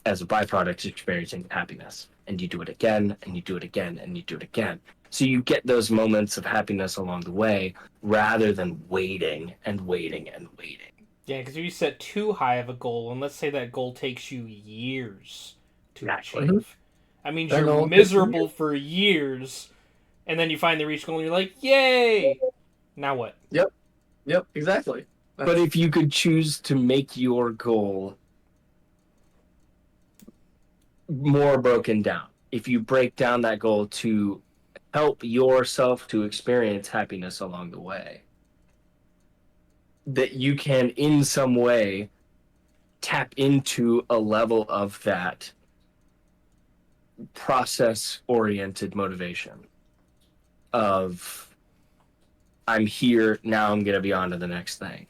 as a byproduct, experiencing happiness. And you do it again, and you do it again, and you do it again. So you get those moments of happiness along the way, rather than waiting and waiting and waiting. Yeah, because if you set too high of a goal, and let's say that goal takes you years to achieve, I mean, you're miserable for years, and then you finally reach the goal, and you're like, yay! Now what? Yep, exactly. But if you could choose to make your goal more broken down, if you break down that goal to help yourself to experience happiness along the way, that you can in some way tap into a level of that process-oriented motivation of, I'm here, now I'm going to be on to the next thing.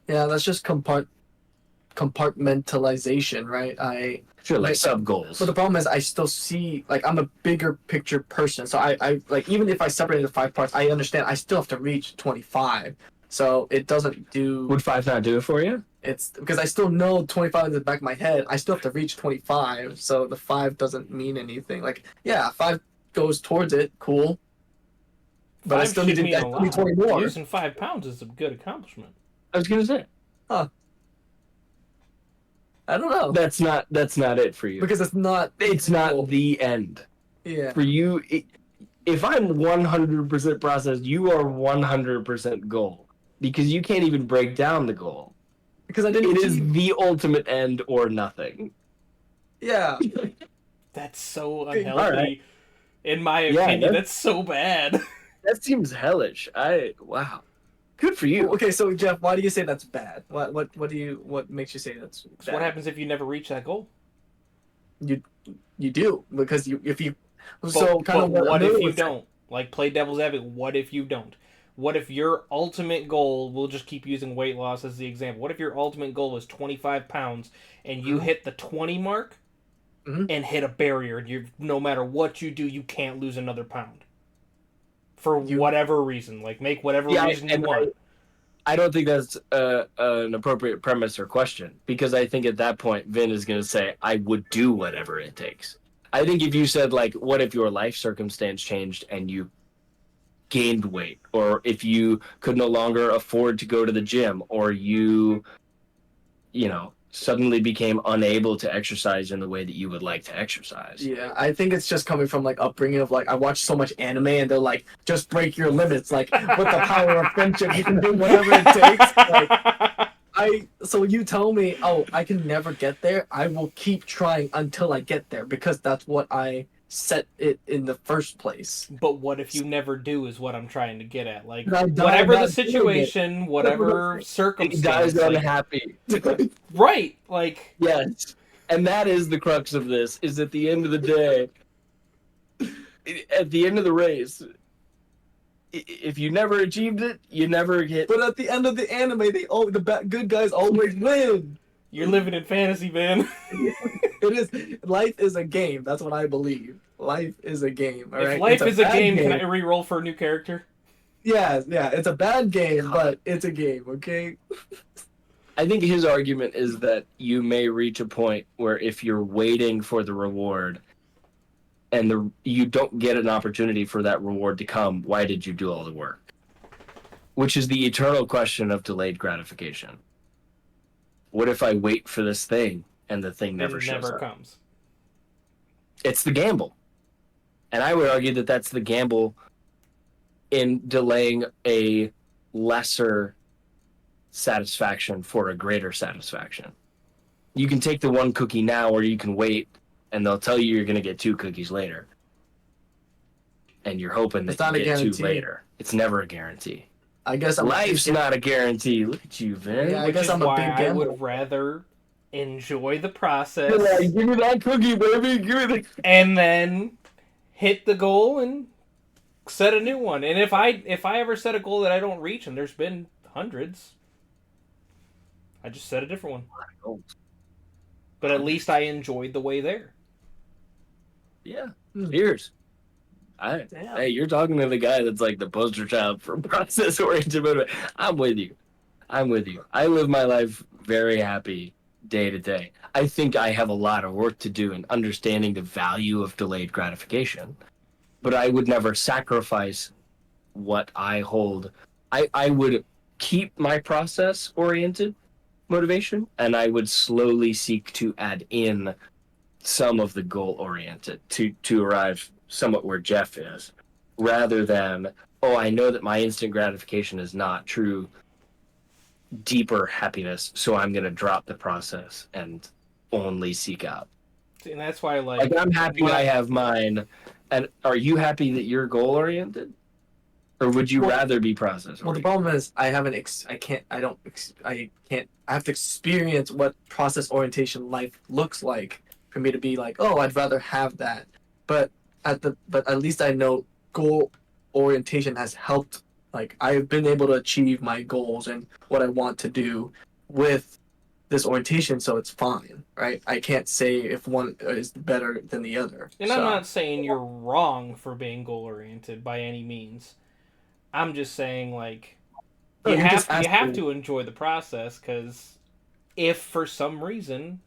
Yeah, that's just compartmentalization, right? Sure, like sub-goals. But the problem is, I still see, like, I'm a bigger picture person. So I like, even if I separate it into 5 parts, I understand I still have to reach 25. So it doesn't do. Would 5 not do it for you? It's because I still know 25 in the back of my head. I still have to reach 25, so the 5 doesn't mean anything. Like, yeah, 5 goes towards it, cool. But I Five still should need to mean get a lot. 20 more. Losing 5 pounds is a good accomplishment. I was gonna say I don't know. that's not it for you. Because it's not. It's not the end Yeah. for you. If I'm 100% processed, you are 100% goal because you can't even break down the goal. Because I didn't. It is the ultimate end or nothing. Yeah. That's so Okay, unhealthy. alright. In my Yeah, opinion, that's so bad. That seems hellish. Wow. Good for you. Okay, so Jeff, why do you say that's bad? What makes you say that's bad? So what happens if you never reach that goal? You do because if you But, so kind of but what if Amelia you was saying. don't? Like, play devil's advocate. What if you don't? What if your ultimate goal, we'll just keep using weight loss as the example. What if your ultimate goal is 25 pounds and you Mhm. hit the 20 mark Mhm. and hit a barrier? And no matter what you do, you can't lose another pound. For whatever reason. Like, make whatever reason you want. I don't think that's an appropriate premise or question because I think at that point Vin is going to say, I would do whatever it takes. I think if you said, like, what if your life circumstance changed and you gained weight, or if you could no longer afford to go to the gym, or you suddenly became unable to exercise in the way that you would like to exercise. Yeah, I think it's just coming from like upbringing of like I watch so much anime and they're like just break your limits like with the power of friendship you can do whatever it takes. Like so you tell me, oh, I can never get there. I will keep trying until I get there because that's what I set it in the first place. But what if you never do is what I'm trying to get at. Like, And I die whatever the not doing it. situation, whatever He circumstance. dies Like, unhappy. right. Like, Yes. And that is the crux of this, is at the end of the day, at the end of the race, if you never achieved it, you never get. But at the end of the anime, the good guys always win. you're living in fantasy, man. It is life is a game. That's what I believe. Life is a game. All right. If life It's is a bad game, can I re-roll for a new character? Yeah. It's a bad game, but it's a game. Okay. I think his argument is that you may reach a point where if you're waiting for the reward and you don't get an opportunity for that reward to come, why did you do all the work? Which is the eternal question of delayed gratification. What if I wait for this thing and the thing never shows up? Comes. It's the gamble. And I would argue that that's the gamble in delaying a lesser satisfaction for a greater satisfaction. You can take the one cookie now, or you can wait, and they'll tell you you're going to get 2 cookies later. And you're hoping that you get 2 later. It's never a guarantee. I guess Life's not a guarantee. Look at you, Vin. Yeah, I Which guess is I'm a why big I gambler. would rather enjoy the process You're like, give me that cookie, baby. Give me the... and then hit the goal and set a new one. And if I ever set a goal that I don't reach, and there's been hundreds, I just set a different one. But at least I enjoyed the way there. Yeah. Cheers. Hey, you're talking to the guy that's like the poster child for process-oriented motivation. I'm with you. I live my life very happy day to day. I think I have a lot of work to do in understanding the value of delayed gratification, but I would never sacrifice what I hold. I would keep my process-oriented motivation, and I would slowly seek to add in some of the goal-oriented to arrive somewhat where Jeff is, rather than, oh, I know that my instant gratification is not true deeper happiness, so I'm going to drop the process and only seek out. And that's why, like I'm happy I have mine. And are you happy that you're goal-oriented? Or would you rather be process-oriented? Well, the problem is I have to experience what process orientation life looks like for me to be like, oh, I'd rather have that. But at least I know goal orientation has helped. Like, I've been able to achieve my goals and what I want to do with this orientation, so it's fine, right? I can't say if one is better than the other. And I'm not saying you're wrong for being goal oriented by any means. I'm just saying, like, No, you're just you have asking. to enjoy the process, because if for some reason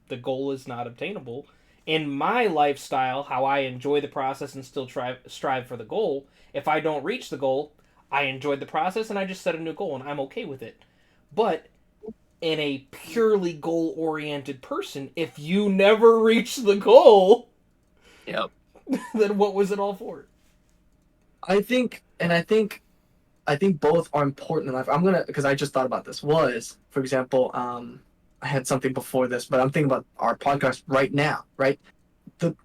the goal is not obtainable, in my lifestyle, how I enjoy the process and still strive for the goal, if I don't reach the goal, I enjoyed the process and I just set a new goal and I'm okay with it. But in a purely goal oriented person, if you never reach the goal, Yep. then what was it all for? I think, and I think both are important in life. I'm gonna, because I just thought about this. Was, for example, I had something before this, but I'm thinking about our podcast right now. Right,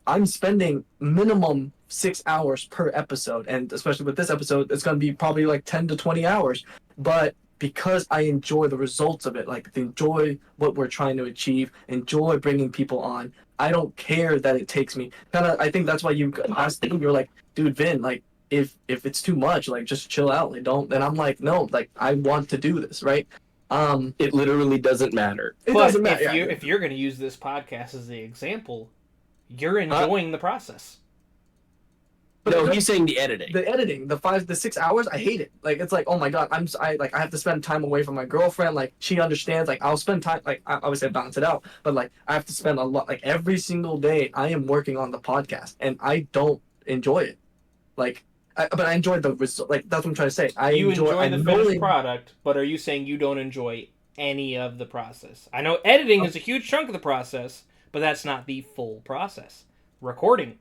I'm spending minimum 6 hours per episode, and especially with this episode, it's gonna be probably like 10 to 20 hours. But because I enjoy the results of it, like enjoy what we're trying to achieve, enjoy bringing people on. I don't care that it takes me. Kind of, I think that's why you asked me. You're like, dude, Vin, like if it's too much, like just chill out. Like don't. And I'm like, no, like I want to do this, right? It literally doesn't matter. It But doesn't matter. if you're going to use this podcast as the example, you're enjoying the process. No, he's saying the editing. The editing, the 6 hours, I hate it. Like it's like, oh my god, I have to spend time away from my girlfriend. Like she understands. Like I'll spend time. Like I obviously I balance it out, but like I have to spend a lot. Like every single day, I am working on the podcast, and I don't enjoy it. Like, but I enjoy the result. Like that's what I'm trying to say. You enjoy the finished knowing- product, but are you saying you don't enjoy any of the process? I know editing is a huge chunk of the process, but that's not the full process. Recording,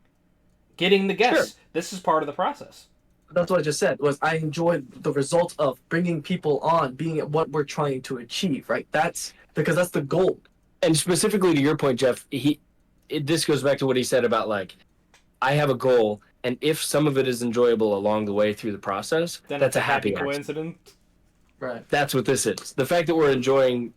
getting the guests, this is part of the process. That's what I just said. Was I enjoy the result of bringing people on, being at what we're trying to achieve. Right. That's because that's the goal. And specifically to your point, Jeff, this goes back to what he said about like, I have a goal, and if some of it is enjoyable along the way through the process, Then that's it's a happy coincidence. Right. That's what this is. The fact that we're enjoying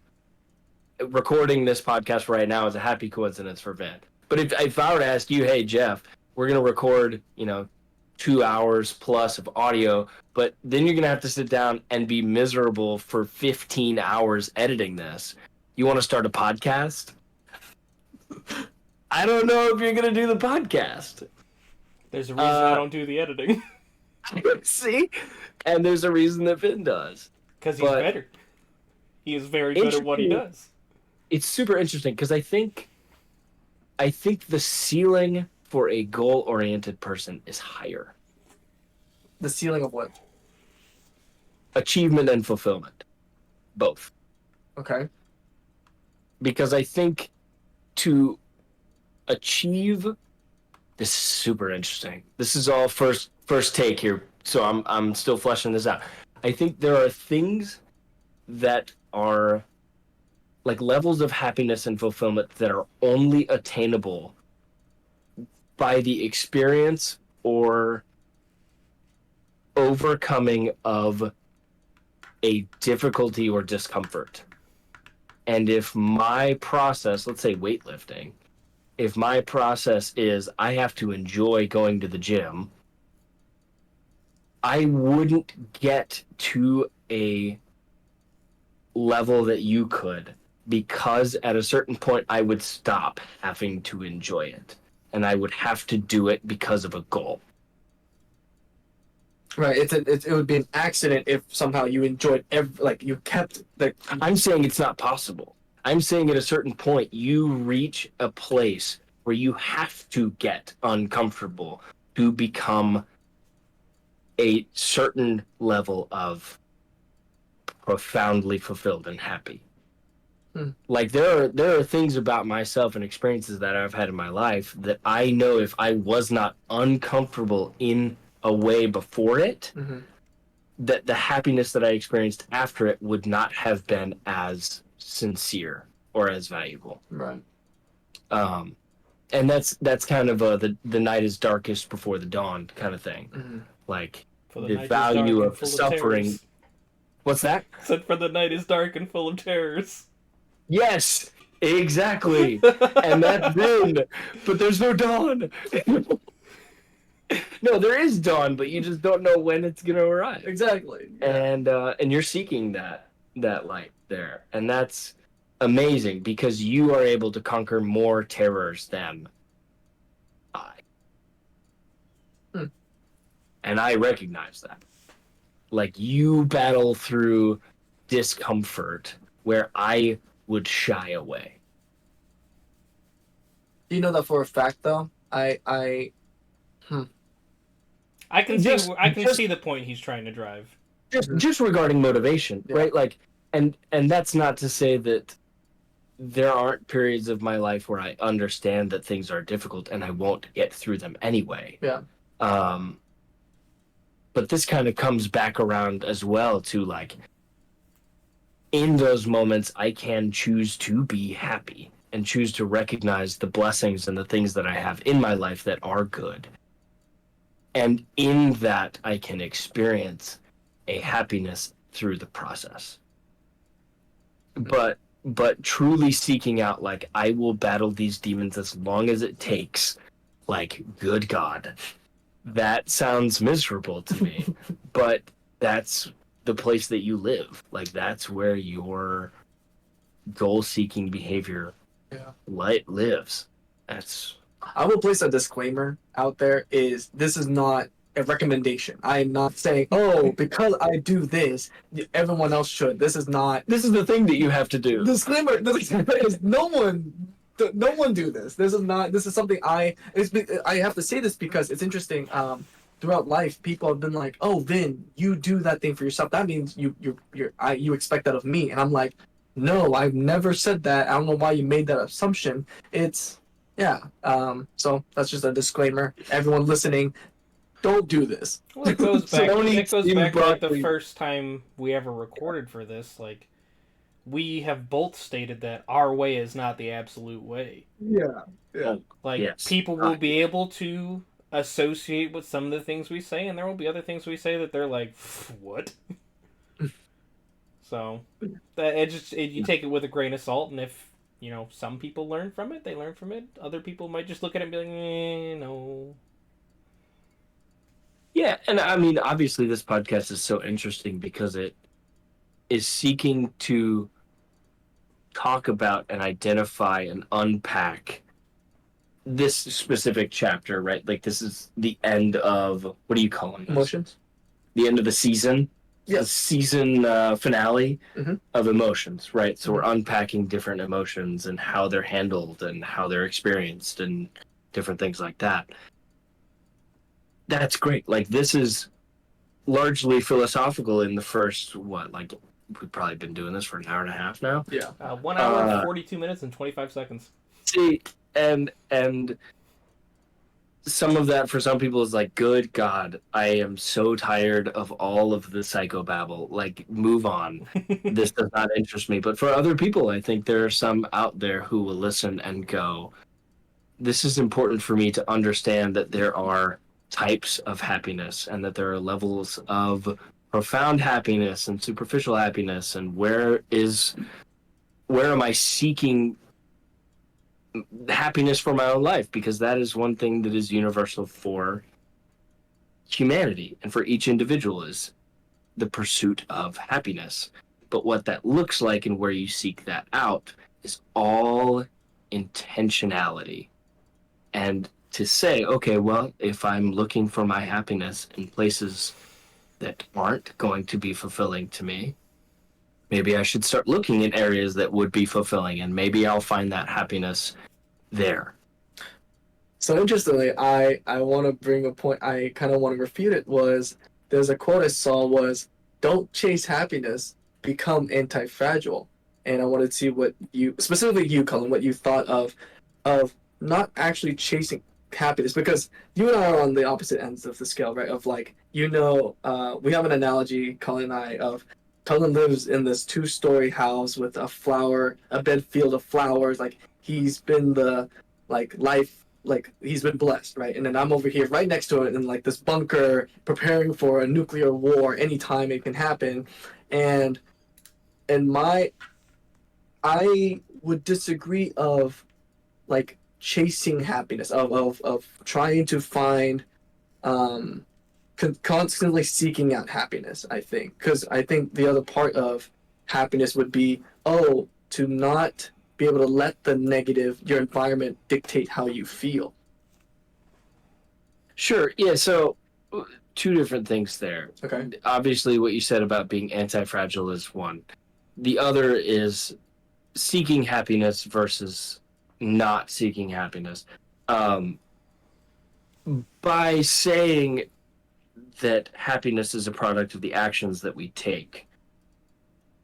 recording this podcast right now is a happy coincidence for Van. But if I were to ask you, hey Jeff, we're gonna record, 2 hours plus of audio, but then you're gonna have to sit down and be miserable for 15 hours editing this. You want to start a podcast? I don't know if you're gonna do the podcast. There's a reason I don't do the editing. See? And there's a reason that Vin does. Because he's better. He is very good at what he does. It's super interesting because I think the ceiling for a goal-oriented person is higher. The ceiling of what? Achievement and fulfillment. Both. Okay. Because I think to achieve, this is super interesting. This is all first take here, so I'm still fleshing this out. I think there are things that are like levels of happiness and fulfillment that are only attainable by the experience or overcoming of a difficulty or discomfort. And if my process, let's say weightlifting, if my process is I have to enjoy going to the gym, I wouldn't get to a level that you could, because at a certain point I would stop having to enjoy it, and I would have to do it because of a goal. Right. It would be an accident if somehow you enjoyed you kept the. I'm saying it's not possible. I'm saying at a certain point you reach a place where you have to get uncomfortable to become a certain level of profoundly fulfilled and happy. Like there are things about myself and experiences that I've had in my life that I know if I was not uncomfortable in a way before it, that the happiness that I experienced after it would not have been as sincere or as valuable. Right. And that's kind of the night is darkest before the dawn kind of thing. Like the value of suffering. What's that? Said for the night is dark and full of terrors. Yes, exactly. And that's then, but there's no dawn. No, there is dawn, but you just don't know when it's gonna arrive. Exactly. And you're seeking that light there, and that's amazing because you are able to conquer more terrors than I. And I recognize that. Like you battle through discomfort where I would shy away. You know that for a fact, though. I can see Just I can just see the point he's trying to drive. just regarding motivation, Yeah. right? Like and that's not to say that there aren't periods of my life where I understand that things are difficult and I won't get through them anyway. Yeah. But this kind of comes back around as well to like in those moments I can choose to be happy and choose to recognize the blessings and the things that I have in my life that are good. And in that I can experience a happiness through the process. But truly seeking out like I will battle these demons as long as it takes, like good God. That sounds miserable to me, but that's the place that you live. Like that's where your goal-seeking behavior lives. That's I will place a disclaimer out there: is this is not a recommendation. I am not saying, oh, because I do this, everyone else should. This is not. this is the thing that you have to do. Disclaimer: is no one do this. This is not. This is something I have to say this because it's interesting. Throughout life, people have been like, "Oh, Vin, you do that thing for yourself. That means you expect that of me." And I'm like, "No, I've never said that. I don't know why you made that assumption. It's yeah." So that's just a disclaimer. Everyone listening, don't do this. Well, it goes back. Only It goes Steve back to like the Broccoli. first time we ever recorded for this. Like, we have both stated that our way is not the absolute way. Yeah. Yeah. Like, Yes. people will be able to associate with some of the things we say, and there will be other things we say that they're like, what? So, you take it with a grain of salt, and if, some people learn from it, they learn from it. Other people might just look at it and be like, no. Yeah, and I mean, obviously, this podcast is so interesting because it is seeking to talk about and identify and unpack this specific chapter, right? Like, this is the end of what are you calling this? Emotions. The end of the season. Yes. The season finale Mhm. of emotions, right? So we're unpacking different emotions and how they're handled and how they're experienced and different things like that. That's great. Like this is largely philosophical in the first we've probably been doing this for an hour and a half now. Yeah. 1 hour, 42 minutes, and 25 seconds. See, and some of that for some people is like, good God, I am so tired of all of the psychobabble. Like, move on. This does not interest me. But for other people, I think there are some out there who will listen and go, this is important for me to understand that there are types of happiness and that there are levels of profound happiness and superficial happiness, and where am I seeking happiness for my own life, because that is one thing that is universal for humanity and for each individual is the pursuit of happiness. But what that looks like and where you seek that out is all intentionality. And to say, okay, well, if I'm looking for my happiness in places that aren't going to be fulfilling to me, maybe I should start looking in areas that would be fulfilling, and maybe I'll find that happiness there. So interestingly, I want to bring a point. I kind of want to refute it. There's a quote I saw was, "Don't chase happiness, become anti-fragile." And I wanted to see what specifically you, Cullen, what you thought of not actually chasing happiness, because you and I are on the opposite ends of the scale, right? Of like, we have an analogy, Cullen and I, of Cullen lives in this 2-story house with a bed field of flowers. Like he's been he's been blessed, right? And then I'm over here right next to it in like this bunker preparing for a nuclear war anytime it can happen. And I would disagree of like chasing happiness, of trying to find constantly seeking out happiness, I think, because I think the other part of happiness would be to not be able to let your environment dictate how you feel. Sure. Yeah. So two different things there. Okay. Obviously, what you said about being anti-fragile is one. The other is seeking happiness versus not seeking happiness. By saying that happiness is a product of the actions that we take,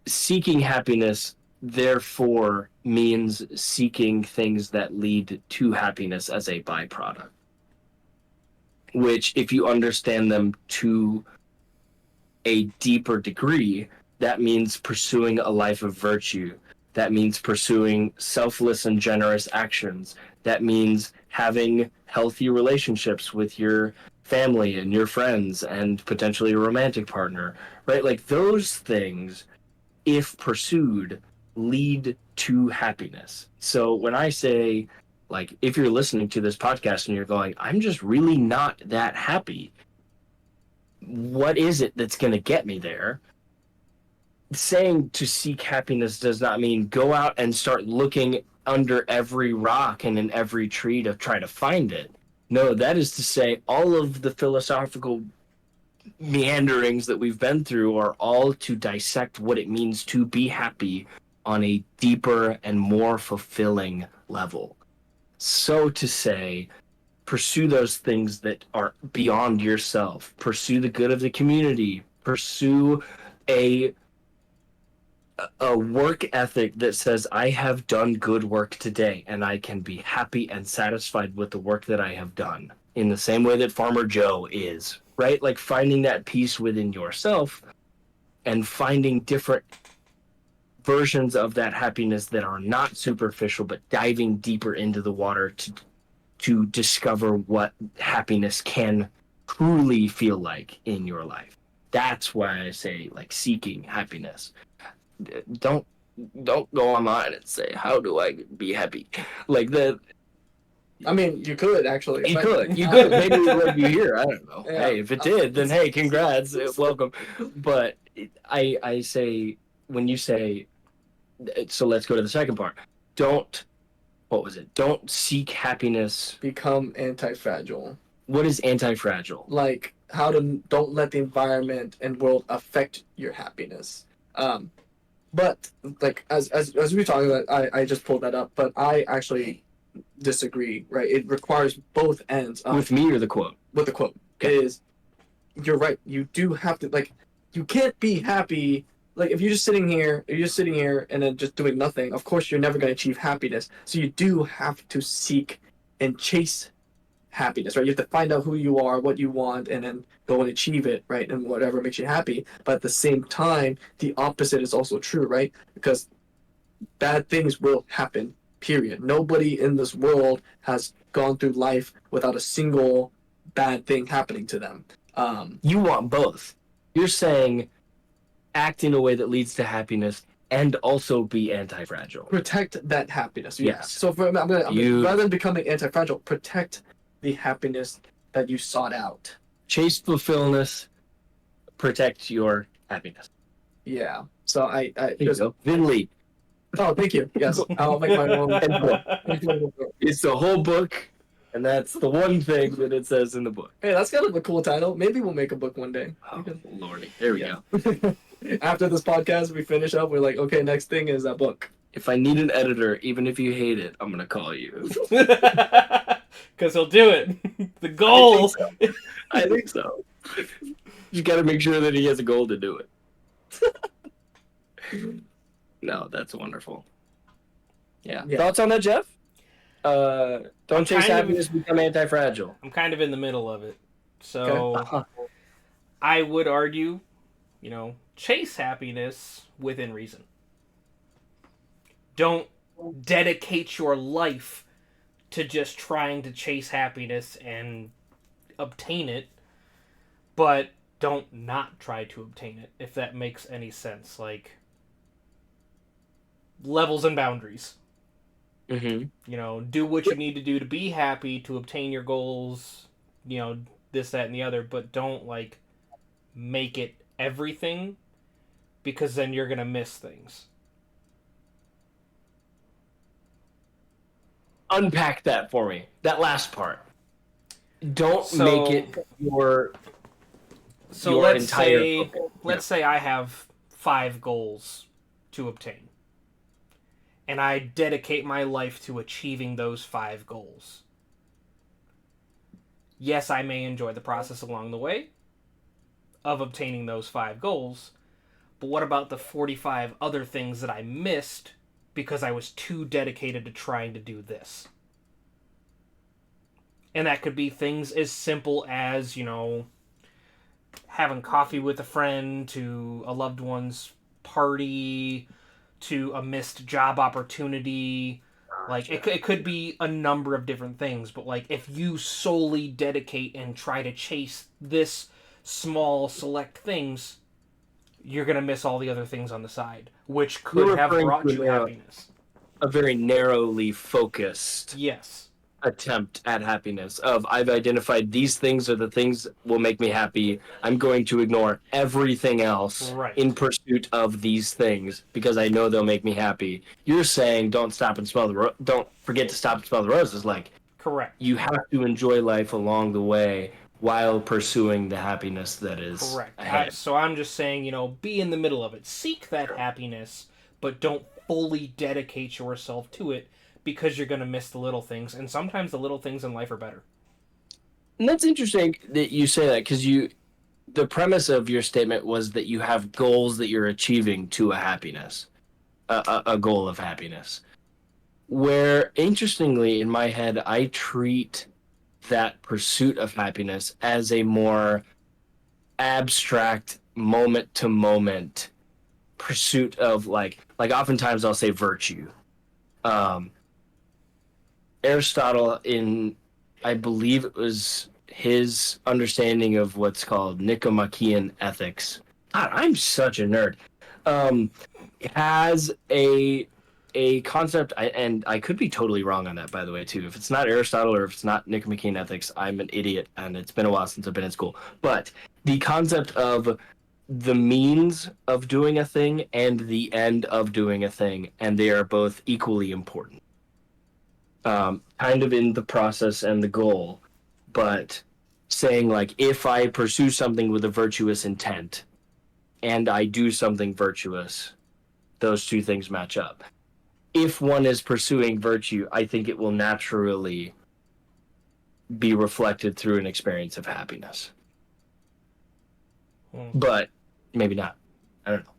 seeking happiness therefore means seeking things that lead to happiness as a byproduct, which, if you understand them to a deeper degree, that means pursuing a life of virtue. That means pursuing selfless and generous actions. That means having healthy relationships with your family and your friends and potentially a romantic partner, right? Like those things, if pursued, lead to happiness. So when I say, like, if you're listening to this podcast and you're going, I'm just really not that happy, what is it that's going to get me there? Saying to seek happiness does not mean go out and start looking under every rock and in every tree to try to find it. No, that is to say, all of the philosophical meanderings that we've been through are all to dissect what it means to be happy on a deeper and more fulfilling level. So to say, pursue those things that are beyond yourself. Pursue the good of the community. Pursue a work ethic that says, I have done good work today and I can be happy and satisfied with the work that I have done, in the same way that Farmer Joe is, right? Like finding that peace within yourself and finding different versions of that happiness that are not superficial, but diving deeper into the water to discover what happiness can truly feel like in your life. That's why I say, like, seeking happiness. Don't go online and say, how do I be happy? Like that. I mean, you could actually. You but- could. Maybe it would be here. I don't know. Yeah. Hey, if it did, then hey, congrats, welcome. But I say, when you say, so let's go to the second part. Don't seek happiness. Become anti-fragile. What is anti-fragile? Like don't let the environment and world affect your happiness. But like as we were talking about, I just pulled that up, but I actually disagree. Right, it requires both ends. With me or the quote? With the quote Okay. is, you're right. You do have to, like, you can't be happy. Like if you're just sitting here and then just doing nothing. Of course, you're never going to achieve happiness. So you do have to seek and chase happiness, right? You have to find out who you are, what you want, and then go and achieve it, right? And whatever makes you happy. But at the same time, the opposite is also true, right? Because bad things will happen, period. Nobody in this world has gone through life without a single bad thing happening to them. You want both. You're saying act in a way that leads to happiness and also be anti-fragile. Protect that happiness. Yes. So rather than becoming anti-fragile, protect the happiness that you sought out. Chase fulfillment, protect your happiness. Yeah. So I There you just, go. Vin Lee. oh, thank you. Yes, I'll make my own. It's the whole book, and that's the one thing that it says in the book. Hey, that's kind of a cool title. Maybe we'll make a book one day. Oh, lordy. There we Yeah. go. After this podcast, we finish up. We're like, okay, next thing is a book. If I need an editor, even if you hate it, I'm going to call you. Because he'll do it. The goal. I think so. You got to make sure that he has a goal to do it. No, that's wonderful. Yeah. Yeah. Thoughts on that, Jeff? Don't I'm chase kind of- happiness, become anti-fragile. I'm kind of in the middle of it. So Uh-huh. I would argue, chase happiness within reason. Don't dedicate your life to just trying to chase happiness and obtain it, but don't not try to obtain it, if that makes any sense. Like, levels and boundaries. Mm-hmm. Do what you need to do to be happy, to obtain your goals, this, that, and the other, but don't, like, make it everything, because then you're going to miss things. Unpack that for me. That last part. Don't So- make it your So your let's entire say focus. let's say I have 5 goals to obtain, and I dedicate my life to achieving those 5 goals. Yes, I may enjoy the process along the way of obtaining those 5 goals, but what about the 45 other things that I missed because I was too dedicated to trying to do this? And that could be things as simple as, having coffee with a friend, to a loved one's party, to a missed job opportunity. Like, it could be a number of different things, but, like, if you solely dedicate and try to chase this small, select things, you're going to miss all the other things on the side, which could You're have referring brought to you happiness. a very narrowly focused Yes. attempt at happiness of I've identified these things are the things that will make me happy. I'm going to ignore everything else Right. in pursuit of these things because I know they'll make me happy. You're saying don't forget to stop and smell the roses. Like, Correct. you have to enjoy life along the way while pursuing the happiness that is Correct. ahead. So I'm just saying, be in the middle of it. Seek that happiness, but don't fully dedicate yourself to it, because you're going to miss the little things, and sometimes the little things in life are better. And that's interesting that you say that because the premise of your statement was that you have goals that you're achieving to a happiness, a goal of happiness. Where, interestingly, in my head, I treat that pursuit of happiness as a more abstract, moment-to-moment pursuit of, like oftentimes I'll say virtue. Aristotle, I believe it was his understanding of what's called Nicomachean ethics. God, I'm such a nerd. Has a concept, and I could be totally wrong on that, by the way, too. If it's not Aristotle or if it's not Nicomachean ethics, I'm an idiot, and it's been a while since I've been in school. But the concept of the means of doing a thing and the end of doing a thing, and they are both equally important. Kind of in the process and the goal, but saying, like, if I pursue something with a virtuous intent and I do something virtuous, those two things match up. If one is pursuing virtue, I think it will naturally be reflected through an experience of happiness. But maybe not. I don't know.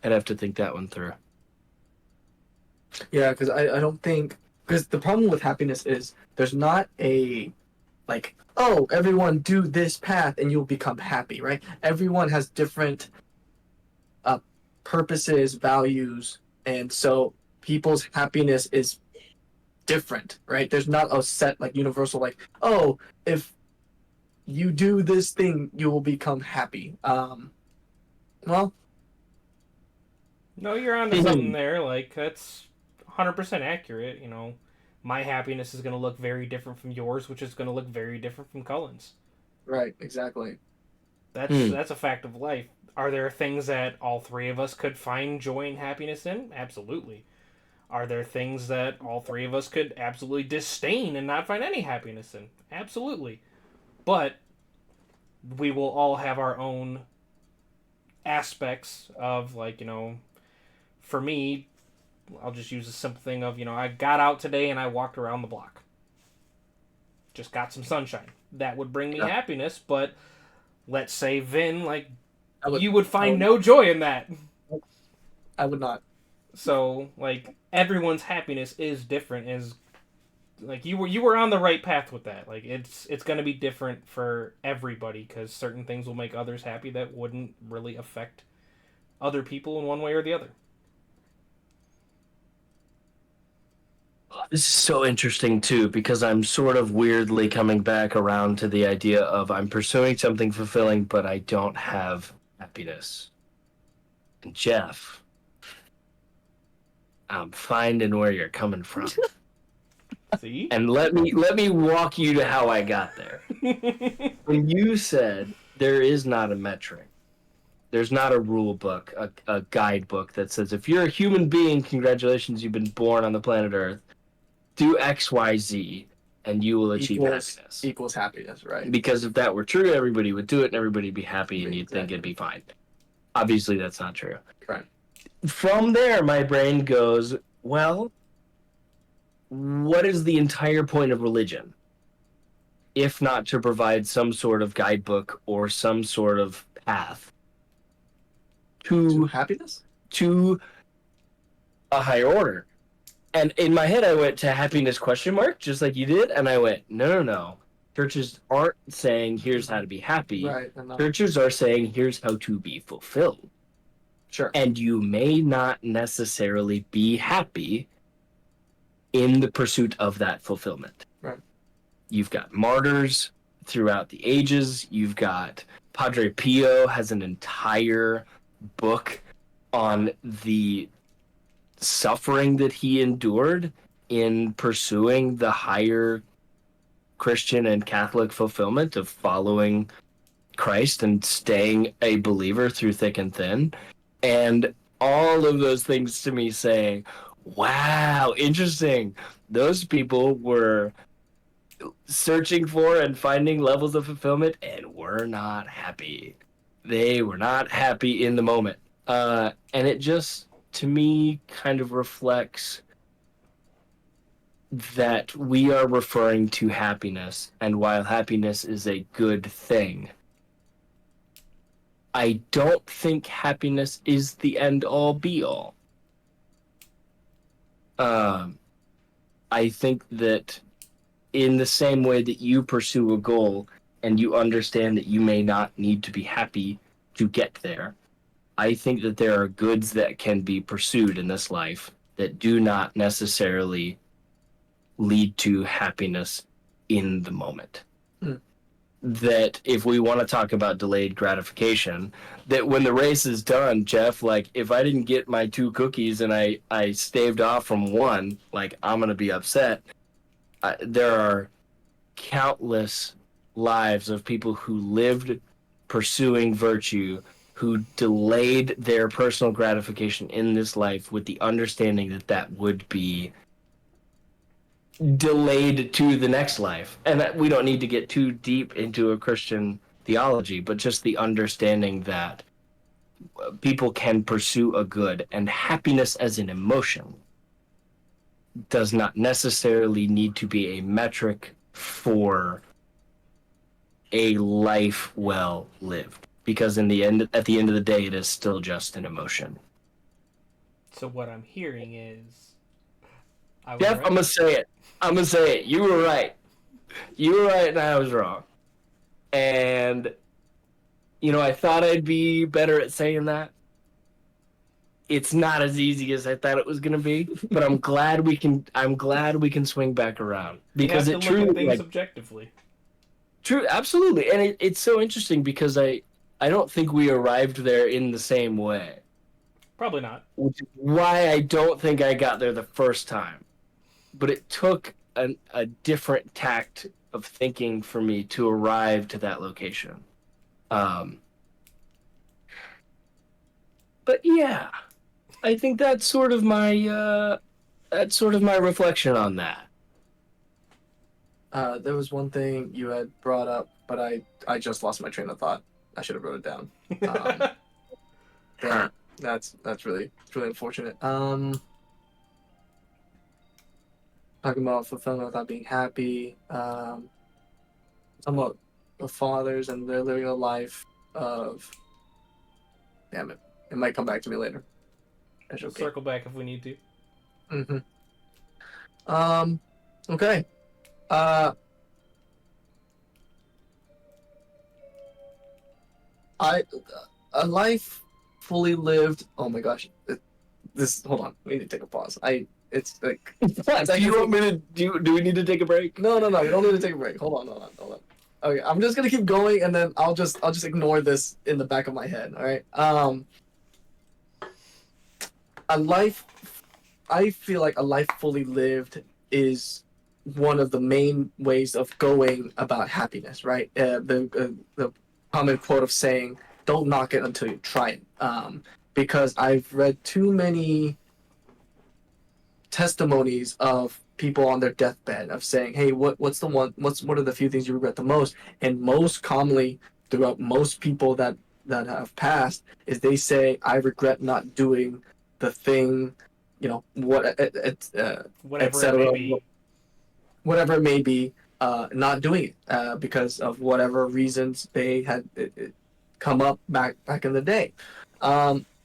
I'd have to think that one through. Yeah, because I don't think, because the problem with happiness is there's not a, like, oh, everyone do this path and you'll become happy, right? Everyone has different purposes, values, and so people's happiness is different, right? There's not a set, like, universal, like, oh, if you do this thing, you will become happy. Well, No, you're onto something there. Like, that's 100% accurate. My happiness is going to look very different from yours, which is going to look very different from Cullen's. right, exactly. That's a fact of life. Are there things that all three of us could find joy and happiness in? Absolutely. Are there things that all three of us could absolutely disdain and not find any happiness in? Absolutely. But we will all have our own aspects of, like, for me, I'll just use a simple thing of, I got out today and I walked around the block. Just got some sunshine. That would bring me happiness, but let's say, Vin, like, you would find no joy in that. I would not. So, like, everyone's happiness is different. Is like you were on the right path with that. Like, it's going to be different for everybody, because certain things will make others happy that wouldn't really affect other people in one way or the other. This is so interesting, too, because I'm sort of weirdly coming back around to the idea of I'm pursuing something fulfilling, but I don't have happiness. And Jeff, I'm finding where you're coming from. See? And let me walk you to how I got there. When you said there is not a metric, there's not a rule book, a guidebook that says if you're a human being, congratulations, you've been born on the planet Earth. Do X, Y, Z, and you will achieve equals happiness. equals happiness, right? Because if that were true, everybody would do it and everybody would be happy and you'd think Exactly. it'd be fine. Obviously, that's not true. Right. From there, my brain goes, well, what is the entire point of religion? If not to provide some sort of guidebook or some sort of path To to happiness? a higher order. And in my head, I went to happiness question mark, just like you did. And I went, no. Churches aren't saying here's how to be happy. Right. Enough. Churches are saying here's how to be fulfilled. Sure. And you may not necessarily be happy in the pursuit of that fulfillment. Right. You've got martyrs throughout the ages. You've got Padre Pio has an entire book on the suffering that he endured in pursuing the higher Christian and Catholic fulfillment of following Christ and staying a believer through thick and thin. And all of those things to me say, wow, interesting. Those people were searching for and finding levels of fulfillment and were not happy. They were not happy in the moment. And it just, to me, kind of reflects that we are referring to happiness, and while happiness is a good thing, I don't think happiness is the end all be all. I think that in the same way that you pursue a goal and you understand that you may not need to be happy to get there, I think that there are goods that can be pursued in this life that do not necessarily lead to happiness in the moment. That if we want to talk about delayed gratification, that when the race is done, Jeff, like if I didn't get my 2 cookies and I staved off from one, like I'm going to be upset. There are countless lives of people who lived pursuing virtue, who delayed their personal gratification in this life with the understanding that that would be delayed to the next life. And we don't need to get too deep into a Christian theology, but just the understanding that people can pursue a good, and happiness as an emotion does not necessarily need to be a metric for a life well lived, because at the end of the day, it is still just an emotion. So what I'm hearing is, Jeff, I'm gonna say it. You were right. And I was wrong. And I thought I'd be better at saying that. It's not as easy as I thought it was gonna be, but I'm glad we can swing back around, because you have to look at things objectively. True, absolutely. And it's so interesting because I don't think we arrived there in the same way. Probably not. Which is why I don't think I got there the first time. But it took a different tact of thinking for me to arrive to that location. But yeah, I think that's sort of my reflection on that. There was one thing you had brought up, but I just lost my train of thought. I should have wrote it down. Yeah, that's really unfortunate. Talking about fulfillment without being happy. Talking about the fathers and they're living a life of. Damn it! It might come back to me later. We'll circle back if we need to. Okay. A life fully lived. Oh my gosh! Hold on. We need to take a pause. It's like. Do you want me to do we need to take a break? No. You don't need to take a break. Hold on. Okay, I'm just gonna keep going, and then I'll just ignore this in the back of my head. All right. I feel like a life fully lived is one of the main ways of going about happiness, right? The common quote of saying, "Don't knock it until you try it," because I've read too many testimonies of people on their deathbed of saying, "Hey, what are the few things you regret the most?" And most commonly throughout most people that have passed is they say, "I regret not doing the thing," what Whatever it may etc. be. Whatever it may be, not doing it because of whatever reasons they had it come up back in the day.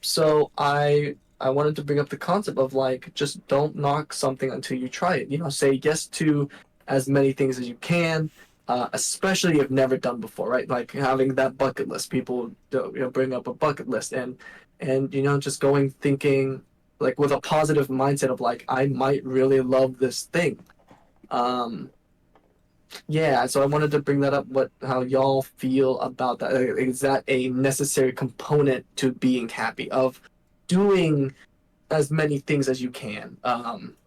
So I wanted to bring up the concept of like just don't knock something until you try it. Say yes to as many things as you can, especially if you've never done before, right? Like having that bucket list. People bring up a bucket list and just going thinking like with a positive mindset of like I might really love this thing. Um, yeah, so I wanted to bring that up. How y'all feel about that? Is that a necessary component to being happy? Of doing as many things as you can.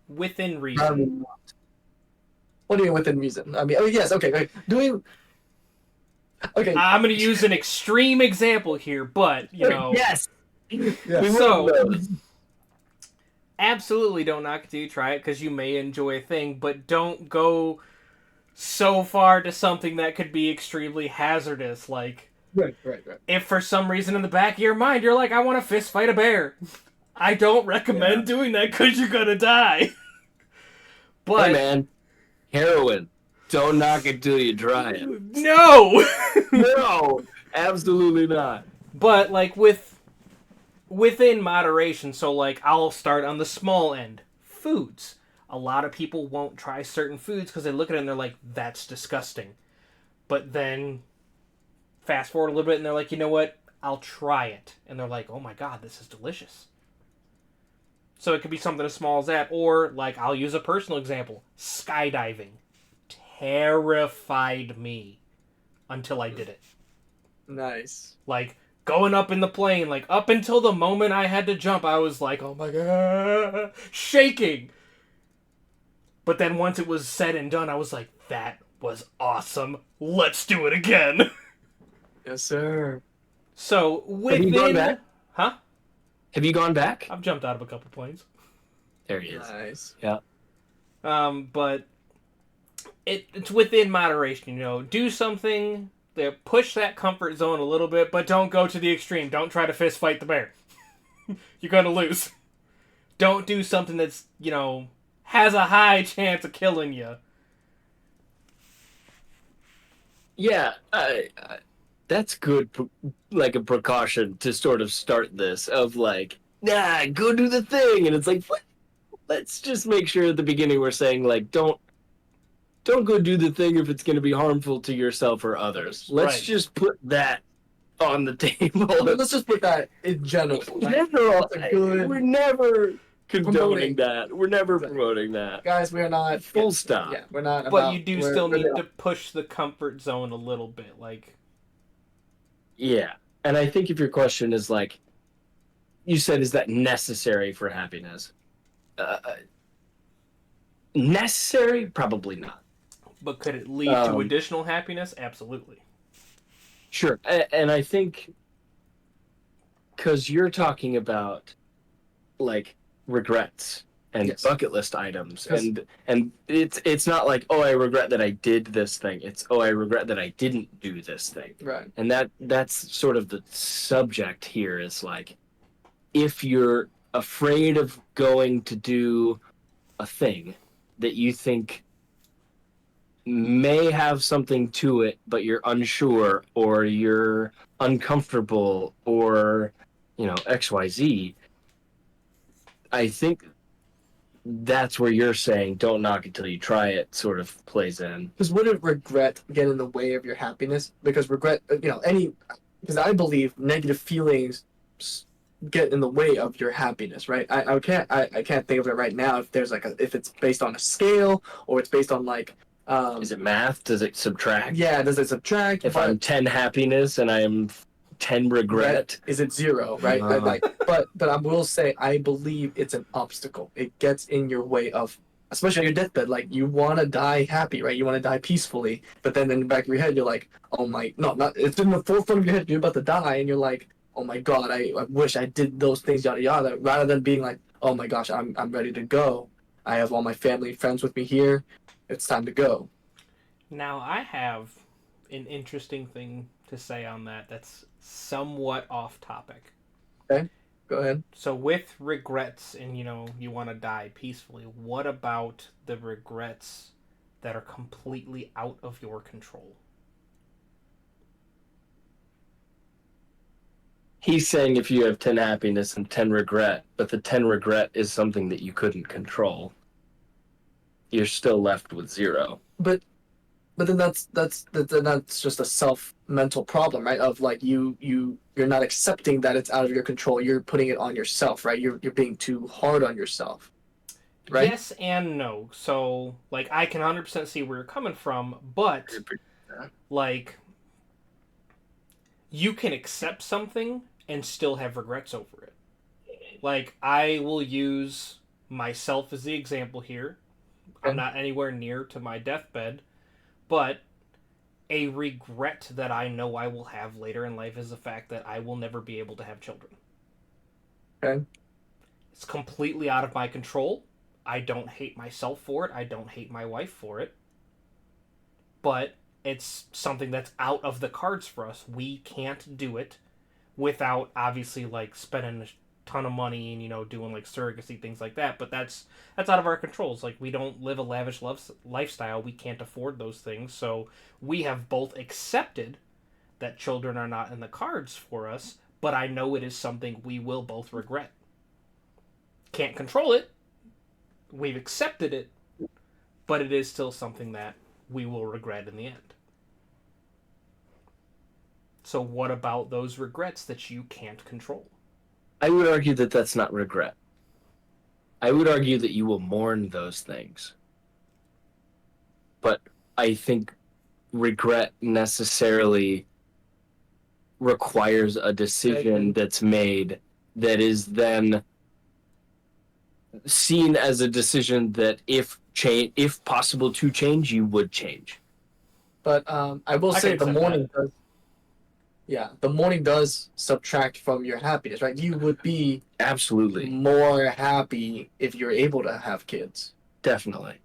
Within reason. What do you mean within reason? I mean, oh yes, okay. Doing. Okay. I'm going to use an extreme example here, but Yes. We So- love those. absolutely don't knock it till you try it because you may enjoy a thing, but don't go so far to something that could be extremely hazardous. Like, Right. if for some reason in the back of your mind you're like, I want to fist fight a bear, I don't recommend doing that because you're gonna die. But Hey man, heroin. Don't knock it till you try it. no. No, absolutely not. But like within moderation, so like I'll start on the small end. Foods. A lot of people won't try certain foods because they look at it and they're like, that's disgusting. But then fast forward a little bit and they're like, you know what? I'll try it. And they're like, oh my god, this is delicious. So it could be something as small as that. Or, like, I'll use a personal example. Skydiving terrified me until I did it. Nice. Like, going up in the plane, like, up until the moment I had to jump, I was like, oh my god, shaking. But then once it was said and done, I was like, that was awesome. Let's do it again. Yes, sir. So, within... you gone back? Huh? Have you gone back? I've jumped out of a couple planes. There he is. Nice. Yeah. But it's within moderation, Do something that push that comfort zone a little bit, but don't go to the extreme. Don't try to fist fight the bear. You're gonna lose. Don't do something that's, has a high chance of killing you. Yeah, that's good, like a precaution to sort of start this of like, nah, go do the thing, and it's like, what? Let's just make sure at the beginning we're saying like, don't go do the thing if it's going to be harmful to yourself or others. Let's Right. just put that on the table. Let's just put that in general. We're never condoning Promoting. that. We're never Exactly. promoting that. Guys, we are not Full stop. Yeah, we're not. But you do still need to push the comfort zone a little bit. Like, Yeah. And I think if your question is like, you said, is that necessary for happiness? Necessary? Probably not. but could it lead to additional happiness? Absolutely. Sure. And I think because you're talking about like regrets and Yes. bucket list items Yes. and it's not like, oh, I regret that I did this thing. It's, oh, I regret that I didn't do this thing. Right. And that's sort of the subject here is like, if you're afraid of going to do a thing that you think may have something to it, but you're unsure or you're uncomfortable or, XYZ, I think that's where you're saying don't knock it till you try it sort of plays in. Because wouldn't regret get in the way of your happiness? Because regret, because I believe negative feelings get in the way of your happiness, right? I can't think of it right now if there's if it's based on a scale or it's based on like. Is it math? Does it subtract? Yeah, does it subtract? If I'm 10 happiness and I am 10 regret. Is it 0, right? But I will say I believe it's an obstacle. It gets in your way of, especially on your deathbed. Like you want to die happy, right? You want to die peacefully, but then in the back of your head you're like, oh my, no, not. It's in the forefront of your head. You're about to die, and you're like, oh my god, I wish I did those things, yada yada. Rather than being like, oh my gosh, I'm ready to go. I have all my family and friends with me here. It's time to go. Now, I have an interesting thing to say on that that's somewhat off topic. Okay, go ahead. So, with regrets and you want to die peacefully, what about the regrets that are completely out of your control? He's saying if you have 10 happiness and 10 regret, but the 10 regret is something that you couldn't control, you're still left with 0. But then that's just a self mental problem, right? Of like you're not accepting that it's out of your control. You're putting it on yourself, right? You're being too hard on yourself, right? Yes and no. So, like, I can 100% see where you're coming from, but, like, you can accept something and still have regrets over it. Like, I will use myself as the example here. I'm not anywhere near to my deathbed, but a regret that I know I will have later in life is the fact that I will never be able to have children. Okay. It's completely out of my control. I don't hate myself for it. I don't hate my wife for it. But it's something that's out of the cards for us. We can't do it without obviously like spending a ton of money and doing like surrogacy things like that. But that's out of our controls. Like, we don't live a lavish lifestyle. We can't afford those things. So we have both accepted that children are not in the cards for us, but I know it is something we will both regret. Can't control it. We've accepted it, but it is still something that we will regret in the end. So what about those regrets that you can't control? I would argue that that's not regret. I would argue that you will mourn those things. But I think regret necessarily requires a decision that's made that is then seen as a decision that if possible to change, you would change. But I will say the mourning does. Yeah, the mourning does subtract from your happiness, right? You would be absolutely more happy if you're able to have kids. Definitely.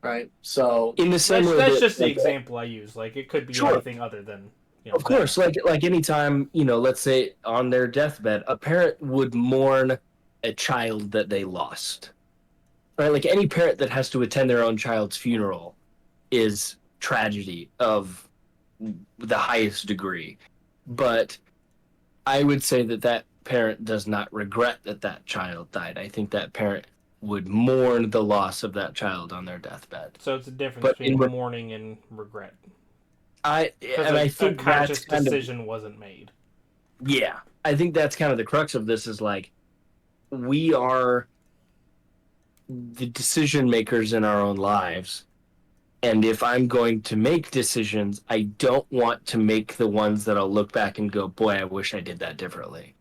Right? So in the same way that's just the example I use. Like, it could be anything other than of course, like anytime, let's say on their deathbed, a parent would mourn a child that they lost. Right? Like, any parent that has to attend their own child's funeral is tragedy of the highest degree. But I would say that parent does not regret that child died. I think that parent would mourn the loss of that child on their deathbed. So it's a difference between mourning and regret. I think a conscious decision wasn't made. Yeah, I think that's kind of the crux of this. Is like, we are the decision makers in our own lives. And if I'm going to make decisions, I don't want to make the ones that I'll look back and go, boy, I wish I did that differently.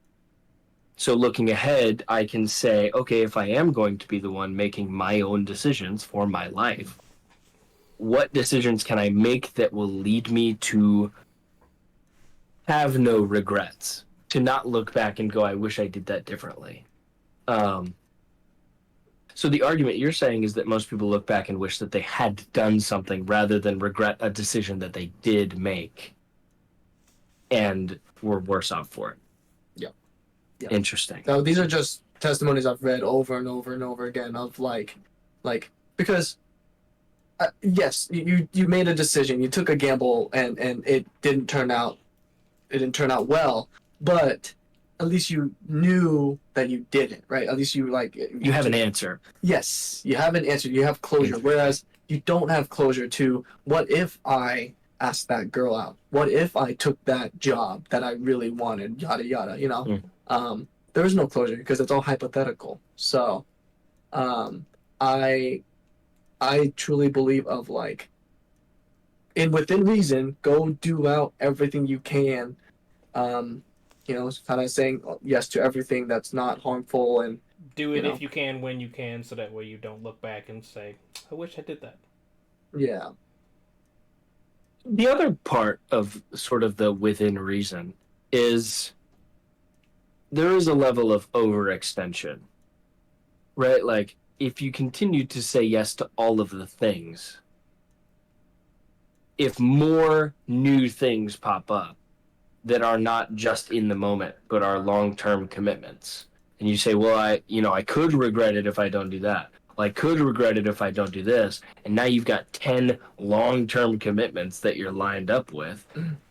So looking ahead, I can say, okay, if I am going to be the one making my own decisions for my life, what decisions can I make that will lead me to have no regrets, to not look back and go, I wish I did that differently. So the argument you're saying is that most people look back and wish that they had done something rather than regret a decision that they did make and were worse off for it. Yeah. Interesting. Now, these are just testimonies I've read over and over and over again of like because yes, you made a decision, you took a gamble, and it didn't turn out well, but at least you knew that you did it, right? At least you have an answer. Yes, you have an answer. You have closure. Whereas you don't have closure to, what if I asked that girl out? What if I took that job that I really wanted? Yada yada. There is no closure because it's all hypothetical. So, I truly believe of like, within reason, go do out everything you can. It's kind of saying yes to everything that's not harmful, and do it if you can, when you can, so that way you don't look back and say, I wish I did that. Yeah. The other part of sort of the within reason is there is a level of overextension, right? Like, if you continue to say yes to all of the things, if more new things pop up that are not just in the moment but are long-term commitments, and you say, well, I could regret it if I don't do that, well, I could regret it if I don't do this, and now you've got 10 long-term commitments that you're lined up with,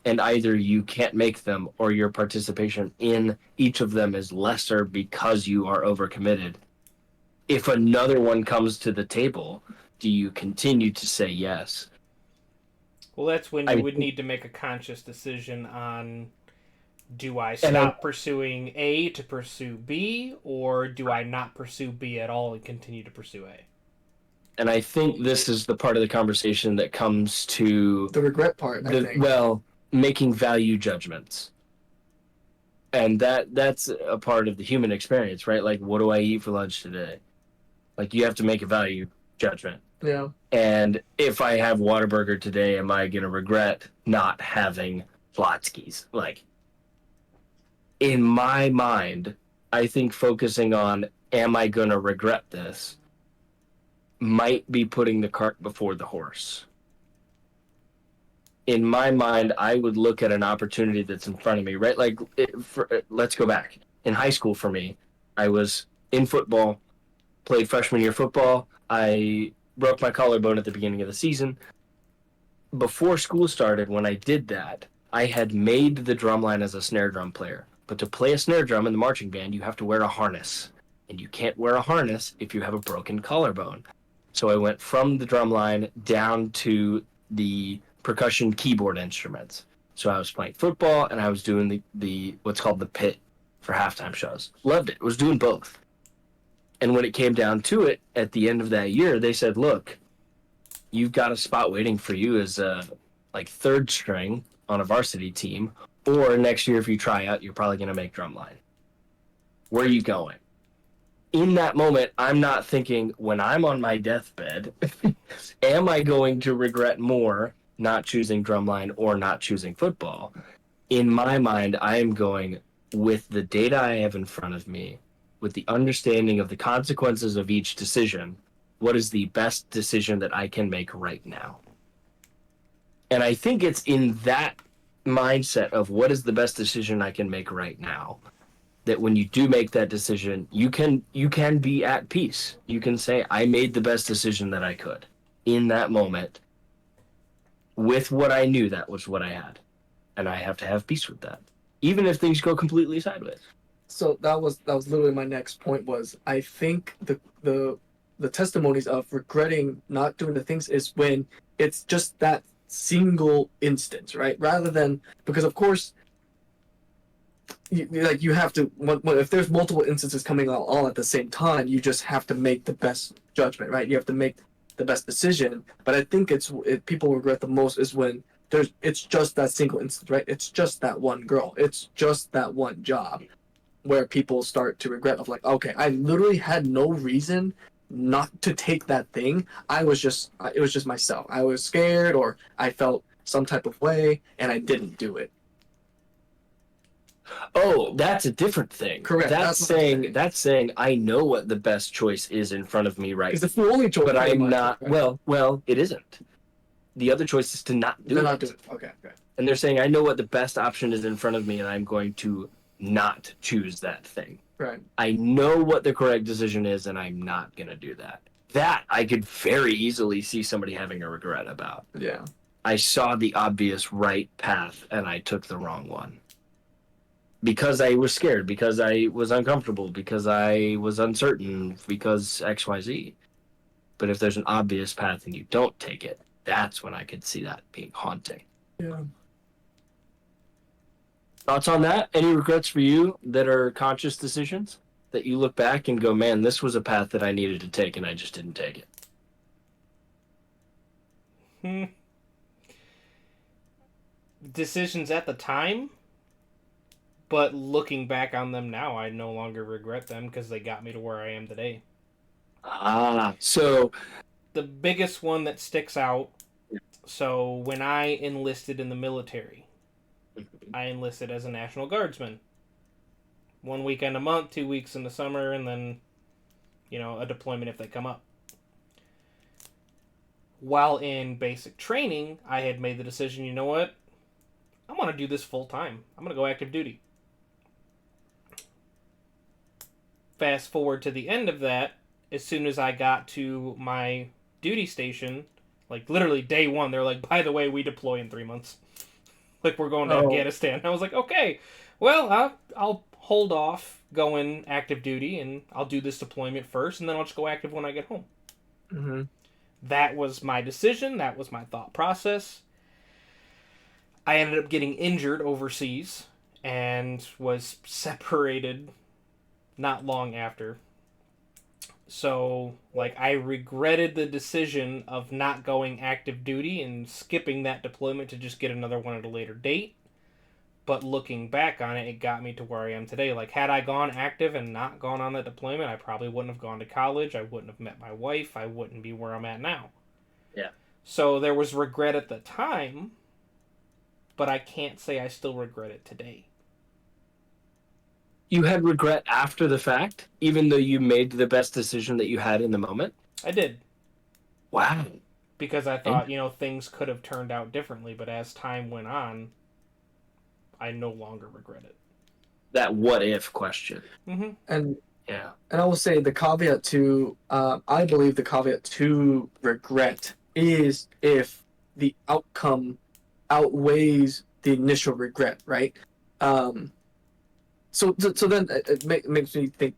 and either you can't make them or your participation in each of them is lesser because you are overcommitted. If another one comes to the table, do you continue to say yes? Well, that's when I you would need to make a conscious decision on, do I And I stop pursuing A to pursue B, or do I not pursue B at all and continue to pursue A? and I think this is the part of the conversation that comes to The regret part, I think. making value judgments. And that's a part of the human experience, right? Like, what do I eat for lunch today? Like, you have to make a value judgment. Yeah. And if I have Whataburger today, am I going to regret not having Plotsky's? Like, in my mind, I think focusing on, am I going to regret this, might be putting the cart before the horse. In my mind, I would look at an opportunity that's in front of me, right? Like, let's go back. In high school for me, I was in football, played freshman year football. I broke my collarbone at the beginning of the season. Before school started, when I did that, I had made the drum line as a snare drum player. But to play a snare drum in the marching band, you have to wear a harness. And you can't wear a harness if you have a broken collarbone. So I went from the drum line down to the percussion keyboard instruments. So I was playing football and I was doing the what's called the pit for halftime shows. Loved it. Was doing both. And when it came down to it, at the end of that year, they said, look, you've got a spot waiting for you as a third string on a varsity team, or next year if you try out, you're probably going to make drumline. Where are you going? In that moment, I'm not thinking, when I'm on my deathbed, am I going to regret more not choosing drumline or not choosing football? In my mind, I am going, with the data I have in front of me, with the understanding of the consequences of each decision, what is the best decision that I can make right now? And I think it's in that mindset of what is the best decision I can make right now, that when you do make that decision, you can be at peace. You can say, I made the best decision that I could in that moment with what I knew that was what I had. And I have to have peace with that, even if things go completely sideways. So that was literally my next point. Was I think the testimonies of regretting not doing the things is when it's just that single instance, right? Rather than, because of course, you have to, if there's multiple instances coming all at the same time, you just have to make the best judgment, right? You have to make the best decision. But I think people regret the most is when it's just that single instance, right? It's just that one girl. It's just that one job, where people start to regret of like, okay, I literally had no reason not to take that thing. It was just myself. I was scared or I felt some type of way and I didn't do it. Oh, that's a different thing. Correct. That's saying I know what the best choice is in front of me right now. Because it's the only choice. But I'm not, right? well, it isn't. The other choice is to not do it. Not do it. Okay. And they're saying, I know what the best option is in front of me and I'm going to not choose that thing. Right. I know what the correct decision is and I'm not going to do that. That I could very easily see somebody having a regret about. Yeah. I saw the obvious right path and I took the wrong one. Because I was scared, because I was uncomfortable, because I was uncertain, because XYZ. But if there's an obvious path and you don't take it, that's when I could see that being haunting. Yeah. Thoughts on that? Any regrets for you that are conscious decisions that you look back and go, man, this was a path that I needed to take and I just didn't take it? Decisions at the time, but looking back on them now, I no longer regret them because they got me to where I am today. So the biggest one that sticks out, so when I enlisted in the military, I enlisted as a National Guardsman. 1 weekend a month, 2 weeks in the summer, and then a deployment if they come up. While in basic training, I had made the decision, you know what? I want to do this full time. I'm going to go active duty. Fast forward to the end of that, as soon as I got to my duty station, like literally day one, they're like, by the way, we deploy in 3 months. Like, we're going to Afghanistan. I was like, okay, well, I'll hold off going active duty, and I'll do this deployment first, and then I'll just go active when I get home. Mm-hmm. That was my decision. That was my thought process. I ended up getting injured overseas and was separated not long after. So, like, I regretted the decision of not going active duty and skipping that deployment to just get another one at a later date. But looking back on it, it got me to where I am today. Like, had I gone active and not gone on that deployment, I probably wouldn't have gone to college. I wouldn't have met my wife. I wouldn't be where I'm at now. Yeah. So there was regret at the time, but I can't say I still regret it today. You had regret after the fact, even though you made the best decision that you had in the moment? I did. Wow. Because I thought, things could have turned out differently, but as time went on, I no longer regret it. That what if question. Mm-hmm. And Yeah. And I will say the caveat to, I believe the caveat to regret is if the outcome outweighs the initial regret, right? So then it makes me think,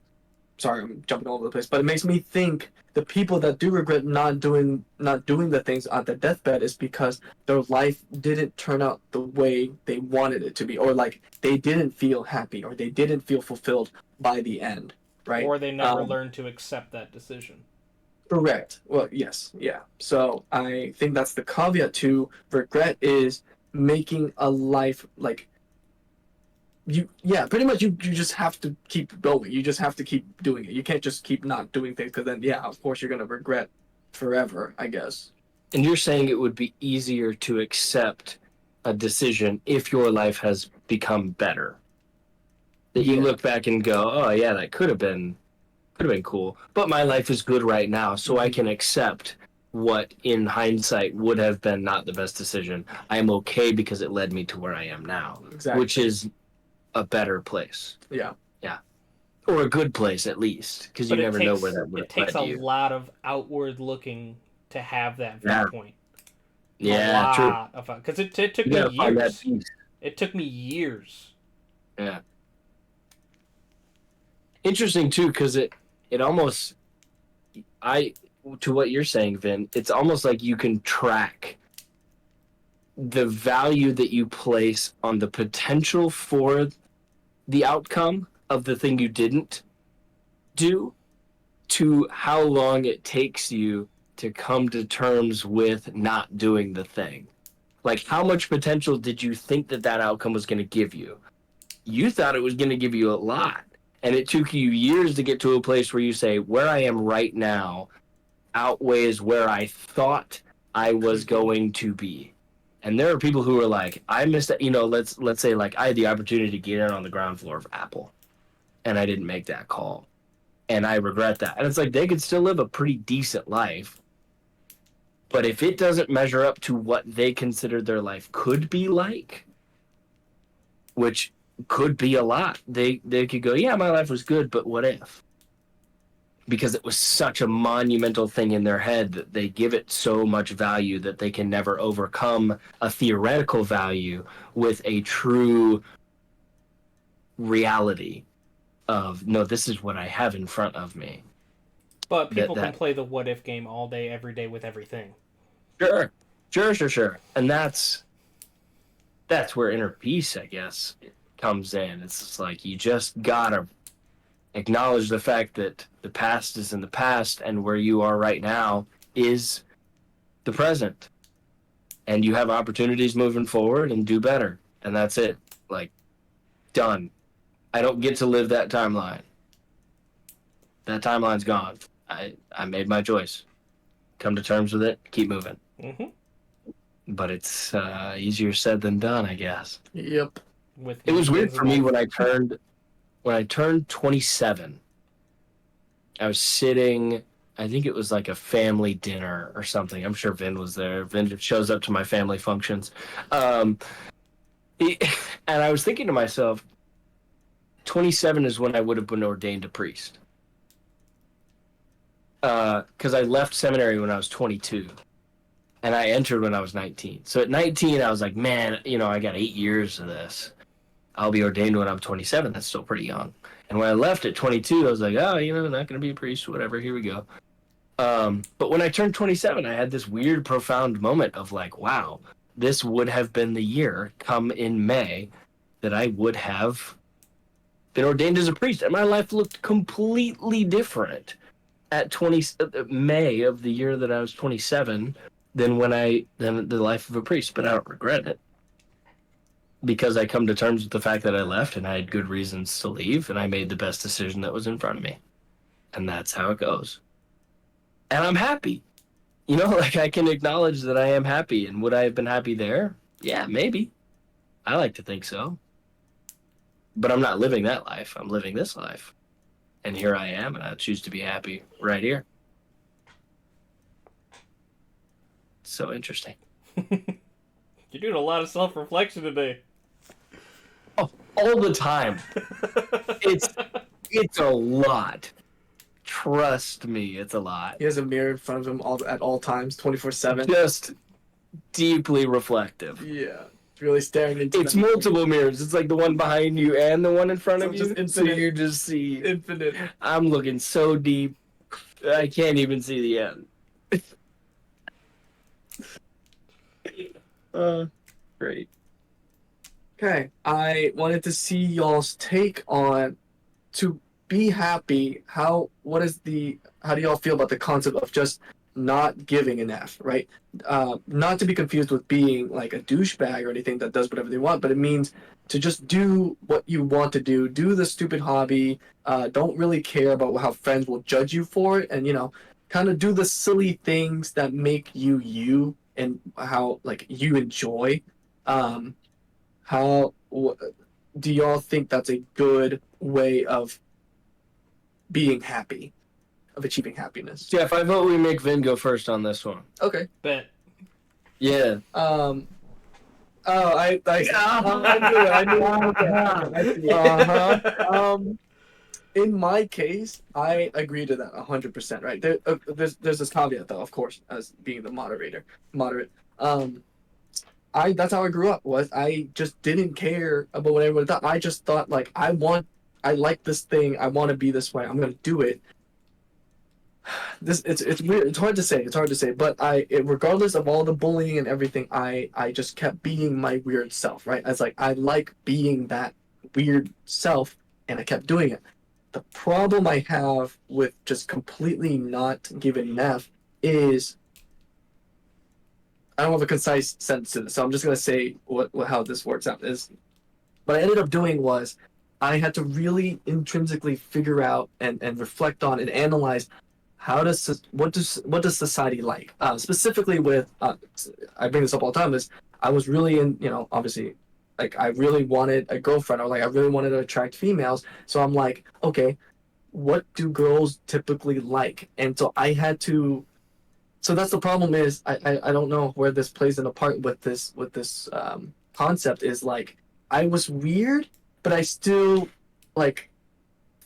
sorry, I'm jumping all over the place, but it makes me think the people that do regret not doing the things on their deathbed is because their life didn't turn out the way they wanted it to be, or like they didn't feel happy, or they didn't feel fulfilled by the end. Right. Or they never learned to accept that decision. Correct. Well, yes. Yeah. So I think that's the caveat to regret is making a life like pretty much you just have to keep going. You just have to keep doing it. You can't just keep not doing things because then, of course you're going to regret forever, I guess. And you're saying it would be easier to accept a decision if your life has become better. That you look back and go, oh yeah, that could have been cool. But my life is good right now, so I can accept what in hindsight would have been not the best decision. I am okay because it led me to where I am now. Exactly. Which is a better place. Yeah. Yeah. Or a good place at least, because you never know where that would have led you. It takes a lot of outward looking to have that viewpoint. Yeah, true. Because it took me years. It took me years. Yeah. Interesting too, because it almost, to what you're saying, Vin, it's almost like you can track the value that you place on the potential for the outcome of the thing you didn't do to how long it takes you to come to terms with not doing the thing. Like, how much potential did you think that outcome was going to give you? You thought it was going to give you a lot. And it took you years to get to a place where you say, where I am right now outweighs where I thought I was going to be. And there are people who are like, I missed that. Let's say like I had the opportunity to get in on the ground floor of Apple, and I didn't make that call, and I regret that. And it's like they could still live a pretty decent life, but if it doesn't measure up to what they considered their life could be like, which could be a lot, they could go, yeah, my life was good, but what if? Because it was such a monumental thing in their head that they give it so much value that they can never overcome a theoretical value with a true reality of, no, this is what I have in front of me. But people can play the what if game all day, every day with everything. Sure. And that's where inner peace, I guess, comes in. It's just like you just gotta acknowledge the fact that the past is in the past, and where you are right now is the present, and you have opportunities moving forward and do better, and that's it. Like, done. I don't get to live that timeline. That timeline's gone. I made my choice. Come to terms with it. Keep moving. Mm-hmm. But it's easier said than done, I guess. Yep. It was weird for me when I turned 27. I was sitting. I think it was like a family dinner or something. I'm sure Vin was there. Vin shows up to my family functions. Um, and I was thinking to myself, 27 is when I would have been ordained a priest. Because I left seminary when I was 22, and I entered when I was 19. So at 19, I was like, man, I got 8 years of this. I'll be ordained when I'm 27. That's still pretty young. And when I left at 22, I was like, oh, not going to be a priest, whatever. Here we go. But when I turned 27, I had this weird, profound moment of like, wow, this would have been the year come in May that I would have been ordained as a priest. And my life looked completely different at May of the year that I was 27 than than the life of a priest. But I don't regret it, because I come to terms with the fact that I left and I had good reasons to leave, and I made the best decision that was in front of me. And that's how it goes. And I'm happy. Like, I can acknowledge that I am happy. And would I have been happy there? Yeah, maybe. I like to think so. But I'm not living that life. I'm living this life. And here I am, and I choose to be happy right here. So interesting. You're doing a lot of self-reflection today. Oh, all the time. It's a lot. Trust me, it's a lot. He has a mirror in front of him at all times, 24/7. Just deeply reflective. Yeah, really staring into. It's multiple mirrors. It's like the one behind you and the one in front of you. Just infinite. So you just see Infinite. I'm looking so deep, I can't even see the end. Great. Okay, I wanted to see y'all's take on to be happy. How do y'all feel about the concept of just not giving an F, right? Not to be confused with being like a douchebag or anything that does whatever they want, but it means to just do what you want to do the stupid hobby, don't really care about how friends will judge you for it, and kind of do the silly things that make you and how like you enjoy. Do y'all think that's a good way of being happy, of achieving happiness? Jeff, I vote we make Vin go first on this one. Okay. Bet. Yeah. Oh, I knew it. In my case, I agree to that 100%. Right there's this caveat though, of course, as being the moderate. That's how I grew up. Was I just didn't care about what everyone thought. I just thought like I like this thing. I want to be this way. I'm gonna do it. It's weird. It's hard to say. But regardless of all the bullying and everything, I just kept being my weird self. Right? It's like I like being that weird self, and I kept doing it. The problem I have with just completely not giving an F is I don't have a concise sentence to this, so I'm just gonna say how this works out. Is what I ended up doing was I had to really intrinsically figure out and reflect on and analyze what does society like, specifically with I bring this up all the time, is I was really obviously like I really wanted a girlfriend, or like I really wanted to attract females, so I'm like, okay, what do girls typically like? And so I had to. So that's the problem, is I don't know where this plays in a part with this concept, is like I was weird, but I still like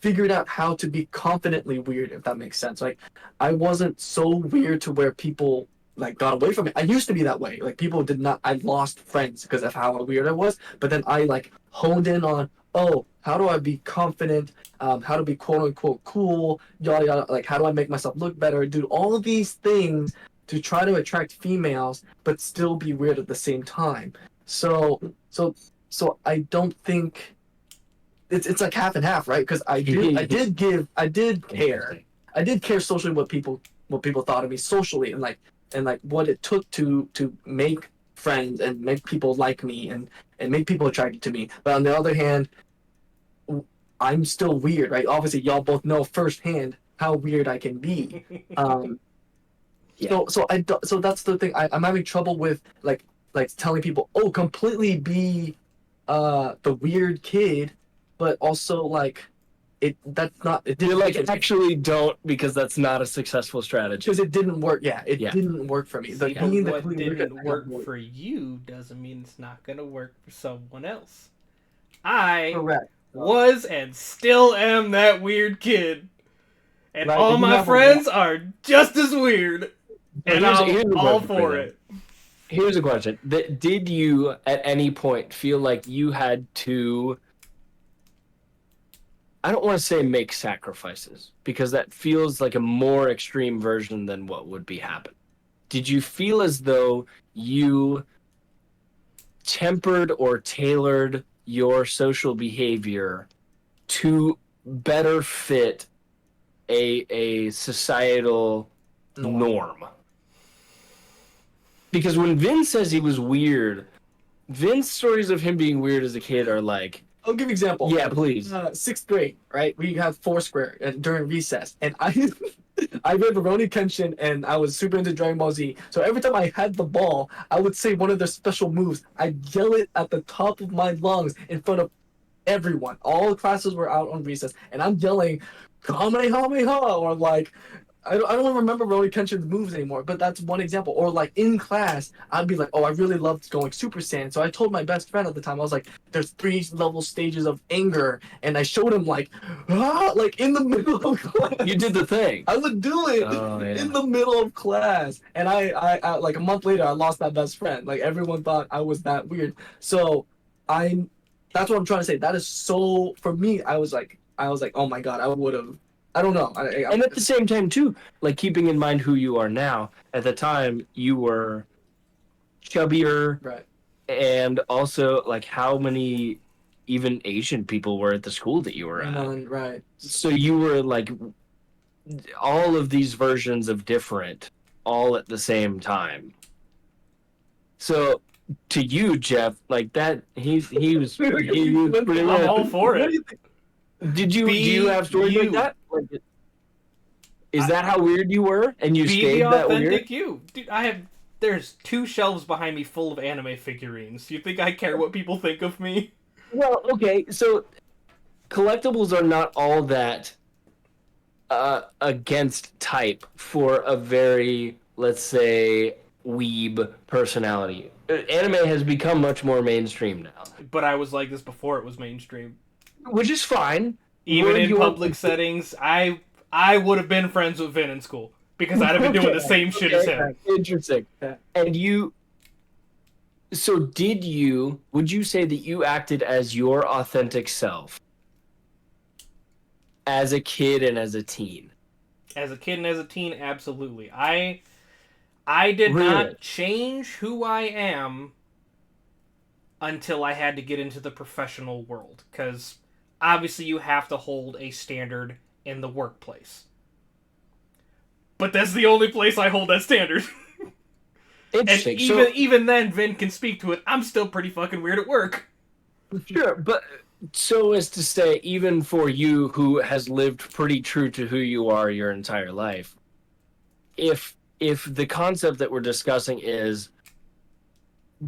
figured out how to be confidently weird, if that makes sense. Like I wasn't so weird to where people like got away from me. I used to be that way. Like people did not. I lost friends because of how weird I was. But then I like honed in on, oh, how do I be confident? How to be quote unquote cool? Yada yada. Like how do I make myself look better? Do all of these things to try to attract females, but still be weird at the same time. So I don't think it's like half and half, right? Because I did care socially what people thought of me socially, and like what it took to make friends and make people like me and make people attracted to me. But on the other hand, I'm still weird, right? Obviously, y'all both know firsthand how weird I can be. Yeah. So that's the thing. I'm having trouble with like telling people, oh, completely be the weird kid, but also like that's not it You're didn't like, make it actually don't, because that's not a successful strategy. because it didn't work. Yeah, it Yeah. didn't work for me. See, but being the what clean didn't I got work bullied. for you doesn't mean it's not gonna work for someone else. I Correct. was and still am that weird kid. And Right, all and you my have a friends are just as weird. And Here's I'm a all question for you. it. Here's a question. Did you at any point feel like you had to, I don't want to say make sacrifices, because that feels like a more extreme version than what would be happening. Did you feel as though you tempered or tailored your social behavior to better fit a societal norm? Because when Vin says he was weird, Vin's stories of him being weird as a kid are like, I'll give you an example. yeah, please. Sixth grade, right? We have Foursquare during recess, and I I read Rurouni Kenshin, and I was super into Dragon Ball Z. So every time I had the ball, I would say one of their special moves. I'd yell it at the top of my lungs in front of everyone. All the classes were out on recess, and I'm yelling, Kamehameha, or like, I don't remember Rurouni Kenshin's moves anymore, but that's one example. Or like in class, I'd be like, oh, I really loved going Super Saiyan. So I told my best friend at the time, I was like, there's 3 level stages of anger, and I showed him like in the middle of class. You did the thing. I would do it Oh, yeah. in the middle of class, and I like a month later, I lost that best friend. Like everyone thought I was that weird. So that's what I'm trying to say. That is so for me. I was like, oh my god, I would have. I don't know. And at the same time, too, like keeping in mind who you are now, at the time you were chubbier, right. and also like how many even Asian people were at the school that you were at. None, right. So you were like all of these versions of different all at the same time. So to you, Jeff, like that, he was pretty I'm all for it. Did you do you have stories like that? Like, is that how weird you were, and you Be stayed the that authentic weird? you. Dude, there's 2 shelves behind me full of anime figurines. You think I care what people think of me? Well, okay, so collectibles are not all that against type for a very, let's say, weeb personality. Anime has become much more mainstream now, But I was like this before it was mainstream. which is fine. Even Were in you- public settings, I would have been friends with Vin in school because I'd have been doing the same shit as him. Interesting. Yeah. And you. So would you say that you acted as your authentic self as a kid and as a teen? As a kid and as a teen, absolutely. I did Really? not change who I am until I had to get into the professional world, because obviously you have to hold a standard in the workplace. But that's the only place I hold that standard. And Interesting. even then, Vin can speak to it. I'm still pretty fucking weird at work. Sure, but so as to say, even for you who has lived pretty true to who you are your entire life, if the concept that we're discussing is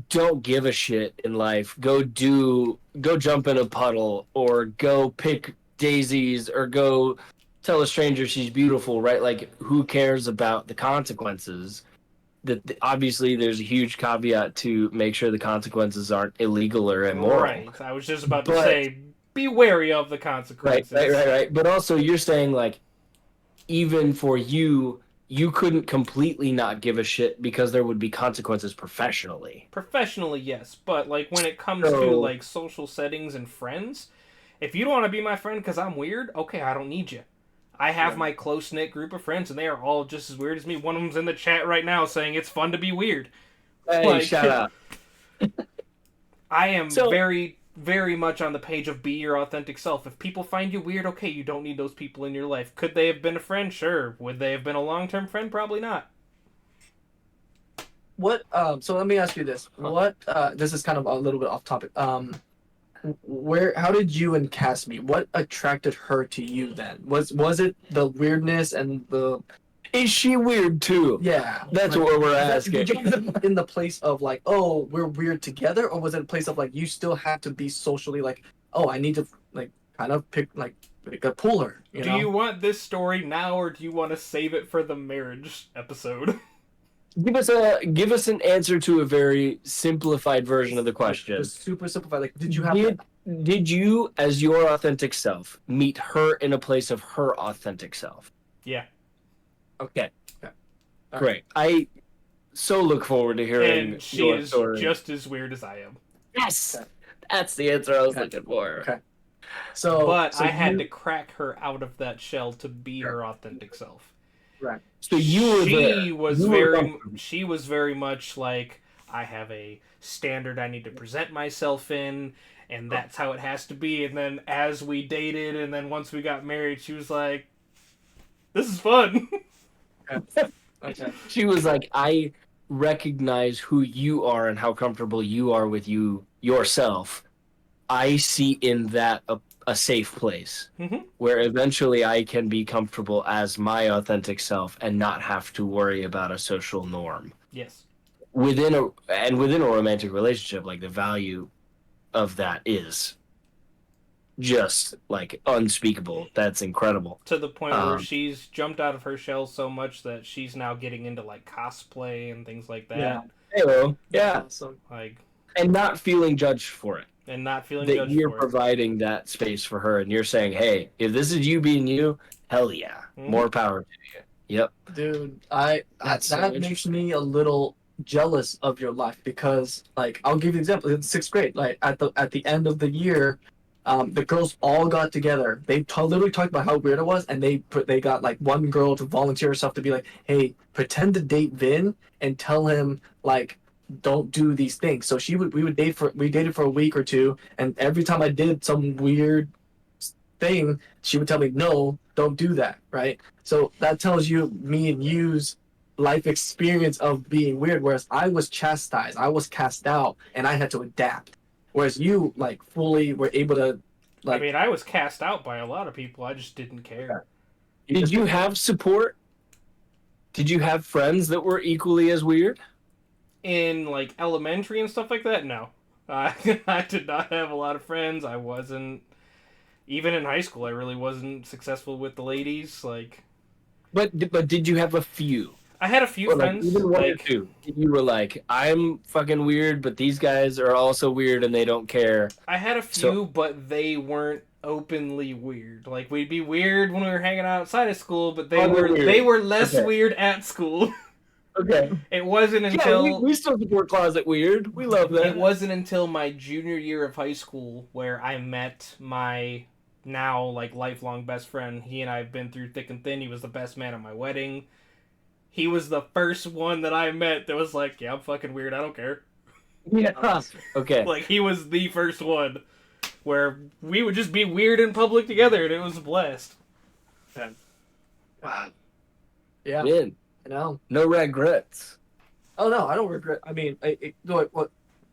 don't give a shit in life, go jump in a puddle, or go pick daisies, or go tell a stranger she's beautiful, right? Like, who cares about the consequences? That obviously there's a huge caveat to make sure the consequences aren't illegal or immoral. Right. I was just about to But- say, be wary of the consequences. Right. But also, you're saying, like, even for you, you couldn't completely not give a shit because there would be consequences professionally. Professionally, yes, but like when it comes to So- like social settings and friends, if you don't want to be my friend because I'm weird, okay, I don't need you. I have my close knit group of friends, and they are all just as weird as me. One of them's in the chat right now saying it's fun to be weird. Hey, Like- shout out. I am So- very, very much on the page of be your authentic self. If people find you weird, okay, you don't need those people in your life. Could they have been a friend? Sure. Would they have been a long term friend? Probably not. What? So let me ask you this. What? This is kind of a little bit off topic. How did you and Cass meet? What attracted her to you then? Was it the weirdness and the? Is she weird too? Yeah. That's like, what we're Did asking. you meet in the place of like, oh, we're weird together, or was it a place of like you still have to be socially like, oh, I need to like kind of pick like like a puller. You Do know? you want this story now, or do you want to save it for the marriage episode? Give us an answer to a very simplified version of the question. Just super simplified. Like, did you have Did you, as your authentic self, meet her in a place of her authentic self? Yeah. Okay. Okay. Great. I so look forward to hearing And she your is story. just as weird as I am. Yes! Okay. That's the answer I was Okay. looking for. Okay. So, But so I had you- to crack her out of that shell to be her authentic self. Right. So you were there. She was You were very. comfortable. She was very much like, I have a standard I need to present myself in, and that's how it has to be. And then as we dated, and then once we got married, she was like, "This is fun." Okay. She was like, I recognize who you are and how comfortable you are with you yourself. I see in that a safe place Mhm. where eventually I can be comfortable as my authentic self and not have to worry about a social norm. Yes. Within a romantic relationship, like the value of that is just like unspeakable. That's incredible. To the point where Um, she's jumped out of her shell so much that she's now getting into like cosplay and things like that. Yeah. Hello. Yeah. Awesome. Like, And not feeling judged for it. and not feeling That judged you're for it. providing that space for her and you're saying, hey, if this is you being you, hell yeah. Mhm. More power to you. Yep. Dude, That's so that makes me a little jealous of your life because, like, I'll give you an example. In sixth grade, like at the end of the year, the girls all got together. They literally talked about how weird it was, and they got like one girl to volunteer herself to be like, "Hey, pretend to date Vin and tell him like don't do these things." So we dated for a week or two, and every time I did some weird thing, she would tell me, "No, don't do that." Right? So that tells you me and you's life experience of being weird. Whereas I was chastised, I was cast out, and I had to adapt. Whereas you like fully were able to, like, I mean, I was cast out by a lot of people. I just didn't care. Did you have support? Did you have friends that were equally as weird? In like elementary and stuff like that, no. I did not have a lot of friends. I wasn't. Even in high school, I really wasn't successful with the ladies. Like, But did you have a few? I had a few Or like friends. even one or Like, two? You were like, I'm fucking weird, but these guys are also weird and they don't care. I had a few, but they weren't openly weird. Like, we'd be weird when we were hanging out outside of school, but Oh, they're weird. they were less Okay. weird at school. Okay. It wasn't Yeah, until we still support closet weird. We love that. it wasn't until my junior year of high school where I met my now like lifelong best friend. He and I have been through thick and thin. He was the best man at my wedding. He was the first one that I met that was like, yeah, I'm fucking weird. I don't care. Yeah. Okay. Like, he was the first one where we would just be weird in public together, and it was a blast. wow. Yeah, Win. I know. No regrets. Oh no, I don't regret. I mean, what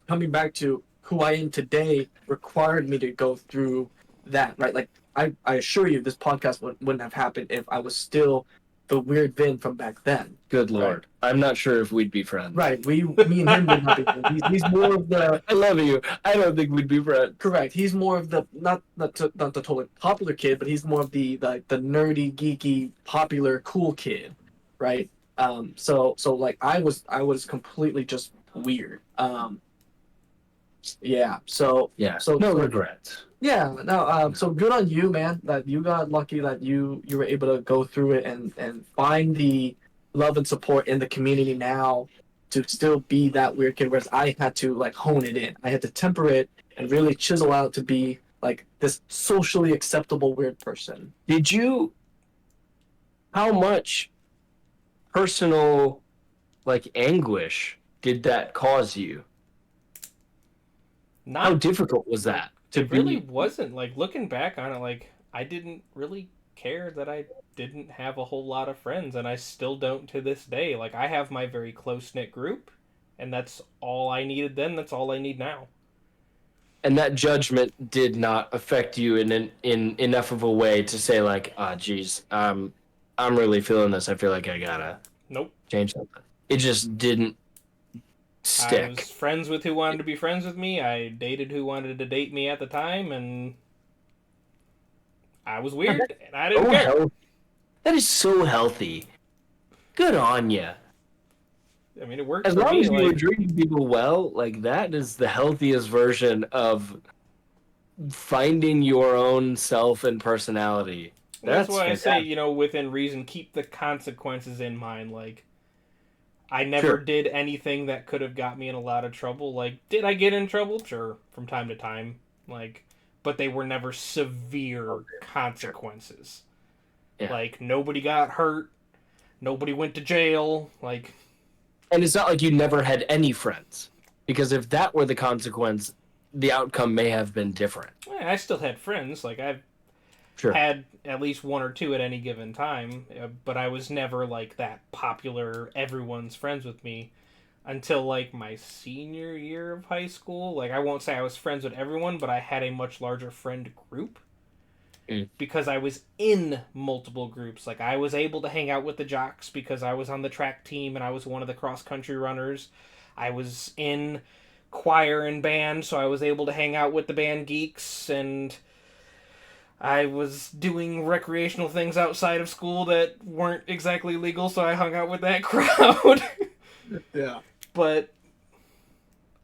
coming back to who I am today required me to go through that, right? Like, I assure you, this podcast wouldn't have happened if I was still the weird Vin from back then. Good lord. I'm not sure if we'd be friends. Right? Me and him would not be friends. He's more of the I love you. I don't think we'd be friends. correct. He's more of the not the totally popular kid, but he's more of the nerdy, geeky, popular, cool kid, right? So like I was completely just weird. Yeah. So Yeah. So- no so- regrets. yeah. No. So good on you, man. That you got lucky that you were able to go through it and find the love and support in the community now to still be that weird kid. Whereas I had to like hone it in. I had to temper it and really chisel out to be like this socially acceptable weird person. Did you? How much personal, like anguish, did that cause you? How Not difficult was that to It really be? wasn't. Like, looking back on it, like, I didn't really care that I didn't have a whole lot of friends, and I still don't to this day. Like, I have my very close-knit group, and that's all I needed then, that's all I need now. And that judgment did not affect you in enough of a way to say like, ah, geez, I'm really feeling this. I feel like I gotta Nope. change something. It just didn't I stick. was friends with who wanted to be friends with me. I dated who wanted to date me at the time, and I was weird, and I So didn't care. healthy. That is so healthy. Good on you. I mean, it worked As for long me. as you were Like, treating people well, like that is the healthiest version of finding your own self and personality. and that's That's why I say, fantastic. within reason, keep the consequences in mind. Like, I never Sure. did anything that could have got me in a lot of trouble. Like, did I get in trouble? Sure, from time to time. Like, but they were never severe Sure. consequences. Yeah. Like, nobody got hurt. Nobody went to jail. Like, And it's not like you never had any friends. Because if that were the consequence, the outcome may have been different. I still had friends. Like, I've Sure. had at least one or two at any given time, but I was never like that popular, everyone's friends with me until like my senior year of high school. Like, I won't say I was friends with everyone, but I had a much larger friend group Mm. because I was in multiple groups. Like, I was able to hang out with the jocks because I was on the track team and I was one of the cross country runners. I was in choir and band, so I was able to hang out with the band geeks, and I was doing recreational things outside of school that weren't exactly legal, so I hung out with that crowd. Yeah. But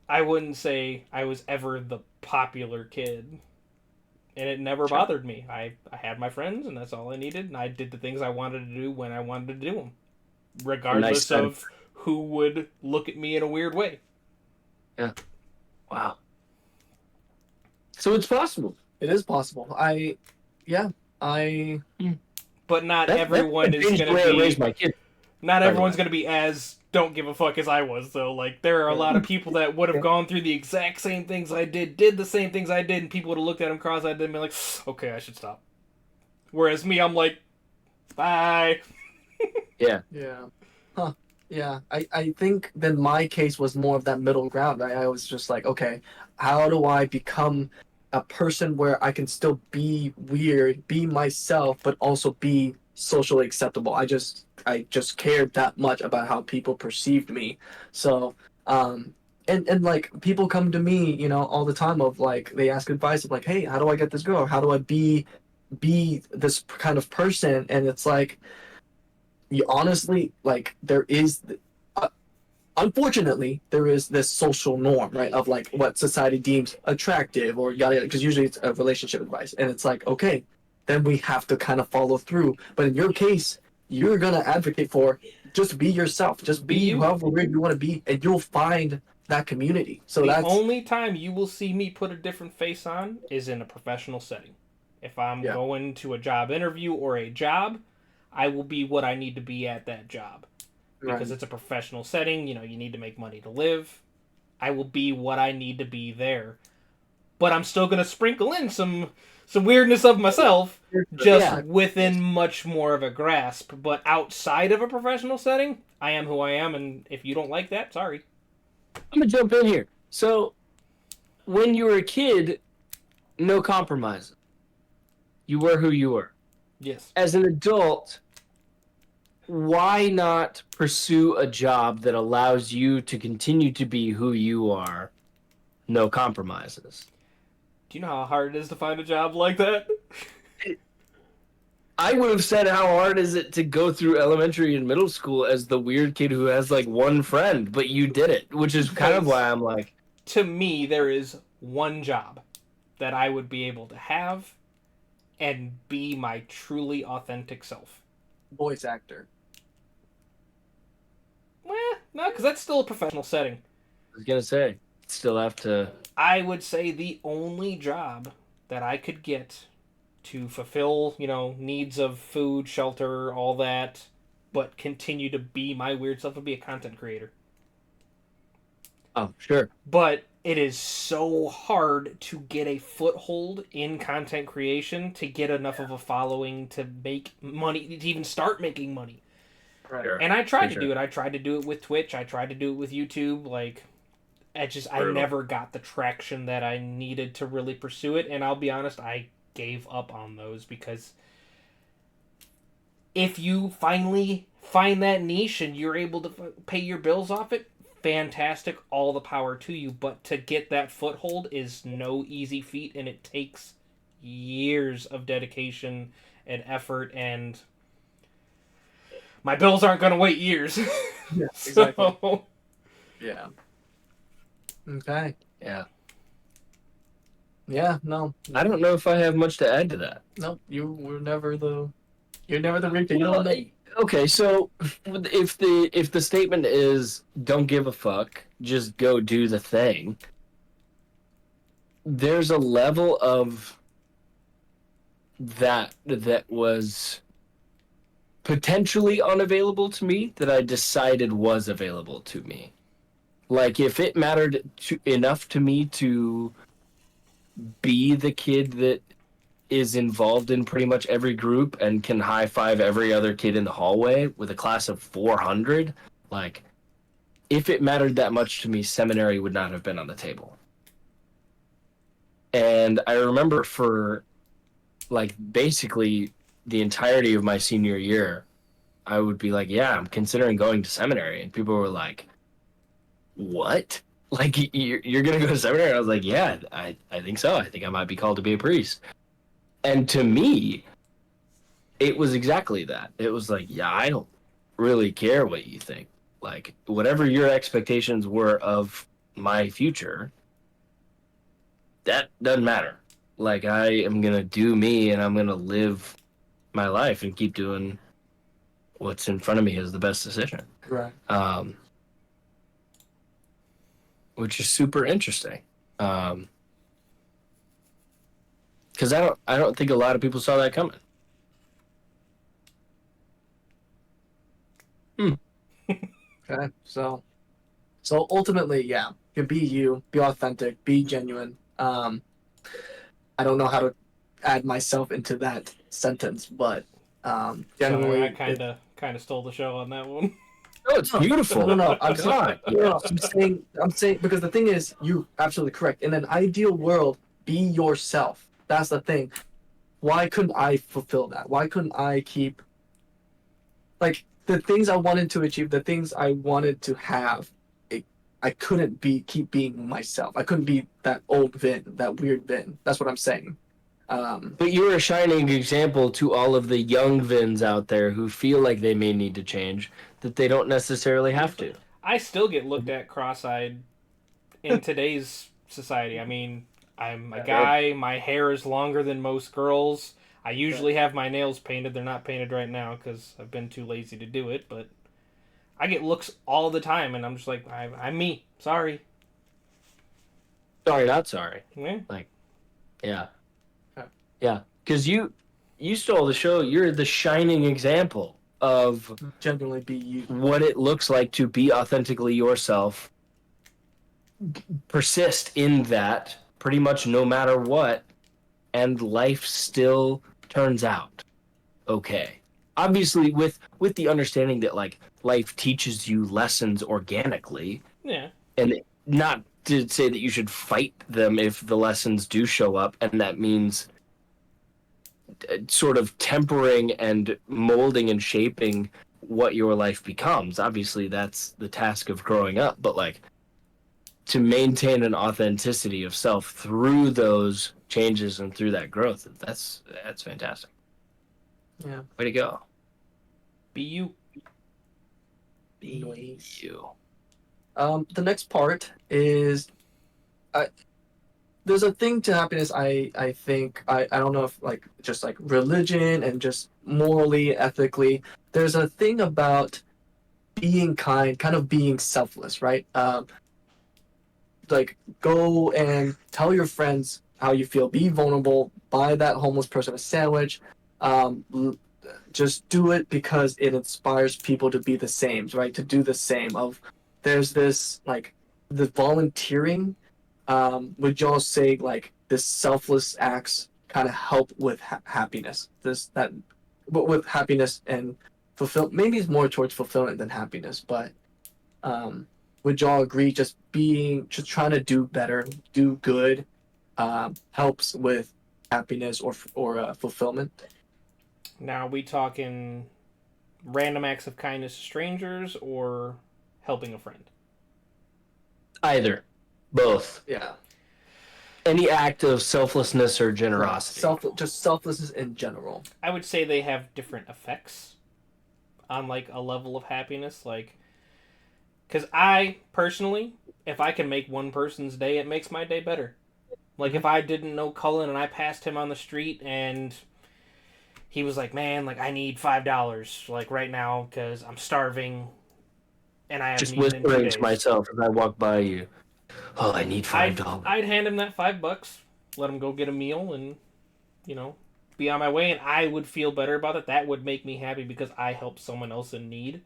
I wouldn't say I was ever the popular kid. And it never Sure. bothered me. I had my friends, and that's all I needed, and I did the things I wanted to do when I wanted to do them, regardless Nice. of who would look at me in a weird way. Wow. So it's possible. It is possible. I But not That, everyone that's is changed going the to way I be. raised my kid. Not the everyone's way. going to be as don't give a fuck as I was, though. Like, there are a lot of people that would have gone through the exact same things I did the same things I did, and people would have looked at them cross-eyed and been like, okay, I should stop. Whereas me, I'm like, bye. Yeah. Huh. Yeah. I think then my case was more of that middle ground. I was just like, okay, how do I become a person where I can still be weird, be myself, but also be socially acceptable? I just cared that much about how people perceived me. So, and like people come to me, all the time of like they ask advice of like, hey, how do I get this girl? How do I be this kind of person? And it's like you honestly like uh, unfortunately there is this social norm, right, of like what society deems attractive or yada yada, because usually it's a relationship advice, and it's like, okay, then we have to kind of follow through. But in your case, you're gonna advocate for just be yourself, just Be be you. however weird you want to be, and you'll find that community. So The that's only time you will see me put a different face on is in a professional setting. If I'm Yeah. going to a job interview or a job, I will be what I need to be at that job. Because right. it's a professional setting, you need to make money to live. I will be what I need to be there. But I'm still going to sprinkle in some weirdness of myself, just Yeah. within much more of a grasp. But outside of a professional setting, I am who I am, and if you don't like that, sorry. I'm gonna jump in here. So, when you were a kid, no compromises. You were who you were. Yes. As an adult, why not pursue a job that allows you to continue to be who you are? No compromises. Do you know how hard it is to find a job like that? I would have said, how hard is it to go through elementary and middle school as the weird kid who has like one friend, but you did it, which is kind of why I'm like, To me, there is one job that I would be able to have and be my truly authentic self. Voice actor. No, because that's still a professional setting. I was gonna say, still have to. I would say the only job that I could get to fulfill, needs of food, shelter, all that, but continue to be my weird self would be a content creator. Oh, sure. But it is so hard to get a foothold in content creation to get enough of a following to make money, to even start making money. Right. Sure. And I tried to Sure. do it. I tried to do it with Twitch. I tried to do it with YouTube. Like, I Brutal. never got the traction that I needed to really pursue it. And I'll be honest, I gave up on those because if you finally find that niche and you're able to pay your bills off it, fantastic, all the power to you. But to get that foothold is no easy feat, and it takes years of dedication and effort, and my bills aren't going to wait years. Yeah, exactly. So, Yeah. Okay. Yeah. Yeah. No. I don't know if I have much to add to that. No. You're never the Reaper. You Well, don't know. okay, so if the statement is don't give a fuck, just go do the thing, there's a level of that was potentially unavailable to me that I decided was available to me. Like if it mattered enough to me to be the kid that is involved in pretty much every group and can high five every other kid in the hallway with a class of 400, like if it mattered that much to me, seminary would not have been on the table. And I remember for like basically the entirety of my senior year, I would be like, yeah, I'm considering going to seminary. And people were like, what? Like, you're going to go to seminary? And I was like, yeah, I think so. I think I might be called to be a priest. And to me, it was exactly that. It was like, yeah, I don't really care what you think. Like, whatever your expectations were of my future, that doesn't matter. Like, I am going to do me and I'm going to live my life and keep doing what's in front of me is the best decision. Right. Which is super interesting. Because I don't think a lot of people saw that coming. Okay. So ultimately, yeah, you be you, be authentic, be genuine. I don't know how to add myself into that sentence, but generally, sorry, I kind of stole the show on that one. Oh, it's beautiful. No. I'm God. I'm saying because the thing is, you're absolutely correct. In an ideal world, be yourself. That's the thing. Why couldn't I fulfill that? Why couldn't I keep like the things I wanted to achieve, the things I wanted to have? I couldn't keep being myself. I couldn't be that old Vin, that weird Vin. That's what I'm saying. But you're a shining example to all of the young Vins out there who feel like they may need to change, that they don't necessarily have to. I still get looked at cross-eyed in today's society. I mean, I'm a guy, my hair is longer than most girls. I usually have my nails painted. They're not painted right now because I've been too lazy to do it, but I get looks all the time, and I'm just like, I'm me. Sorry. Sorry, not sorry. Yeah. Yeah. Yeah. Because you stole the show. You're the shining example of Genuinely be you. what it looks like to be authentically yourself, persist in that pretty much no matter what, and life still turns out okay. Obviously, with the understanding that like life teaches you lessons organically, Yeah. and not to say that you should fight them if the lessons do show up, and that means sort of tempering and molding and shaping what your life becomes. Obviously, that's the task of growing up, but like to maintain an authenticity of self through those changes and through that growth, that's fantastic. Yeah. Way to go. Be you. Be you. The next part is, there's a thing to happiness. I think I don't know if like just like religion and just morally, ethically. There's a thing about being kind of being selfless, right? Like go and tell your friends how you feel. Be vulnerable. Buy that homeless person a sandwich. Just do it because it inspires people to be the same, right? To do the same. There's this like the volunteering. Would y'all say like this selfless acts kind of help with happiness? But with happiness and fulfill. Maybe it's more towards fulfillment than happiness, but would y'all agree? Just trying to do better, do good, helps with happiness or fulfillment. Now, are we talking random acts of kindness to strangers or helping a friend? Either. Both. Yeah. Any act of selflessness or generosity. Just selflessness in general. I would say they have different effects on like a level of happiness. Like, because I personally, if I can make one person's day, it makes my day better. Like if I didn't know Cullen and I passed him on the street and he was like, "Man, like I need $5 like right now because I'm starving and I haven't Just eaten in 2 whispering days." to myself as I walk by you. Oh, I need $5. I'd hand him that $5, let him go get a meal, and you know, be on my way, and I would feel better about it. That would make me happy because I helped someone else in need.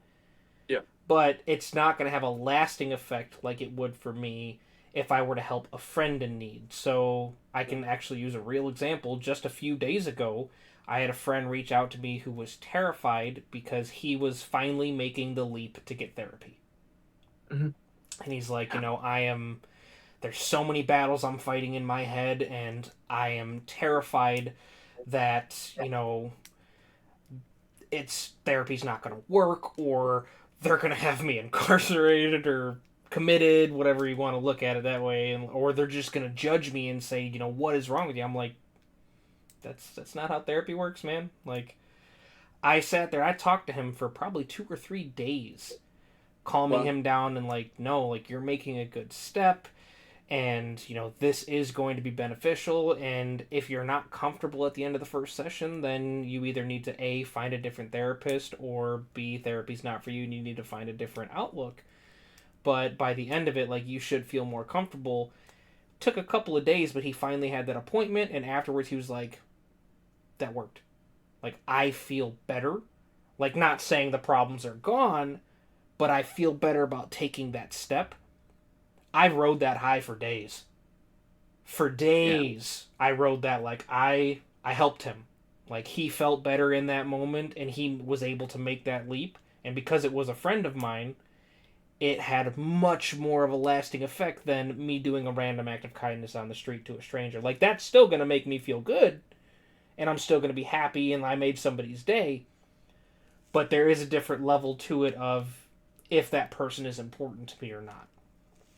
Yeah. But it's not going to have a lasting effect like it would for me if I were to help a friend in need. So I can actually use a real example. Just a few days ago, I had a friend reach out to me who was terrified because he was finally making the leap to get therapy. Mm-hmm. And he's like, there's so many battles I'm fighting in my head, and I am terrified that, it's therapy's not going to work, or they're going to have me incarcerated or committed, whatever you want to look at it that way, or they're just going to judge me and say, what is wrong with you? I'm like, that's not how therapy works, man. Like, I sat there, I talked to him for probably 2 or 3 days, calming him down and like, no, like you're making a good step, and this is going to be beneficial, and if you're not comfortable at the end of the first session, then you either need to A, find a different therapist, or B, therapy's not for you and you need to find a different outlook. But by the end of it, like, you should feel more comfortable. Took a couple of days, but he finally had that appointment, and afterwards he was like, that worked. Like, I feel better. Like, not saying the problems are gone, but I feel better about taking that step. I rode that high for days. For days, yeah. I rode that, like, I helped him. Like, he felt better in that moment, and he was able to make that leap. And because it was a friend of mine, it had much more of a lasting effect than me doing a random act of kindness on the street to a stranger. Like, that's still going to make me feel good, and I'm still going to be happy, and I made somebody's day. But there is a different level to it of if that person is important to me or not.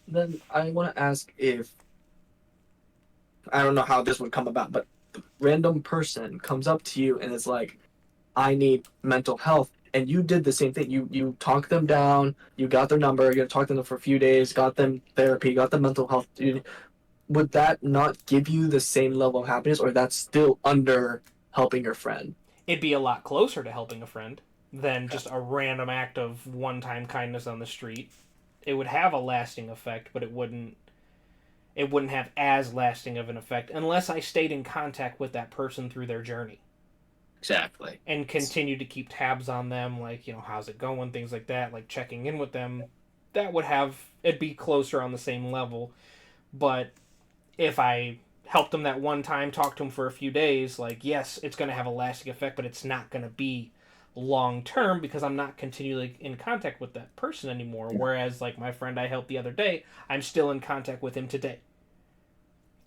Then I want to ask if, I don't know how this would come about, but the random person comes up to you and is like, I need mental health. And you did the same thing. You talked them down, you got their number, you talked to them for a few days, got them therapy, got them mental health. Would that not give you the same level of happiness, or that's still under helping your friend? It'd be a lot closer to helping a friend than just a random act of one-time kindness on the street. It would have a lasting effect, but it wouldn't have as lasting of an effect unless I stayed in contact with that person through their journey. Exactly. And continued to keep tabs on them, like, how's it going, things like that, like checking in with them. That would it'd be closer on the same level. But if I helped them that one time, talked to them for a few days, like, yes, it's going to have a lasting effect, but it's not going to be long term because I'm not continually in contact with that person anymore. Whereas, like, my friend I helped the other day, I'm still in contact with him today.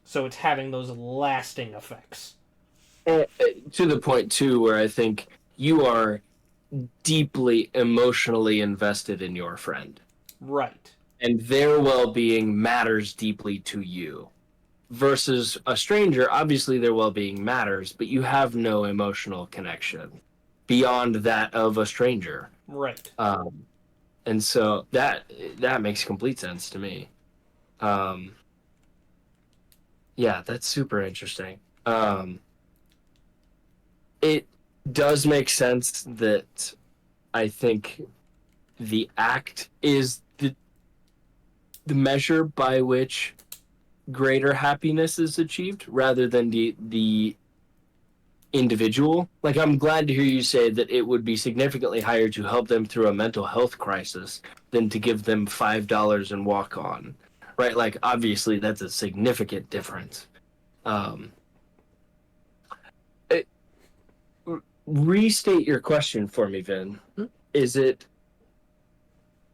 So it's having those lasting effects. To the point, too, where I think you are deeply emotionally invested in your friend. Right. And their well-being matters deeply to you. Versus a stranger, obviously their well-being matters, but you have no emotional connection beyond that of a stranger. Right. And so that makes complete sense to me. Yeah, that's super interesting. It does make sense that I think the act is the measure by which greater happiness is achieved rather than the individual. Like, I'm glad to hear you say that it would be significantly higher to help them through a mental health crisis than to give them $5 and walk on. Right? Like, obviously that's a significant difference. Restate your question for me, Vin.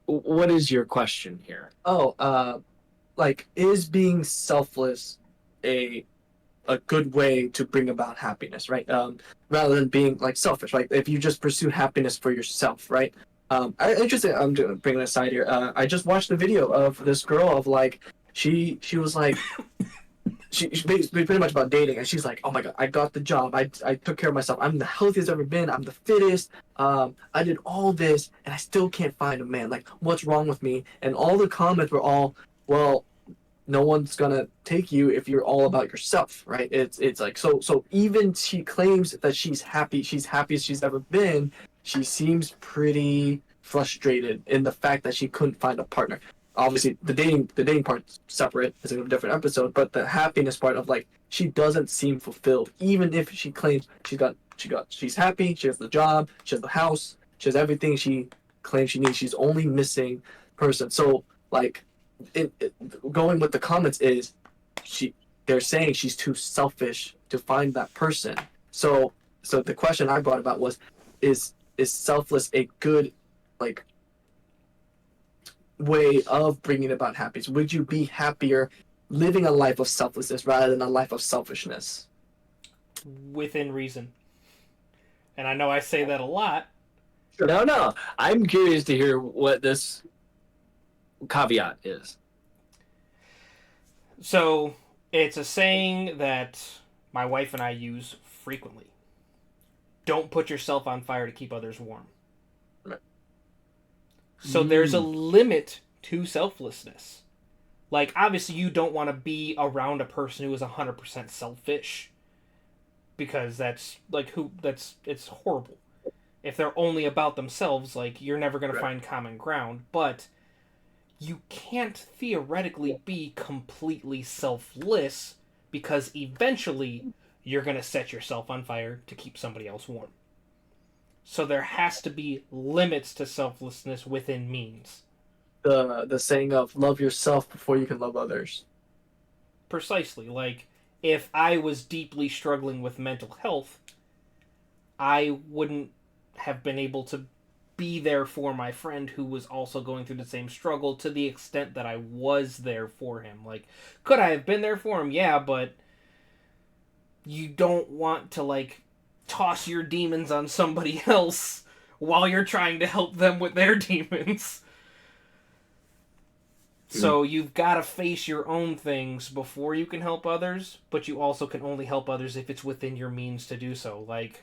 What is your question here? Like, is being selfless a good way to bring about happiness, right? Rather than being like selfish, right? If you just pursue happiness for yourself, right? I'm bringing it aside here. I just watched a video of this girl of like, she was like, she's basically pretty much about dating, and she's like, oh my god, I got the job, I took care of myself, I'm the healthiest I've ever been, I'm the fittest, I did all this, and I still can't find a man. Like, what's wrong with me? And all the comments were all, well, no one's gonna take you if you're all about yourself, right? It's like, so even she claims that she's happiest she's ever been, she seems pretty frustrated in the fact that she couldn't find a partner. Obviously the dating part's separate, it's a different episode, but the happiness part of, like, she doesn't seem fulfilled, even if she claims she's happy, she has the job, she has the house, she has everything she claims she needs. She's only missing person. So, like, going with the comments is, they're saying she's too selfish to find that person. So the question I brought about was, is selfless a good, like, way of bringing about happiness? Would you be happier living a life of selflessness rather than a life of selfishness? Within reason. And I know I say that a lot. No. I'm curious to hear what this caveat is. So, it's a saying that my wife and I use frequently. Don't put yourself on fire to keep others warm. Right. So there's a limit to selflessness. Like, obviously you don't want to be around a person who is 100% selfish. Because it's horrible. If they're only about themselves, like, you're never going to find common ground. But you can't theoretically be completely selfless, because eventually you're going to set yourself on fire to keep somebody else warm. So there has to be limits to selflessness within means. The saying of love yourself before you can love others. Precisely. Like, if I was deeply struggling with mental health, I wouldn't have been able to be there for my friend who was also going through the same struggle to the extent that I was there for him. Like, could I have been there for him? Yeah, but you don't want to, like, toss your demons on somebody else while you're trying to help them with their demons. So you've got to face your own things before you can help others, but you also can only help others if it's within your means to do so. Like,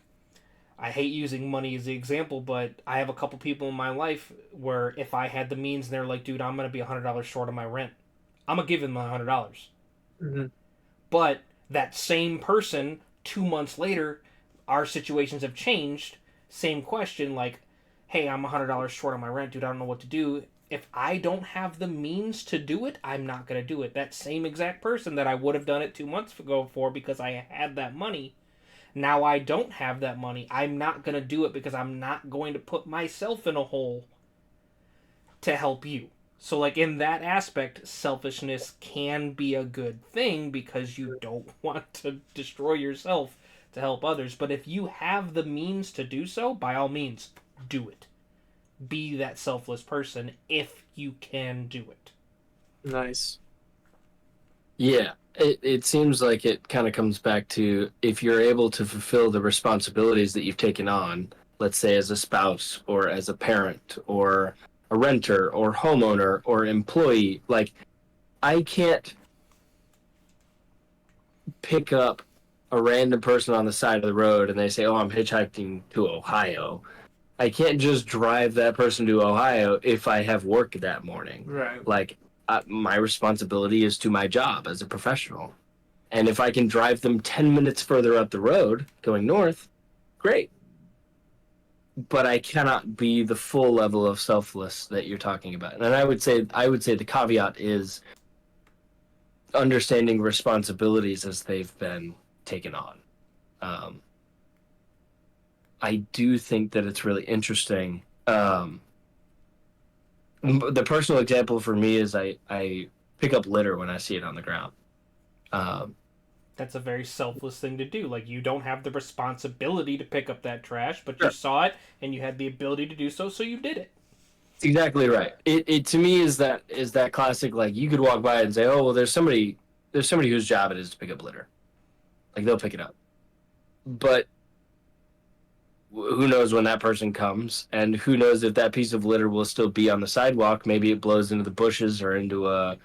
I hate using money as the example, but I have a couple people in my life where if I had the means and they're like, dude, I'm going to be $100 short on my rent, I'm going to give them $100. Mm-hmm. But that same person, 2 months later, our situations have changed. Same question, like, hey, I'm $100 short on my rent, dude, I don't know what to do. If I don't have the means to do it, I'm not going to do it. That same exact person that I would have done it 2 months ago for because I had that money, now I don't have that money. I'm not going to do it because I'm not going to put myself in a hole to help you. So, like, in that aspect, selfishness can be a good thing because you don't want to destroy yourself to help others. But if you have the means to do so, by all means, do it. Be that selfless person if you can do it. Nice. Yeah, it seems like it kind of comes back to, if you're able to fulfill the responsibilities that you've taken on, let's say as a spouse or as a parent or a renter or homeowner or employee, like, I can't pick up a random person on the side of the road and they say, oh, I'm hitchhiking to Ohio. I can't just drive that person to Ohio if I have work that morning. Right. Like, my responsibility is to my job as a professional. And if I can drive them 10 minutes further up the road going north, great. But I cannot be the full level of selfless that you're talking about. And I would say the caveat is understanding responsibilities as they've been taken on. I do think that it's really interesting. The personal example for me is I pick up litter when I see it on the ground. That's a very selfless thing to do. Like, you don't have the responsibility to pick up that trash, but Sure. you saw it and you had the ability to do so, so you did it. That's exactly right. It to me is that classic, like, you could walk by and say, oh, well, there's somebody whose job it is to pick up litter. Like, they'll pick it up. But who knows when that person comes, and who knows if that piece of litter will still be on the sidewalk. Maybe it blows into the bushes or into a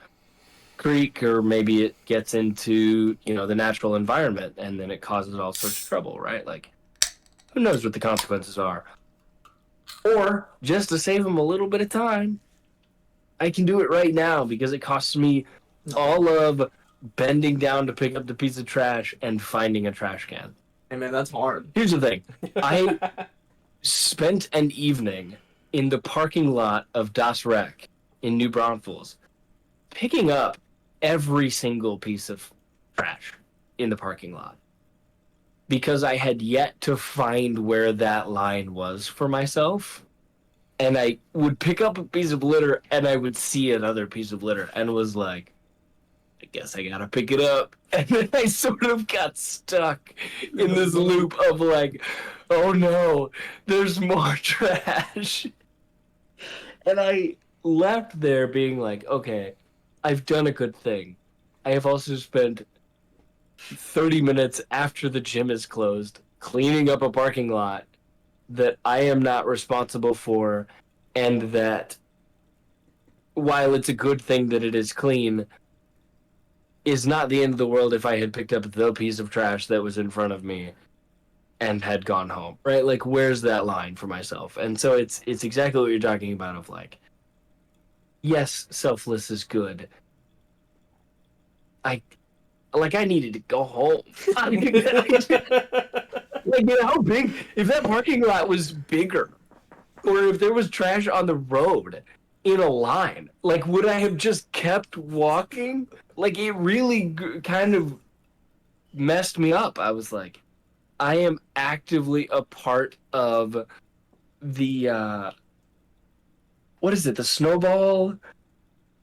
creek, or maybe it gets into, the natural environment, and then it causes all sorts of trouble, right? Like, who knows what the consequences are? Or just to save them a little bit of time, I can do it right now because it costs me all of bending down to pick up the piece of trash and finding a trash can. Hey man, that's hard. Here's the thing. I spent an evening in the parking lot of Das Reck in New Braunfels picking up every single piece of trash in the parking lot because I had yet to find where that line was for myself. And I would pick up a piece of litter and I would see another piece of litter and was like, I guess I gotta pick it up. And then I sort of got stuck in this loop of like, oh no, there's more trash. And I left there being like, okay, I've done a good thing. I have also spent 30 minutes after the gym is closed cleaning up a parking lot that I am not responsible for, and that while it's a good thing that it is clean, is not the end of the world if I had picked up the piece of trash that was in front of me and had gone home, right? Like, where's that line for myself? And so it's exactly what you're talking about of like, yes, selfless is good. I needed to go home. Like, how big, if that parking lot was bigger, or if there was trash on the road in a line, like, would I have just kept walking? Like, it really kind of messed me up. I was like, I am actively a part of the, what is it? The snowball?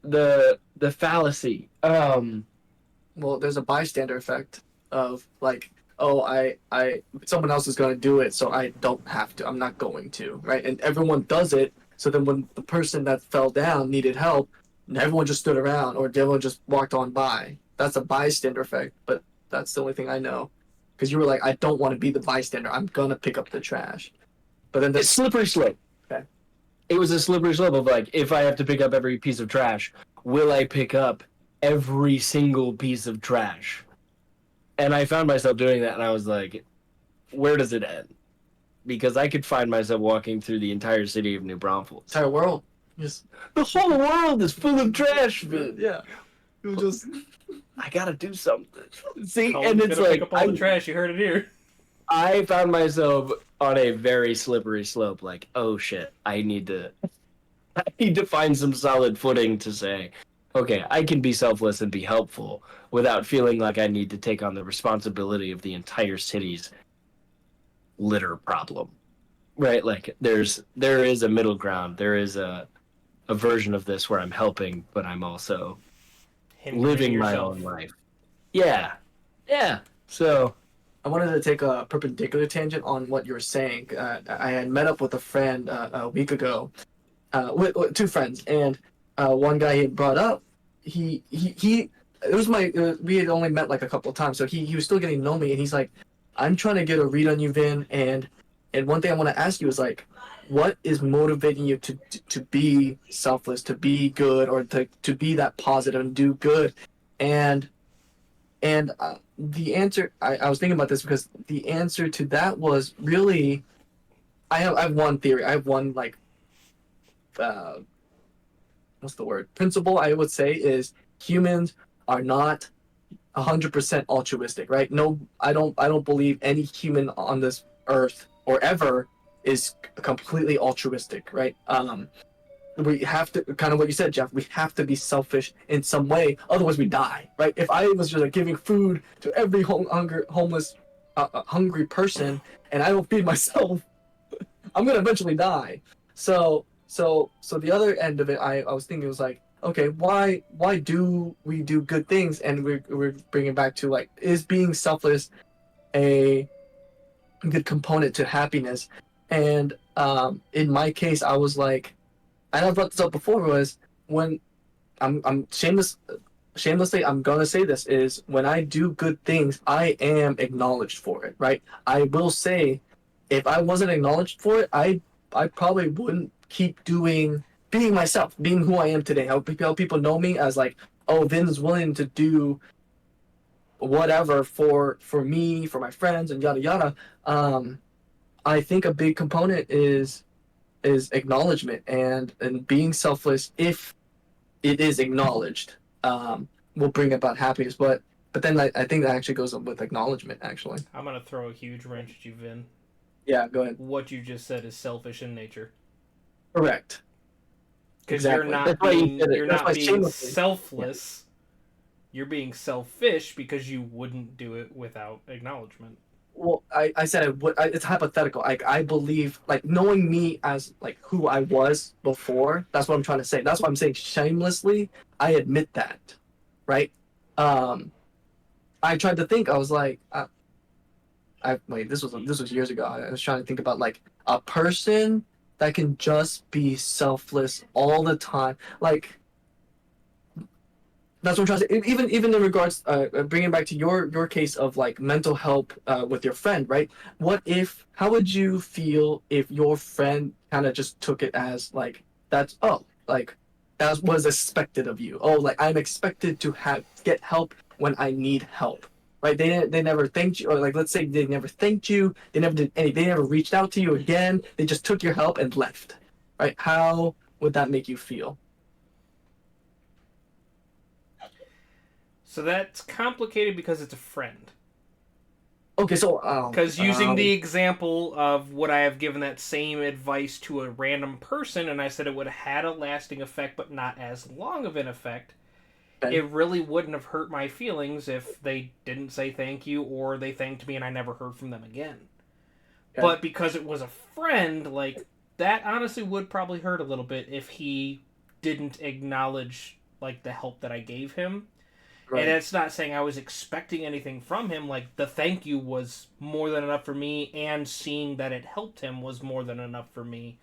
The fallacy. Well, there's a bystander effect of like, oh, I someone else is going to do it, so I don't have to. I'm not going to, right? And everyone does it. So then when the person that fell down needed help, everyone just stood around or everyone just walked on by. That's a bystander effect, but that's the only thing I know. Because you were like, I don't want to be the bystander. I'm going to pick up the trash. But then It's slippery slope. Okay. It was a slippery slope of like, if I have to pick up every piece of trash, will I pick up every single piece of trash? And I found myself doing that, and I was like, where does it end? Because I could find myself walking through the entire city of New Braunfels. entire world. Just The whole world is full of trash, man. yeah. It was just I gotta do something. See, Colin's and it's gonna like, pick up all the trash. You heard it here. I found myself on a very slippery slope. Like, oh shit, I need to find some solid footing to say, okay, I can be selfless and be helpful without feeling like I need to take on the responsibility of the entire city's litter problem. Right? Like, there is a middle ground. There is a version of this where I'm helping, but I'm also living my own life. Yeah. Yeah. So I wanted to take a perpendicular tangent on what you were saying. I had met up with a friend a week ago, with two friends, and one guy he had brought up, he it was we had only met like a couple of times, so he was still getting to know me, and he's like, I'm trying to get a read on you, Vin, and one thing I want to ask you is like, what is motivating you to be selfless, to be good, or to be that positive and do good? And the answer, I was thinking about this because the answer to that was really, I have one theory. I have one like, what's the word? Principle, I would say, is humans are not 100% altruistic, right? No, I don't believe any human on this earth or ever is completely altruistic, right? We have to, kind of what you said, Jeff, we have to be selfish in some way, otherwise we die, right? If I was just like giving food to every homeless hungry person and I don't feed myself, I'm gonna eventually die. So the other end of it, I was thinking, was like, okay, why do we do good things? And we're bringing back to like, is being selfless a good component to happiness? And in my case, I was like, and I brought this up before, was when I'm shamelessly, I'm gonna say this, is when I do good things, I am acknowledged for it, right? I will say, if I wasn't acknowledged for it, I probably wouldn't keep being myself, being who I am today. How people know me as like, oh, Vin's willing to do whatever for me, for my friends, and yada yada. I think a big component is acknowledgement and being selfless if it is acknowledged will bring about happiness. But then I think that actually goes up with acknowledgement. Actually, I'm gonna throw a huge wrench at you, Vin. yeah, go ahead. What you just said is selfish in nature. Correct. Because Exactly. you're not That's why you being said it. you're That's not why being shamelessly. selfless. You're being selfish because you wouldn't do it without acknowledgement. Well, I said it's hypothetical. I believe, like, knowing me as like who I was before. That's what I'm trying to say. That's what I'm saying. Shamelessly, I admit that, right? Um, I tried to think. I was like, I wait. This was years ago. I was trying to think about like a person that can just be selfless all the time. Like, that's what I'm trying to say. Even in regards, bringing back to your case of like mental health with your friend, right? What if? How would you feel if your friend kind of just took it as like that's like that was expected of you? Oh, like I'm expected to get help when I need help, right? They never thanked you, or like let's say they never thanked you. They never did any. They never reached out to you again. They just took your help and left, right? How would that make you feel? So that's complicated because it's a friend. Okay, so Because using the example of would I have given that same advice to a random person, and I said it would have had a lasting effect, but not as long of an effect, okay. it really wouldn't have hurt my feelings if they didn't say thank you or they thanked me and I never heard from them again. Okay. But because it was a friend, like, that honestly would probably hurt a little bit if he didn't acknowledge, like, the help that I gave him. Right. And it's not saying I was expecting anything from him. Like, the thank you was more than enough for me, and seeing that it helped him was more than enough for me.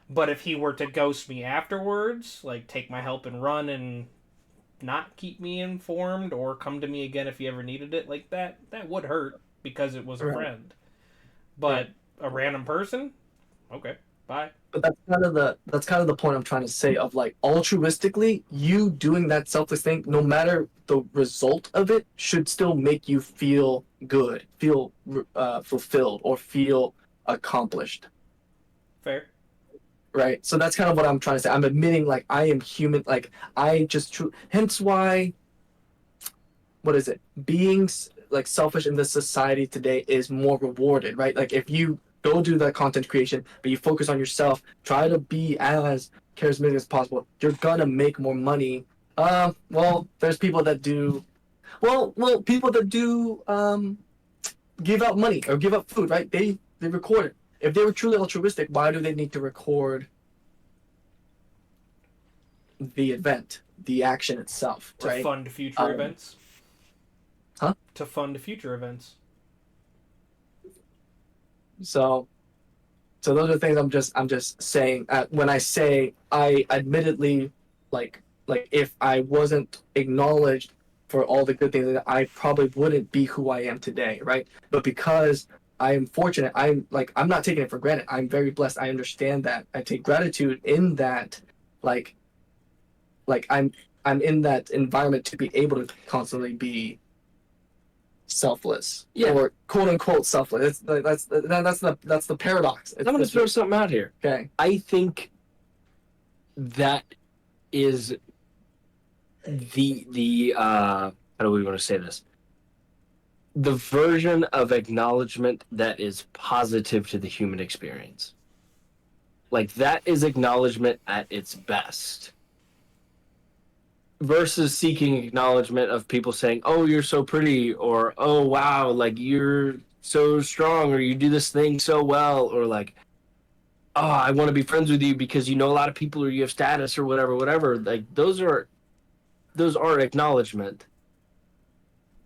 But if he were to ghost me afterwards, like, take my help and run and not keep me informed or come to me again if he ever needed it, like, that would hurt because it was a Right. friend. But a random person? Okay, bye. But that's kind of the point I'm trying to say of like altruistically, you doing that selfless thing, no matter the result of it, should still make you feel good, feel fulfilled, or feel accomplished, Fair. right? So that's kind of what I'm trying to say. I'm admitting like I am human, like I just true. Hence why, what is it? Being like selfish in this society today is more rewarded, right? Like if you go do that content creation, but you focus on yourself, try to be as charismatic as possible, you're gonna make more money. Well, there's people that do, well, people that do give out money or give up food, right? They record it. If they were truly altruistic, why do they need to record the event, the action itself, To right? fund future events. Huh? To fund future events. So those are things I'm just saying. When I say I admittedly like if I wasn't acknowledged for all the good things, I probably wouldn't be who I am today, right? But because I am fortunate, I'm not taking it for granted. I'm very blessed. I understand that. I take gratitude in that, like I'm in that environment to be able to constantly be selfless, Yeah. or quote unquote selfless. That's the paradox. I'm going to throw something out here. Okay. I think that is the how do we want to say this? The version of acknowledgement that is positive to the human experience. Like that is acknowledgement at its best. Versus seeking acknowledgement of people saying, "Oh, you're so pretty," or "Oh, wow, like you're so strong," or "You do this thing so well," or like, "Oh, I want to be friends with you because you know a lot of people or you have status or whatever." Like those are acknowledgement.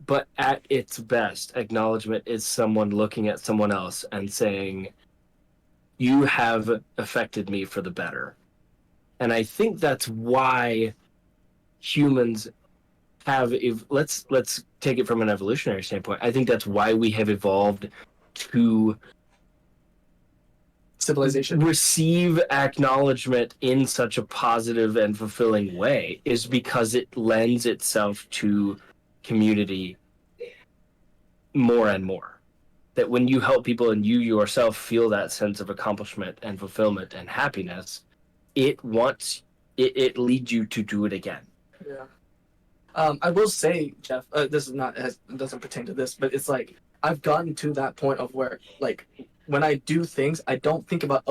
But at its best, acknowledgement is someone looking at someone else and saying, "You have affected me for the better." And I think that's why humans have let's take it from an evolutionary standpoint. I think that's why we have evolved to civilization. receive acknowledgement in such a positive and fulfilling way is because it lends itself to community more and more. That when you help people and you yourself feel that sense of accomplishment and fulfillment and happiness, it leads you to do it again. Yeah. I will say, Jeff, this is not it doesn't pertain to this, but it's like I've gotten to that point of where like when I do things, I don't think about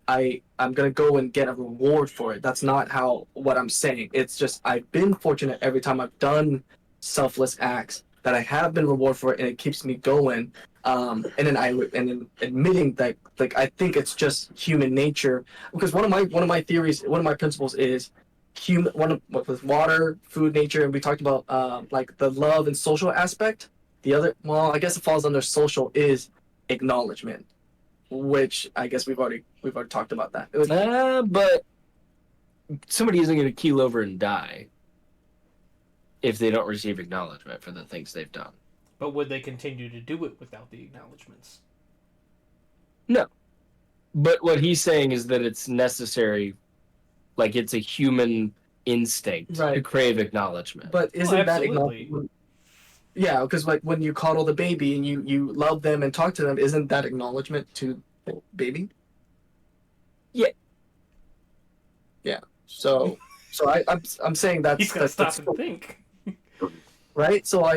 I'm gonna go and get a reward for it. That's not what I'm saying. It's just I've been fortunate every time I've done selfless acts that I have been rewarded for it, and it keeps me going. And then admitting that like I think it's just human nature, because one of my theories, one of my principles is with water, food, nature, and we talked about like the love and social aspect. The other, well, I guess it falls under social, is acknowledgement, which I guess we've already talked about that. But somebody isn't going to keel over and die if they don't receive acknowledgement for the things they've done. But would they continue to do it without the acknowledgments? No. But what he's saying is that it's necessary, like it's a human instinct to Right. crave acknowledgement. But isn't that absolutely. acknowledgement? Yeah, because like when you coddle the baby and you love them and talk to them, isn't that acknowledgement to the baby? Yeah. Yeah. So I'm saying that's He's gonna that's stop and think. right. What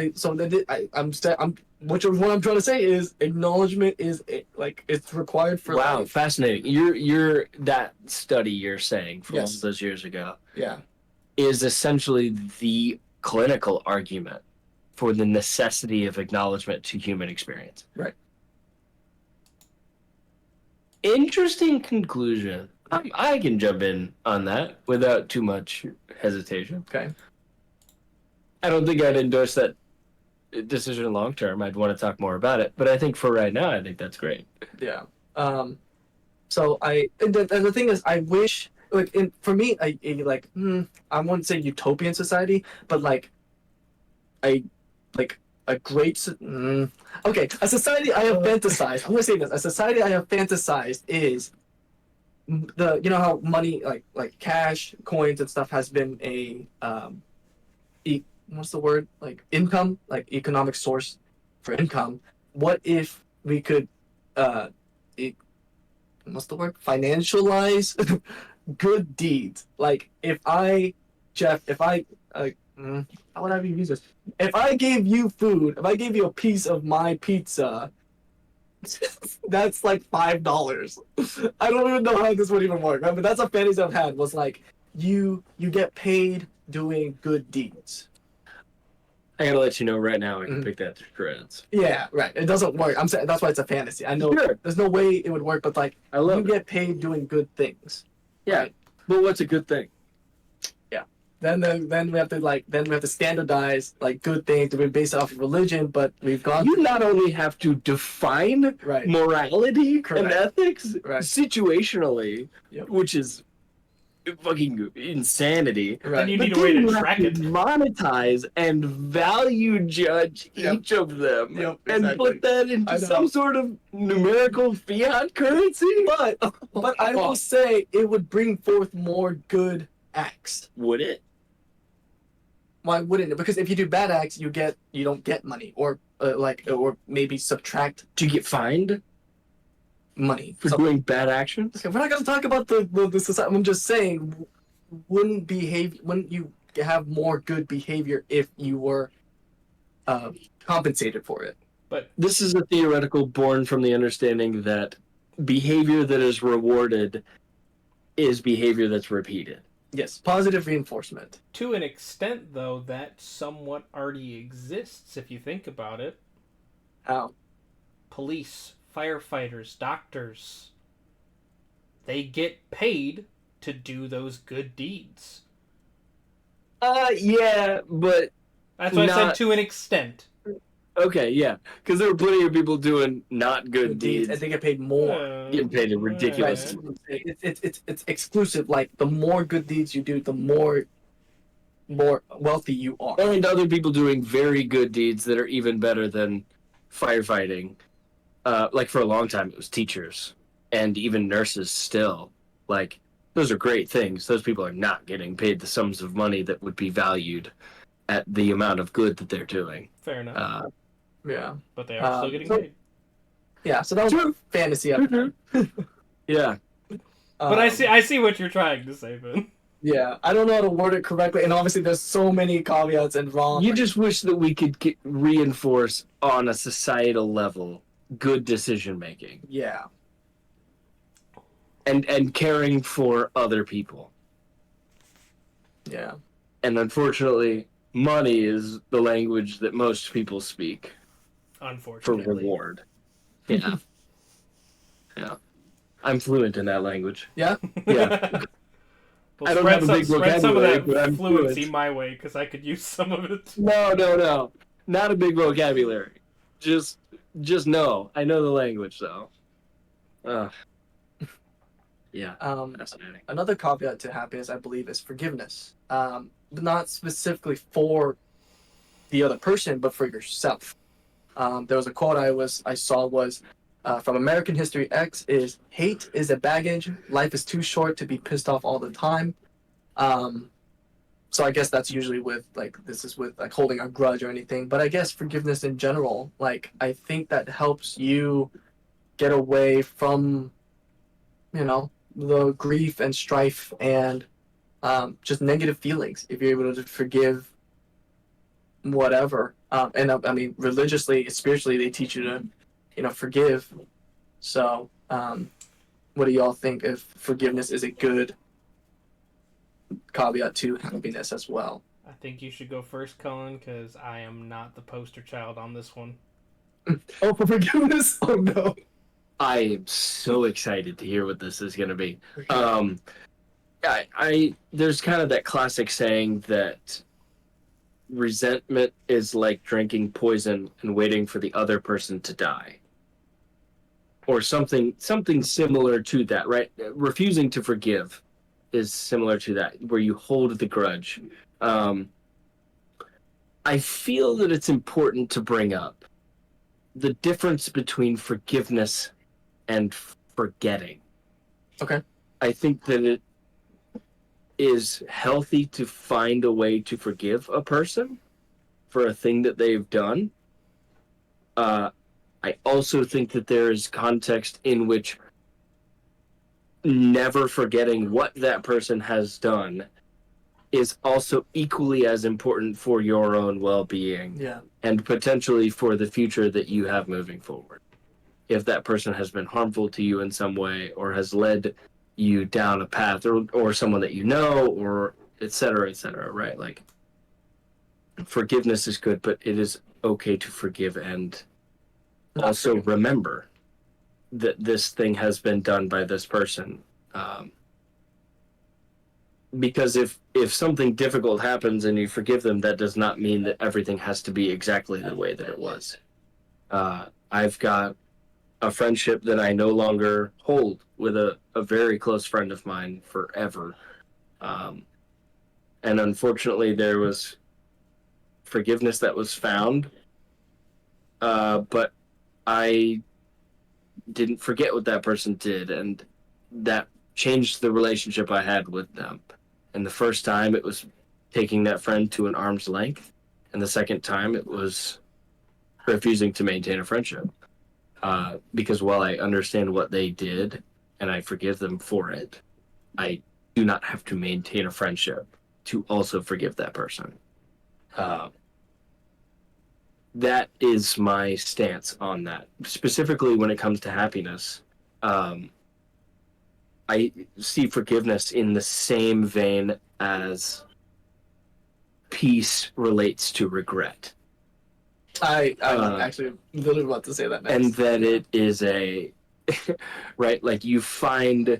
I'm trying to say is acknowledgement is like it's required for Wow, life. fascinating. You're that study you're saying from all Yes. those years ago Yeah. is essentially the clinical argument for the necessity of acknowledgement to human experience. Right. Interesting conclusion. I can jump in on that without too much hesitation. Okay. I don't think I'd endorse that decision long term. I'd want to talk more about it, but I think for right now, I think that's great. Yeah. So and the thing is, I wish for me, I wouldn't say utopian society, but like a great okay, a society I have fantasized. I'm gonna say this: a society I have fantasized is how money like cash, coins, and stuff has been a what's the word, like income, like economic source for income. What if we could what's the word, financialize good deeds? Like Jeff, how would I even use this? If I gave you food, if I gave you a piece of my pizza, that's like $5. I don't even know how this would even work, right? But that's a fantasy I've had, was like you get paid doing good deeds. I gotta let you know right now, I can pick that to shreds. Yeah, right. It doesn't work. I'm saying that's why it's a fantasy. I know Sure. there's no way it would work, but like I love you it. get paid doing good things. Yeah, Right? but what's a good thing? Then we have to standardize like good things to be based off of religion, but we've gone You not only have to define right. morality Correct. and ethics Right. situationally, Yep. which is fucking insanity. Right. And you But need a way then to you track have it. to monetize and value judge Yep. each of them Yep, and exactly. put that I into know. some sort of numerical fiat currency. But I will say it would bring forth more good acts. Would it? Why wouldn't it? Because if you do bad acts, you don't get money, or or maybe subtract Do you get fined money. for So- doing bad actions? Okay, we're not gonna talk about the society. I'm just saying, wouldn't you have more good behavior if you were compensated for it? This is a theoretical born from the understanding that behavior that is rewarded is behavior that's repeated. Yes, positive reinforcement. To an extent, though, that somewhat already exists if you think about it. How? Police, firefighters, doctors. They get paid to do those good deeds. Yeah, but That's what I said, Not- to an extent. okay, yeah, because there are plenty of people doing not good deeds, and they get paid more. getting paid a ridiculous. Right. It's exclusive. Like the more good deeds you do, the more wealthy you are. and other people doing very good deeds that are even better than firefighting. Like for a long time, it was teachers and even nurses still. Like, those are great things. Those people are not getting paid the sums of money that would be valued at the amount of good that they're doing. Fair enough. Yeah. But they are still getting so- paid. Yeah, so that was True. fantasy episode. Yeah. But I see what you're trying to say, Ben. Yeah, I don't know how to word it correctly, and obviously there's so many caveats and wrong. You just wish that we could reinforce on a societal level good decision making Yeah. and caring for other people. Yeah. And unfortunately, money is the language that most people speak for Unfortunately. reward. Yeah. Yeah. I'm fluent in that language. Yeah. Yeah. Well, I don't spread have a big spread some of vocabulary, that but I'm fluency fluent. my way, because I could use some of it. No. Not a big vocabulary. Just know. I know the language, though. Yeah. Fascinating. Another caveat to happiness, I believe, is forgiveness. But not specifically for the other person, but for yourself. There was a quote I saw was from American History X is hate is a baggage. Life is too short to be pissed off all the time. So I guess that's usually with this is with holding a grudge or anything. But I guess forgiveness in general, I think that helps you get away from, the grief and strife and just negative feelings if you're able to forgive whatever. And I mean, religiously, spiritually, they teach you to, forgive. So, what do y'all think if forgiveness is a good caveat to happiness as well? I think you should go first, Cullen, because I am not the poster child on this one. Oh, for forgiveness? Oh no. I am so excited to hear what this is going to be. There's kind of that classic saying that resentment is like drinking poison and waiting for the other person to die, or something similar to that, right? Refusing to forgive is similar to that, where you hold the grudge. I feel that it's important to bring up the difference between forgiveness and forgetting. Okay. I think that it is healthy to find a way to forgive a person for a thing that they've done. I also think that there is context in which never forgetting what that person has done is also equally as important for your own well-being. Yeah. And potentially for the future that you have moving forward. If that person has been harmful to you in some way or has led you down a path or someone that you know or et cetera, right? Like, forgiveness is good, but it is okay to forgive and also remember that this thing has been done by this person. Because if something difficult happens and you forgive them, that does not mean that everything has to be exactly the way that it was. I've got a friendship that I no longer hold with a very close friend of mine forever. And unfortunately, there was forgiveness that was found, but I didn't forget what that person did, and that changed the relationship I had with them. And the first time it was taking that friend to an arm's length, and the second time it was refusing to maintain a friendship. Because while I understand what they did and I forgive them for it, I do not have to maintain a friendship to also forgive that person. That is my stance on that. Specifically when it comes to happiness, I see forgiveness in the same vein as peace relates to regret. I'm actually literally about to say that next. And that it is right, like you find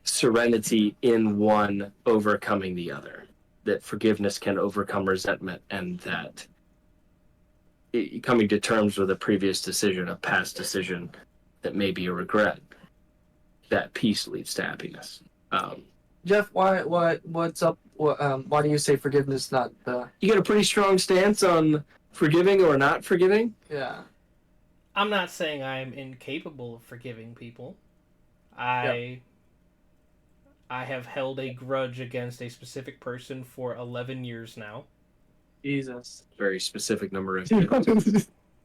serenity in one overcoming the other. That forgiveness can overcome resentment, and that coming to terms with a previous decision, a past decision that may be a regret, that peace leads to happiness. Jeff, what's up? Why do you say forgiveness, not the? You got a pretty strong stance on forgiving or not forgiving? Yeah. I'm not saying I'm incapable of forgiving people. I have held a grudge against a specific person for 11 years now. Jesus. Very specific number of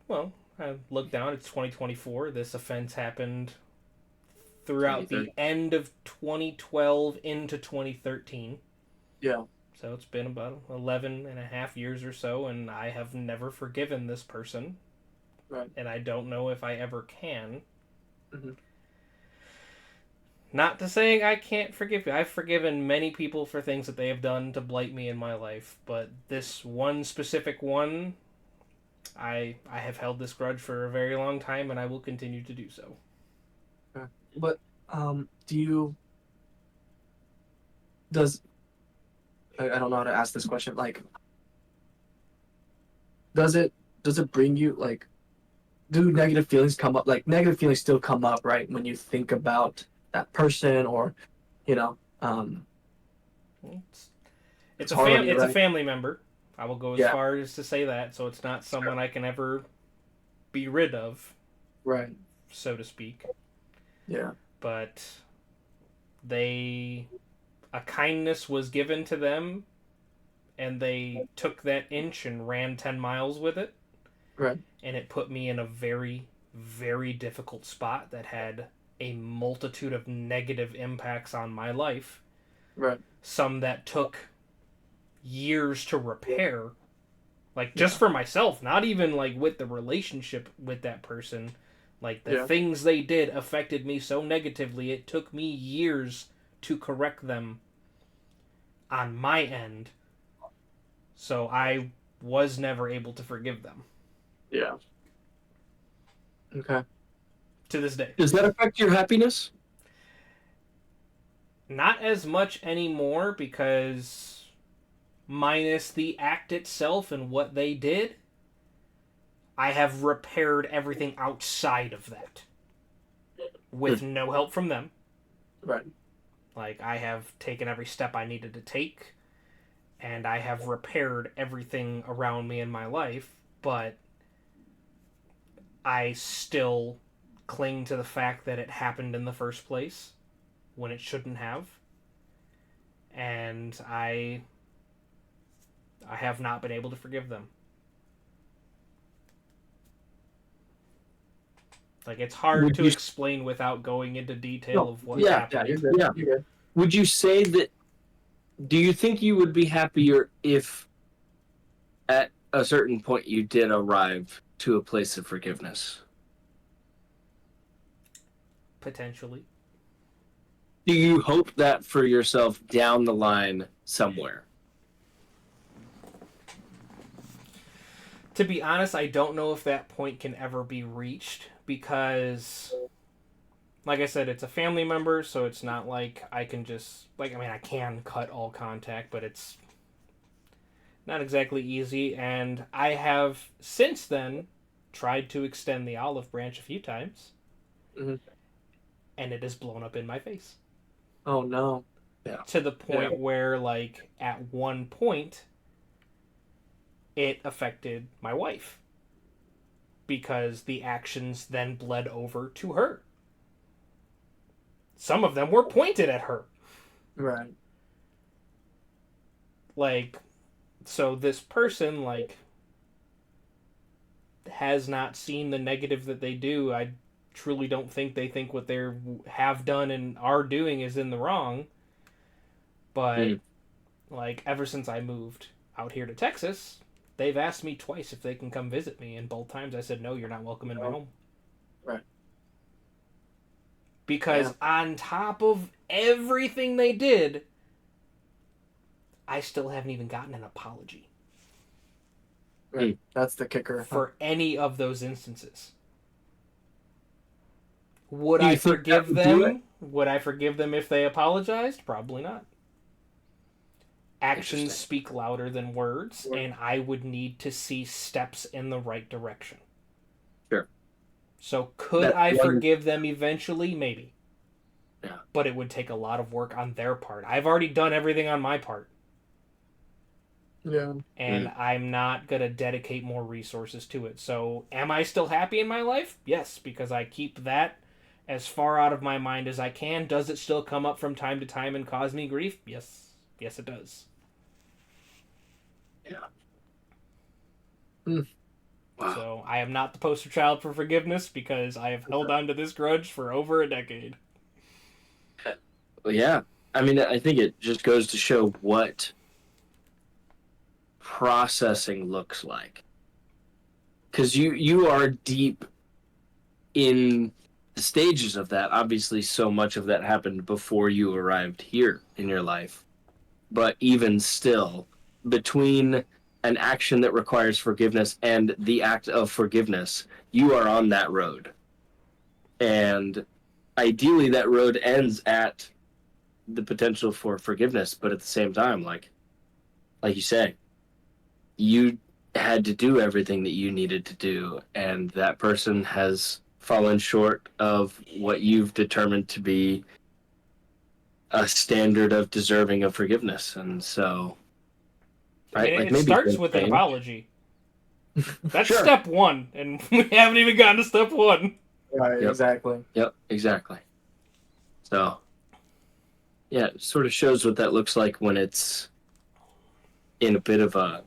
Well, I look down, it's 2024. This offense happened throughout the end of 2012 into 2013. Yeah. So it's been about 11 and a half years or so, and I have never forgiven this person. Right. And I don't know if I ever can. Mm-hmm. Not to say I can't forgive you. I've forgiven many people for things that they have done to blight me in my life, but this one specific one, I have held this grudge for a very long time, and I will continue to do so. But does I don't know how to ask this question. Like, does it bring you, like, do negative feelings come up? Like, negative feelings still come up, right, when you think about that person, or, you know, It's hard on you, it's a right? family member. I will go as Yeah. far as to say that. So it's not someone I can ever be rid of, Right. so to speak. Yeah. But a kindness was given to them, and they took that inch and ran 10 miles with it. Right. And it put me in a very, very difficult spot that had a multitude of negative impacts on my life. Right. Some that took years to repair. Like, just for myself, not even, like, with the relationship with that person. Like, the things they did affected me so negatively, it took me years to correct them on my end. So I was never able to forgive them. Yeah. Okay. To this day. Does that affect your happiness? Not as much anymore, because minus the act itself and what they did, I have repaired everything outside of that. With no help from them. Right. Like, I have taken every step I needed to take, and I have repaired everything around me in my life, but I still cling to the fact that it happened in the first place when it shouldn't have. And I have not been able to forgive them. Like, it's hard to explain without going into detail of what's happening. You're good. Would you say that, do you think you would be happier if at a certain point you did arrive to a place of forgiveness? Potentially. Do you hope that for yourself down the line somewhere? To be honest, I don't know if that point can ever be reached, because, like I said, it's a family member, so it's not like I can just, like, I mean, I can cut all contact, but it's not exactly easy, and I have since then tried to extend the olive branch a few times, and it has blown up in my face. Oh, no. Yeah. To the point where, like, at one point, it affected my wife, because the actions then bled over to her. Some of them were pointed at her. Right. Like, so this person, like, has not seen the negative that they do. I truly don't think they think what they have done and are doing is in the wrong. But, like, ever since I moved out here to Texas, they've asked me twice if they can come visit me, and both times I said, no, you're not welcome in my home. Right. Because on top of everything they did, I still haven't even gotten an apology. Right. That's the kicker. For any of those instances. Would I forgive them? Would I forgive them if they apologized? Probably not. Actions speak louder than words, and I would need to see steps in the right direction. Sure. So could I forgive them eventually? Maybe. Yeah. But it would take a lot of work on their part. I've already done everything on my part. Yeah. And I'm not going to dedicate more resources to it. So am I still happy in my life? Yes, because I keep that as far out of my mind as I can. Does it still come up from time to time and cause me grief? Yes. Yes, it does. Yeah. Wow. So I am not the poster child for forgiveness because I have held on to this grudge for over a decade. Well, yeah. I mean, I think it just goes to show what processing looks like. Because you are deep in the stages of that. Obviously, so much of that happened before you arrived here in your life. But even still, between an action that requires forgiveness and the act of forgiveness, you are on that road. And ideally, that road ends at the potential for forgiveness. But at the same time, like you say, you had to do everything that you needed to do, and that person has fallen short of what you've determined to be a standard of deserving of forgiveness. And so, right, I mean, like it maybe starts with an apology. That's Sure. step one, and we haven't even gotten to step one. Right, Yep. exactly. Yep, exactly. So, yeah, it sort of shows what that looks like when it's in a bit of a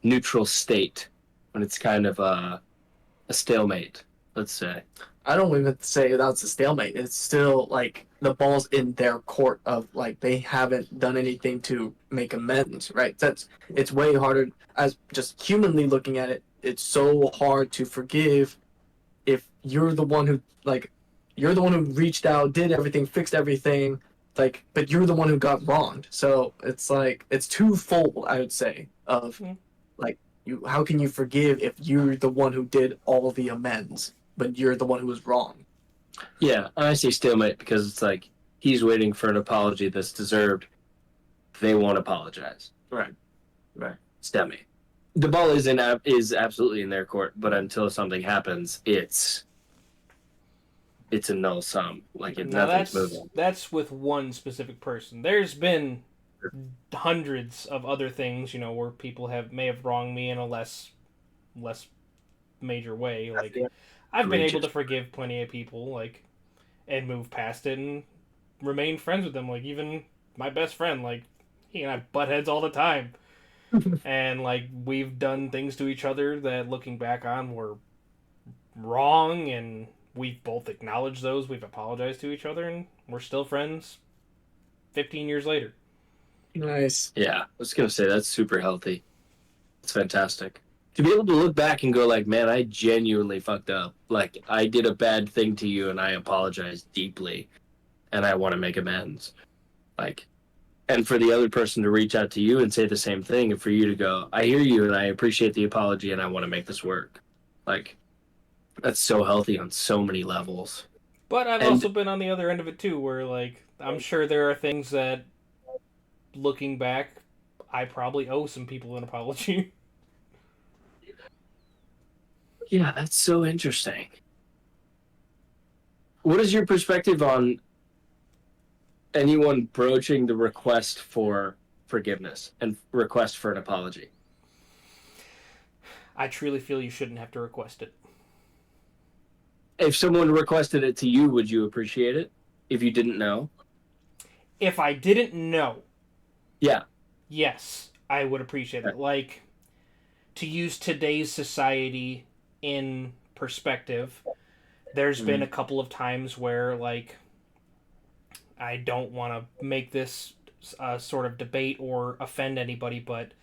neutral state, when it's kind of a stalemate, let's say. I don't even say that's a stalemate. It's still like the ball's in their court of like they haven't done anything to make amends, right? It's way harder as just humanly looking at it. It's so hard to forgive if you're the one who you're the one who reached out, did everything, fixed everything, but you're the one who got wronged. So it's like it's twofold, I would say, of like how can you forgive if you're the one who did all the amends, but you're the one who was wrong? Yeah, I say stalemate because it's like he's waiting for an apology that's deserved. They won't apologize. Right. Stalemate. The ball is absolutely in their court, but until something happens, it's a null sum. Like nothing's moving. That's with one specific person. There's been hundreds of other things, where people may have wronged me in a less major way. Like I've been able to forgive plenty of people, like, and move past it and remain friends with them. Like even my best friend, like he and I butt heads all the time. And like we've done things to each other that looking back on were wrong, and we've both acknowledged those, we've apologized to each other, and we're still friends 15 years later. Nice. Yeah, I was gonna say that's super healthy. It's fantastic to be able to look back and go like, man, I genuinely fucked up. Like I did a bad thing to you and I apologize deeply and I want to make amends. Like, and for the other person to reach out to you and say the same thing, and for you to go, I hear you and I appreciate the apology and I want to make this work. Like, that's so healthy on so many levels. But I've also been on the other end of it too, where like I'm sure there are things that, looking back, I probably owe some people an apology. Yeah, that's so interesting. What is your perspective on anyone broaching the request for forgiveness and request for an apology? I truly feel you shouldn't have to request it. If someone requested it to you, would you appreciate it if you didn't know? If I didn't know, yeah, yes, I would appreciate it. Like, to use today's society in perspective, there's been a couple of times where, like, I don't want to make this sort of debate or offend anybody, but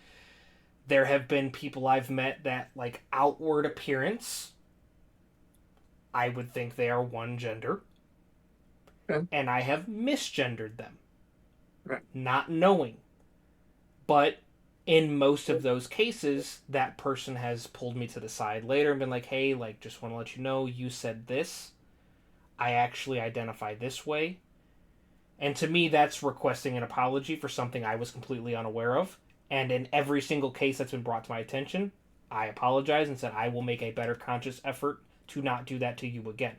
there have been people I've met that, like, outward appearance, I would think they are one gender. Okay. And I have misgendered them. Right. Not knowing. But in most of those cases, that person has pulled me to the side later and been like, hey, like, just want to let you know, you said this. I actually identify this way. And to me, that's requesting an apology for something I was completely unaware of. And in every single case that's been brought to my attention, I apologize and said I will make a better conscious effort to not do that to you again.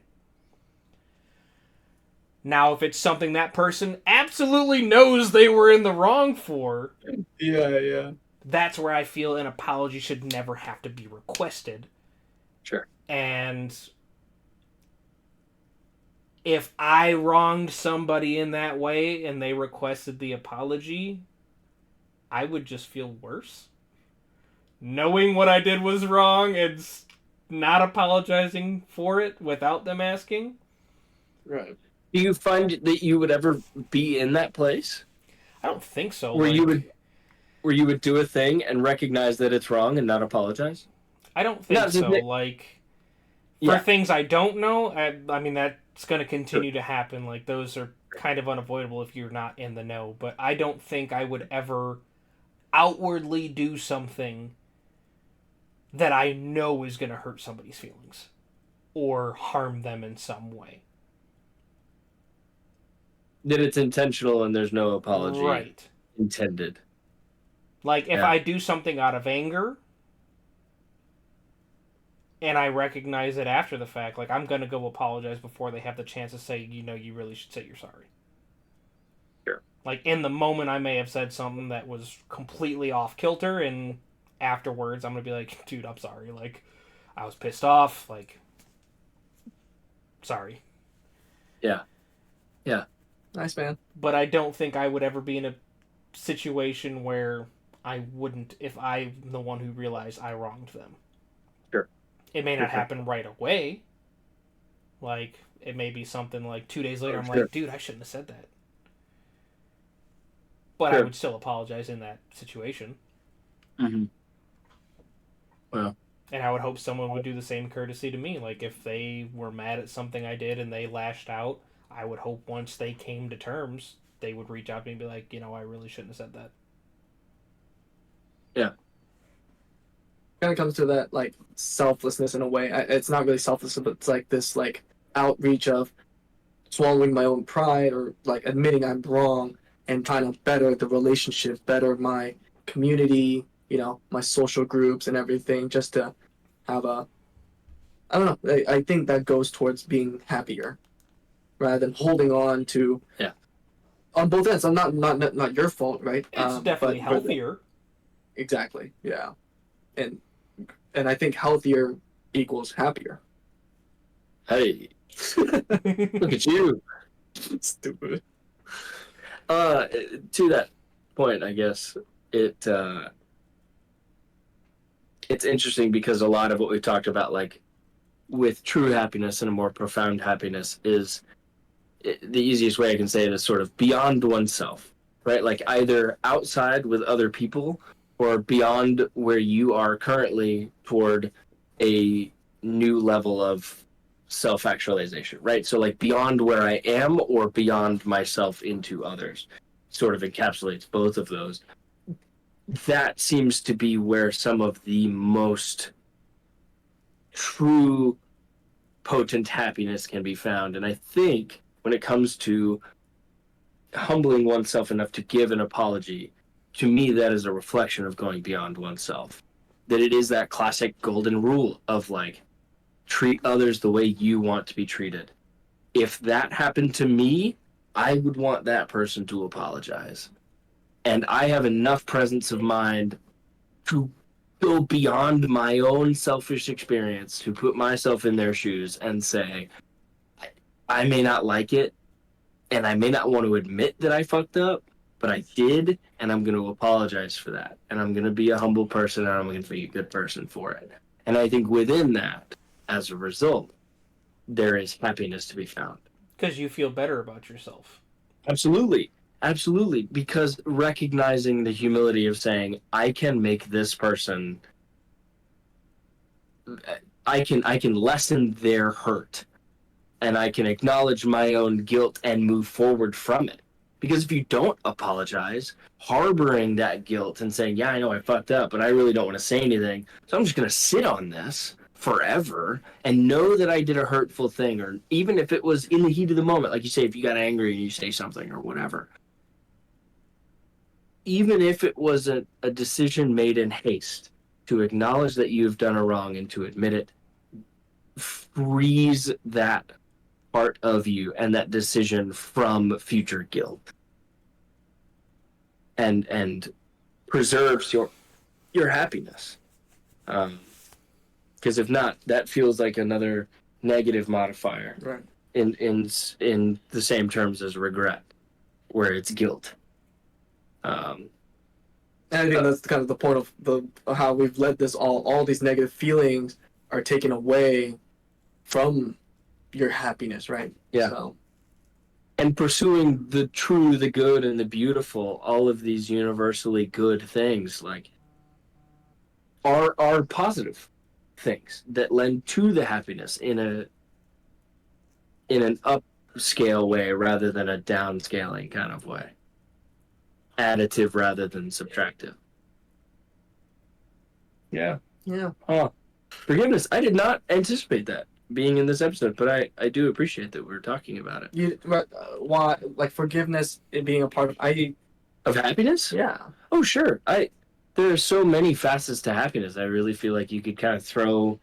Now, if it's something that person absolutely knows they were in the wrong for, yeah, that's where I feel an apology should never have to be requested. Sure. And if I wronged somebody in that way and they requested the apology, I would just feel worse. Knowing what I did was wrong and not apologizing for it without them asking. Right. Do you find that you would ever be in that place I don't think so. where like, you would do a thing and recognize that it's wrong and not apologize? I don't think No, so. Like, for Yeah. things I don't know, I mean, that's going to continue to happen. Like, those are kind of unavoidable if you're not in the know. But I don't think I would ever outwardly do something that I know is going to hurt somebody's feelings or harm them in some way. That it's intentional and there's no apology Right. intended. Like, if Yeah. I do something out of anger and I recognize it after the fact, like, I'm going to go apologize before they have the chance to say, you really should say you're sorry. Sure. Like, in the moment, I may have said something that was completely off kilter, and afterwards, I'm going to be like, dude, I'm sorry. Like, I was pissed off. Like, sorry. Nice, man. But I don't think I would ever be in a situation where I wouldn't, if I'm the one who realized I wronged them. Sure. It may not Sure. happen right away. Like, it may be something like 2 days later, I'm Sure. like, dude, I shouldn't have said that. But I Sure. would still apologize in that situation. Mm-hmm. And I would hope someone would do the same courtesy to me. Like, if they were mad at something I did and they lashed out, I would hope once they came to terms, they would reach out to me and be like, I really shouldn't have said that. Kind of comes to that like selflessness in a way. It's not really selfless, but it's like this like outreach of swallowing my own pride or like admitting I'm wrong and trying to better the relationship, better my community, my social groups and everything, just to have I don't know. I think that goes towards being happier rather than holding on to. Yeah. On both ends, I'm not your fault, right? It's definitely but healthier. Exactly. Yeah. And I think healthier equals happier. Hey, look at you. Stupid. To that point, I guess it's interesting because a lot of what we've talked about, like with true happiness and a more profound happiness, is the easiest way I can say it is sort of beyond oneself, right? Like either outside with other people or beyond where you are currently toward a new level of self-actualization, right? So like beyond where I am or beyond myself into others sort of encapsulates both of those. That seems to be where some of the most true potent happiness can be found. And I think when it comes to humbling oneself enough to give an apology, to me that is a reflection of going beyond oneself. That it is that classic golden rule of like, treat others the way you want to be treated. If that happened to me, I would want that person to apologize. And I have enough presence of mind to go beyond my own selfish experience, to put myself in their shoes and say, I may not like it, and I may not want to admit that I fucked up, but I did, and I'm going to apologize for that. And I'm going to be a humble person, and I'm going to be a good person for it. And I think within that, as a result, there is happiness to be found. Because you feel better about yourself. Absolutely. Absolutely. Because recognizing the humility of saying, I can make this person, I can lessen their hurt, and I can acknowledge my own guilt and move forward from it. Because if you don't apologize, harboring that guilt and saying, yeah, I know I fucked up, but I really don't want to say anything, so I'm just going to sit on this forever and know that I did a hurtful thing, or even if it was in the heat of the moment, like you say, if you got angry and you say something or whatever, even if it was a decision made in haste, to acknowledge that you've done a wrong and to admit it frees that part of you and that decision from future guilt and preserves your happiness. Because if not, that feels like another negative modifier. Right. in the same terms as regret, where it's guilt. And I think that's kind of the point of how we've let this all these negative feelings are taken away from your happiness, right? Yeah. So, And pursuing the true, the good, and the beautiful, all of these universally good things, like are positive things that lend to the happiness in an upscale way rather than a downscaling kind of way. Additive rather than subtractive. Yeah. yeah. Oh, forgiveness. I did not anticipate that being in this episode, but I do appreciate that we're talking about it. Why, like forgiveness, it being a part of Of happiness? yeah. Oh, sure. There are so many facets to happiness. I really feel like you could kind of throw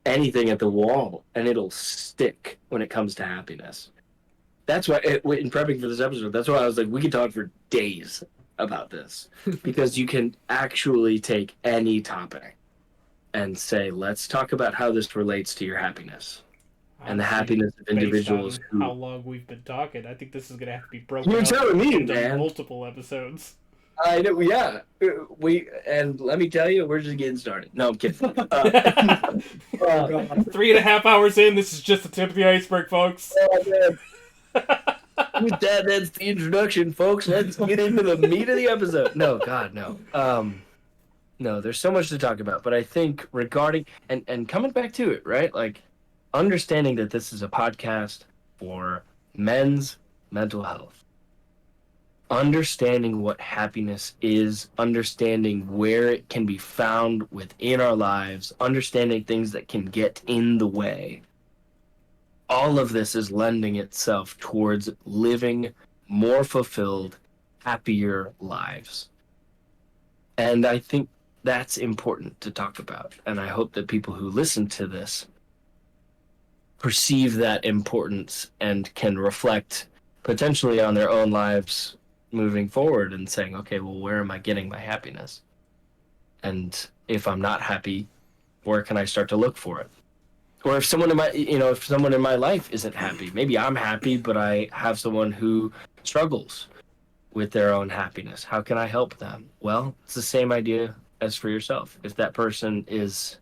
anything at the wall and it'll stick when it comes to happiness. That's why, in prepping for this episode, that's why I was like, we could talk for days about this because you can actually take any topic and say, let's talk about how this relates to your happiness and the happiness of individuals based on who. how long we've been talking, I think this is gonna have to be broken You're up telling me, into man. multiple episodes. I know, yeah. And let me tell you, we're just getting started. No, I'm kidding. 3.5 hours in, this is just the tip of the iceberg, folks. Oh, man. With that, that's the introduction, folks. Let's get into the meat of the episode. No, God, no. No, there's so much to talk about, but I think regarding and coming back to it, right? Like understanding that this is a podcast for men's mental health. Understanding what happiness is, understanding where it can be found within our lives, understanding things that can get in the way. All of this is lending itself towards living more fulfilled, happier lives. And I think that's important to talk about. And I hope that people who listen to this perceive that importance and can reflect potentially on their own lives moving forward and saying, okay, well, where am I getting my happiness? And if I'm not happy, where can I start to look for it? Or if someone in my life isn't happy, maybe I'm happy, but I have someone who struggles with their own happiness. How can I help them? Well, it's the same idea as for yourself. If that person is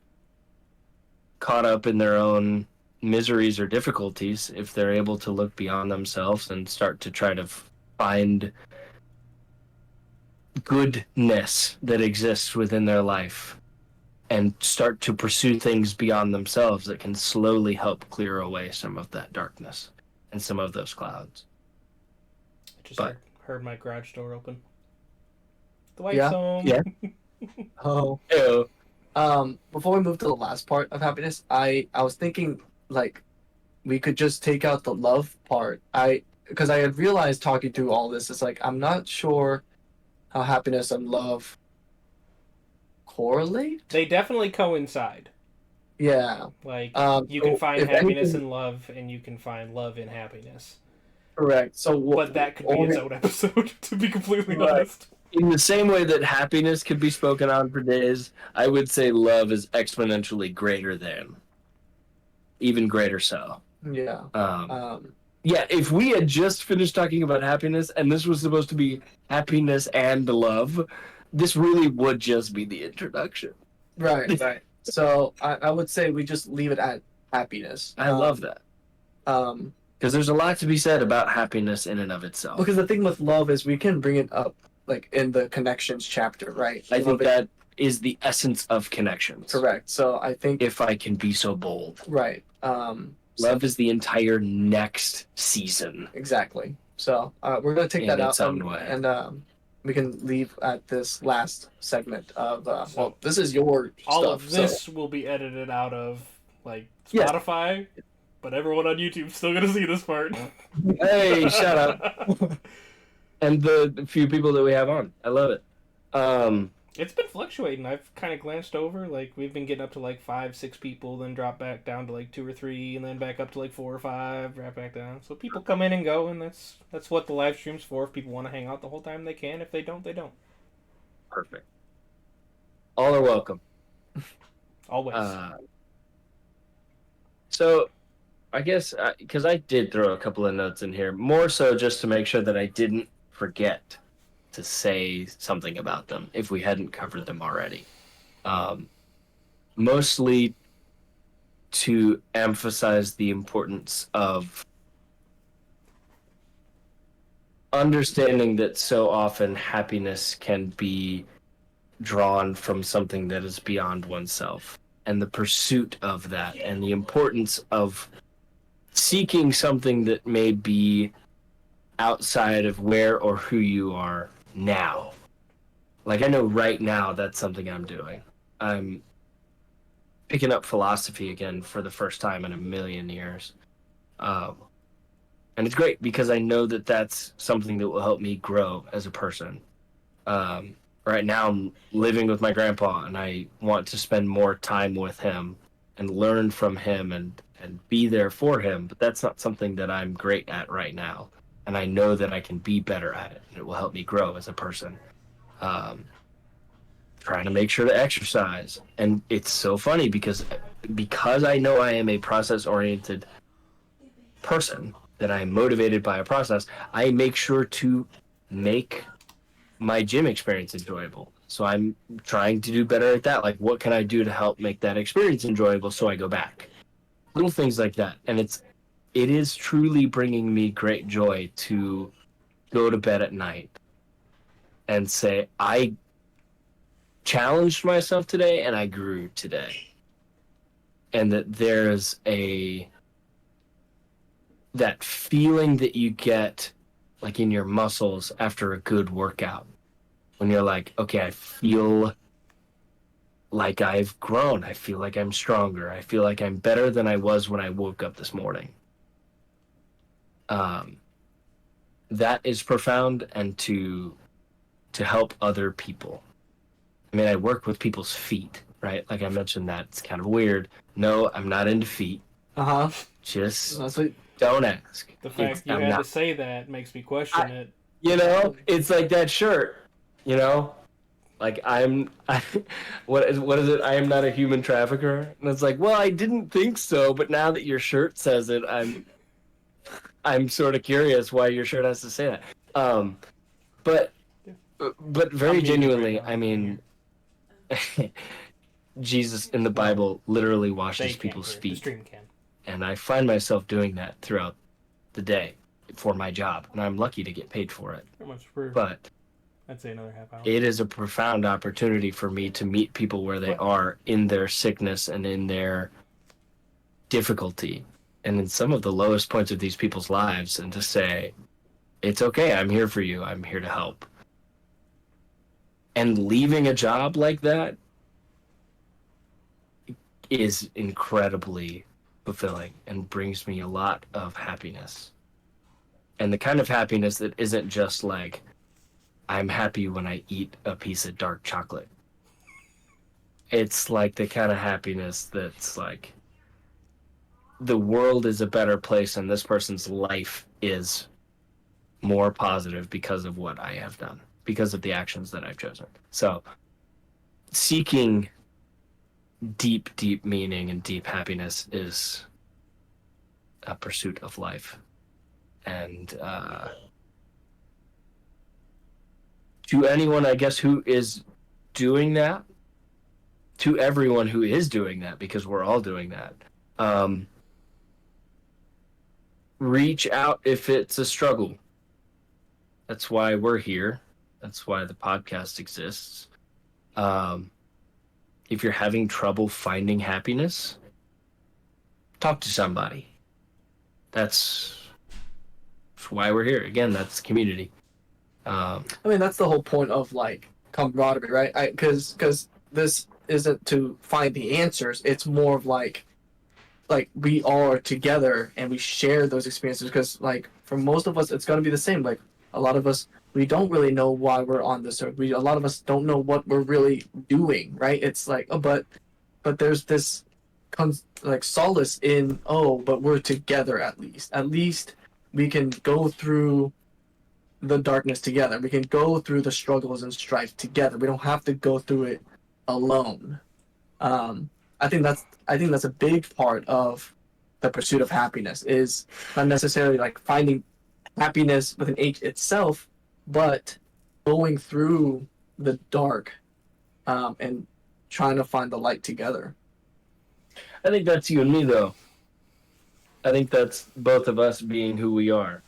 caught up in their own miseries or difficulties, if they're able to look beyond themselves and start to try to find goodness that exists within their life and start to pursue things beyond themselves that can slowly help clear away some of that darkness and some of those clouds. I just heard my garage door open. The wife's Yeah. home. Yeah. Oh. Ew. Before we move to the last part of happiness, I was thinking like we could just take out the love part. Because I had realized talking through all this, it's like I'm not sure how happiness and love correlate. They definitely coincide. Yeah. Like you so can find if happiness anything- in love, and you can find love in happiness. Correct. So But that could be its own episode, to be completely Right. honest. In the same way that happiness could be spoken on for days, I would say love is exponentially greater than, even greater so. Yeah. Yeah, if we had just finished talking about happiness and this was supposed to be happiness and love, this really would just be the introduction. Right. Right. So I would say we just leave it at happiness. I love that. Because there's a lot to be said about happiness in and of itself. Because the thing with love is we can bring it up like in the connections chapter, right? I think that is the essence of connections. Correct. So I think If I can be so bold. right. Love is the entire next season. Exactly. So we're gonna take In that its out own way. and we can leave at this last segment of well, this is your All stuff. of this will be edited out of like Yes. Spotify, but everyone on YouTube's still gonna see this part. Hey, shut up. And the few people that we have on. I love it. It's been fluctuating. I've kind of glanced over. Like we've been getting up to like 5-6 people, then drop back down to like 2 or 3, and then back up to like 4 or 5, drop back down. So people come in and go, and that's what the live stream's for. If people want to hang out the whole time, they can. If they don't, they don't. Perfect. All are welcome. Always. So, I guess because I did throw a couple of notes in here, more so just to make sure that I didn't forget to say something about them if we hadn't covered them already. Um, Mostly to emphasize the importance of understanding that so often happiness can be drawn from something that is beyond oneself, and the pursuit of that, and the importance of seeking something that may be outside of where or who you are now. Like, I know right now that's something I'm doing. I'm picking up philosophy again for the first time in a million years. Um, and it's great because I know that that's something that will help me grow as a person. Right now, I'm living with my grandpa, and I want to spend more time with him and learn from him and be there for him. But that's not something that I'm great at right now. And I know that I can be better at it, and it will help me grow as a person. Trying to make sure to exercise. And it's so funny because I know I am a process oriented person, that I am motivated by a process, I make sure to make my gym experience enjoyable. So I'm trying to do better at that. Like, what can I do to help make that experience enjoyable so I go back? Little things like that. And it is truly bringing me great joy to go to bed at night and say, I challenged myself today and I grew today. And that there's that feeling that you get like in your muscles after a good workout, when you're like, okay, I feel like I've grown, I feel like I'm stronger, I feel like I'm better than I was when I woke up this morning. That is profound, and to help other people. I mean, I work with people's feet, right? Like I mentioned, that it's kind of weird. No, I'm not into feet. Just That's what. don't ask. The fact you had to say that makes me question it. You know, it's like that shirt. You know, like what is it? I am not a human trafficker. And it's like, well, I didn't think so, but now that your shirt says it, I'm sort of curious why your shirt has to say that. But very genuinely, I mean, Jesus in the Bible literally washes people's feet. The stream can. And I find myself doing that throughout the day for my job, and I'm lucky to get paid for it. But I'd say another half hour. It is a profound opportunity for me to meet people where they are in their sickness and in their difficulty and in some of the lowest points of these people's lives, and to say, it's okay, I'm here for you, I'm here to help. And leaving a job like that is incredibly fulfilling and brings me a lot of happiness. And the kind of happiness that isn't just like, I'm happy when I eat a piece of dark chocolate. It's like the kind of happiness that's like, the world is a better place and this person's life is more positive because of what I have done, because of the actions that I've chosen. So seeking deep, deep meaning and deep happiness is a pursuit of life. And to anyone, I guess, who is doing that, to everyone who is doing that, because we're all doing that, reach out if it's a struggle. That's why we're here. That's why the podcast exists. If you're having trouble finding happiness, talk to somebody. That's why we're here. Again, that's community. I mean, that's the whole point of like camaraderie, right? Because this isn't to find the answers. It's more of like we all are together and we share those experiences. Because like for most of us, it's gonna be the same. Like a lot of us, we don't really know why we're on this earth. A lot of us don't know what we're really doing, right? It's like, oh, but there's this like solace in, oh, but we're together at least. At least we can go through the darkness together. We can go through the struggles and strife together. We don't have to go through it alone. I think that's a big part of the pursuit of happiness is not necessarily like finding happiness with an H itself, but going through the dark and trying to find the light together. I think that's you and me, though. I think that's both of us being who we are.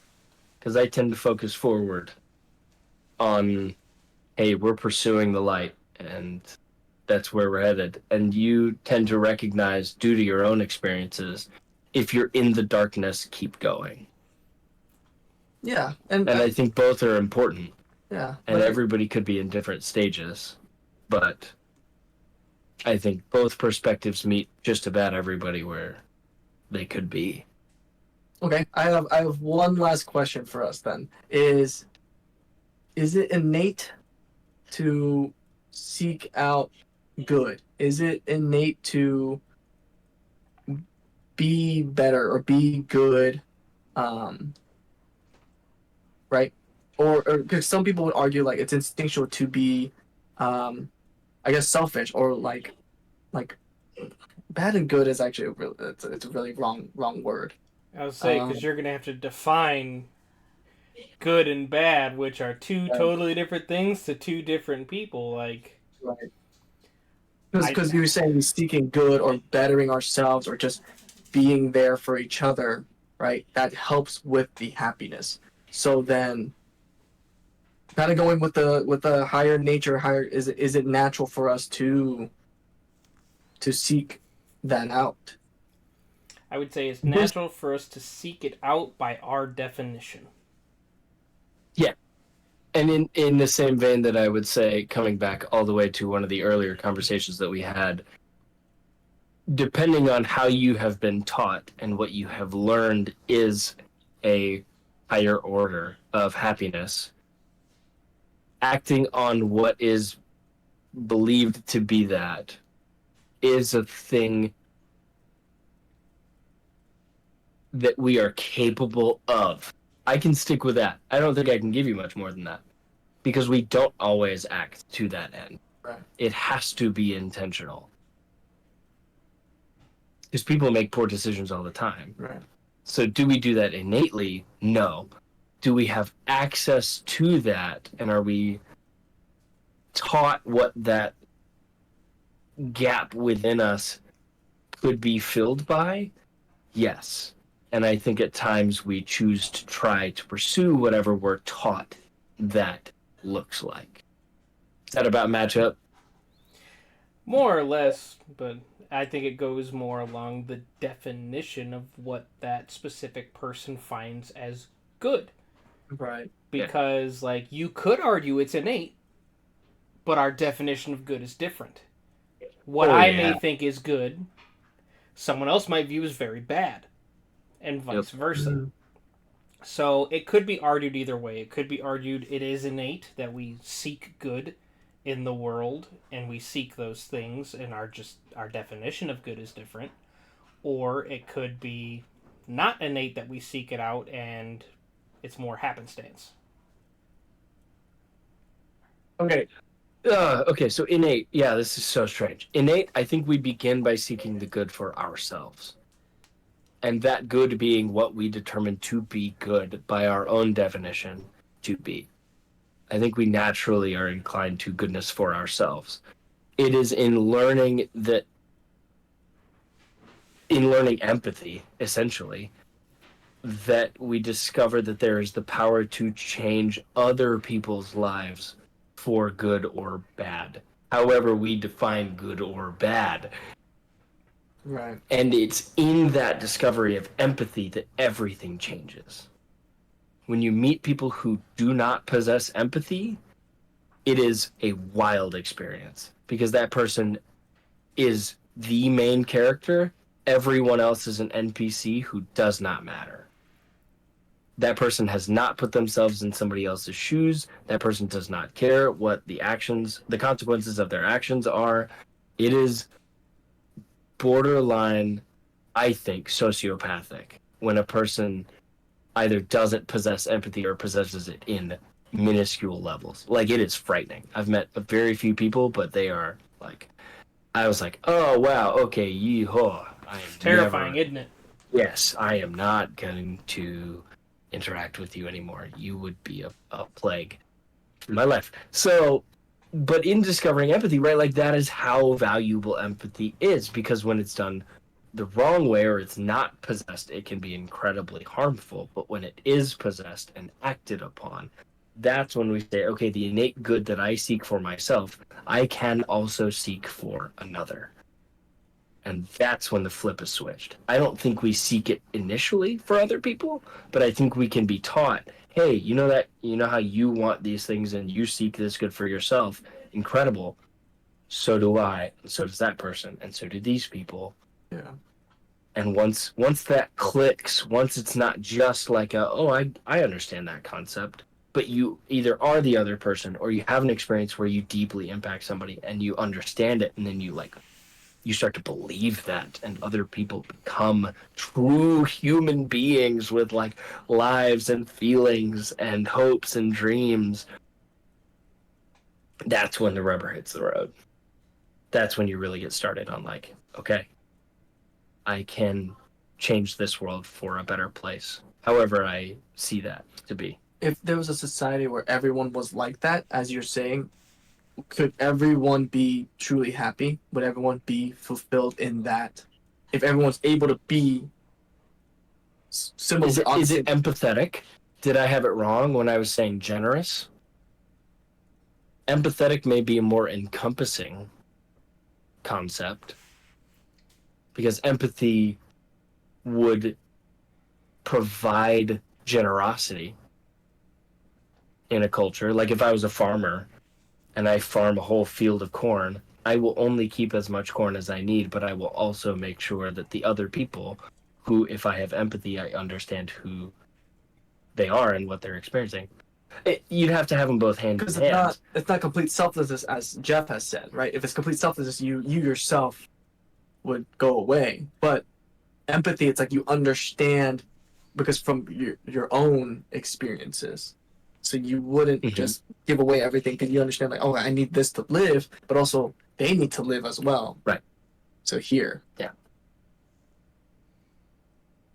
Because I tend to focus forward on, hey, we're pursuing the light, and that's where we're headed. And you tend to recognize, due to your own experiences, if you're in the darkness, keep going. Yeah, And I think both are important. Yeah, And everybody could be in different stages. But I think both perspectives meet just about everybody where they could be. okay. I have one last question for us then. Is it innate to seek out good? Is it innate to be better or be good? Right? Or because some people would argue like it's instinctual to be, I guess selfish or like bad and good is actually it's a really wrong word. I would say because you're gonna have to define good and bad, which are two totally different things to two different people. Like, Right. Because you were saying seeking good or bettering ourselves or just being there for each other, right? That helps with the happiness. So then, kind of going with the higher nature, is it natural for us to seek that out? I would say it's natural for us to seek it out by our definition. Yeah. And in the same vein that I would say, coming back all the way to one of the earlier conversations that we had, depending on how you have been taught and what you have learned is a higher order of happiness, acting on what is believed to be that is a thing that we are capable of. I can stick with that. I don't think I can give you much more than that because we don't always act to that end. Right. It has to be intentional. Because people make poor decisions all the time. Right. So do we do that innately? No. Do we have access to that? And are we taught what that gap within us could be filled by? Yes. And I think at times we choose to try to pursue whatever we're taught that looks like. Is that about matchup? More or less, but I think it goes more along the definition of what that specific person finds as good. Right. Because, like, you could argue it's innate, but our definition of good is different. What I may think is good, someone else might view as very bad, and vice versa. Mm-hmm. So it could be argued either way. It could be argued it is innate that we seek good in the world, and we seek those things, and our definition of good is different. Or it could be not innate that we seek it out, and it's more happenstance. Okay. Okay, so innate. Yeah, this is so strange. Innate, I think we begin by seeking the good for ourselves. And that good being what we determine to be good by our own definition to be. I think we naturally are inclined to goodness for ourselves. It is in learning empathy, essentially, that we discover that there is the power to change other people's lives for good or bad. However we define good or bad. Right. And it's in that discovery of empathy that everything changes. When you meet people who do not possess empathy, it is a wild experience because that person is the main character. Everyone else is an NPC who does not matter. That person has not put themselves in somebody else's shoes. That person does not care what the consequences of their actions are. It is borderline, I think, sociopathic when a person either doesn't possess empathy or possesses it in minuscule levels. Like, it is frightening. I've met very few people, but they are like, I was like, oh wow, okay, yeehaw. Terrifying, isn't it? yes, I am not going to interact with you anymore. You would be a plague in my life. So, but in discovering empathy, right, like that is how valuable empathy is, because when it's done the wrong way or it's not possessed, it can be incredibly harmful. But when it is possessed and acted upon, that's when we say, okay, the innate good that I seek for myself, I can also seek for another. And that's when the flip is switched. I don't think we seek it initially for other people, but I think we can be taught, hey, you know how you want these things and you seek this good for yourself. Incredible. So do I, and so does that person, and so do these people. Yeah. And once that clicks, once it's not just like I understand that concept, but you either are the other person or you have an experience where you deeply impact somebody and you understand it, and then you start to believe that, and other people become true human beings with like lives and feelings and hopes and dreams. That's when the rubber hits the road. That's when you really get started on like, okay, I can change this world for a better place, however I see that to be. If there was a society where everyone was like that, as you're saying, could everyone be truly happy? Would everyone be fulfilled in that? If everyone's able to be similar, Is it empathetic? Did I have it wrong when I was saying generous? Empathetic may be a more encompassing concept, because empathy would provide generosity in a culture. Like if I was a farmer and I farm a whole field of corn, I will only keep as much corn as I need, but I will also make sure that the other people who, if I have empathy, I understand who they are and what they're experiencing. You'd have to have them both hand in because hand. it's not complete selflessness, as Jeff has said, right? If it's complete selflessness, you yourself would go away. But empathy, it's like you understand because from your own experiences. So you wouldn't Mhm. just give away everything because you understand, like, oh, I need this to live, but also they need to live as well. Right. So here. Yeah.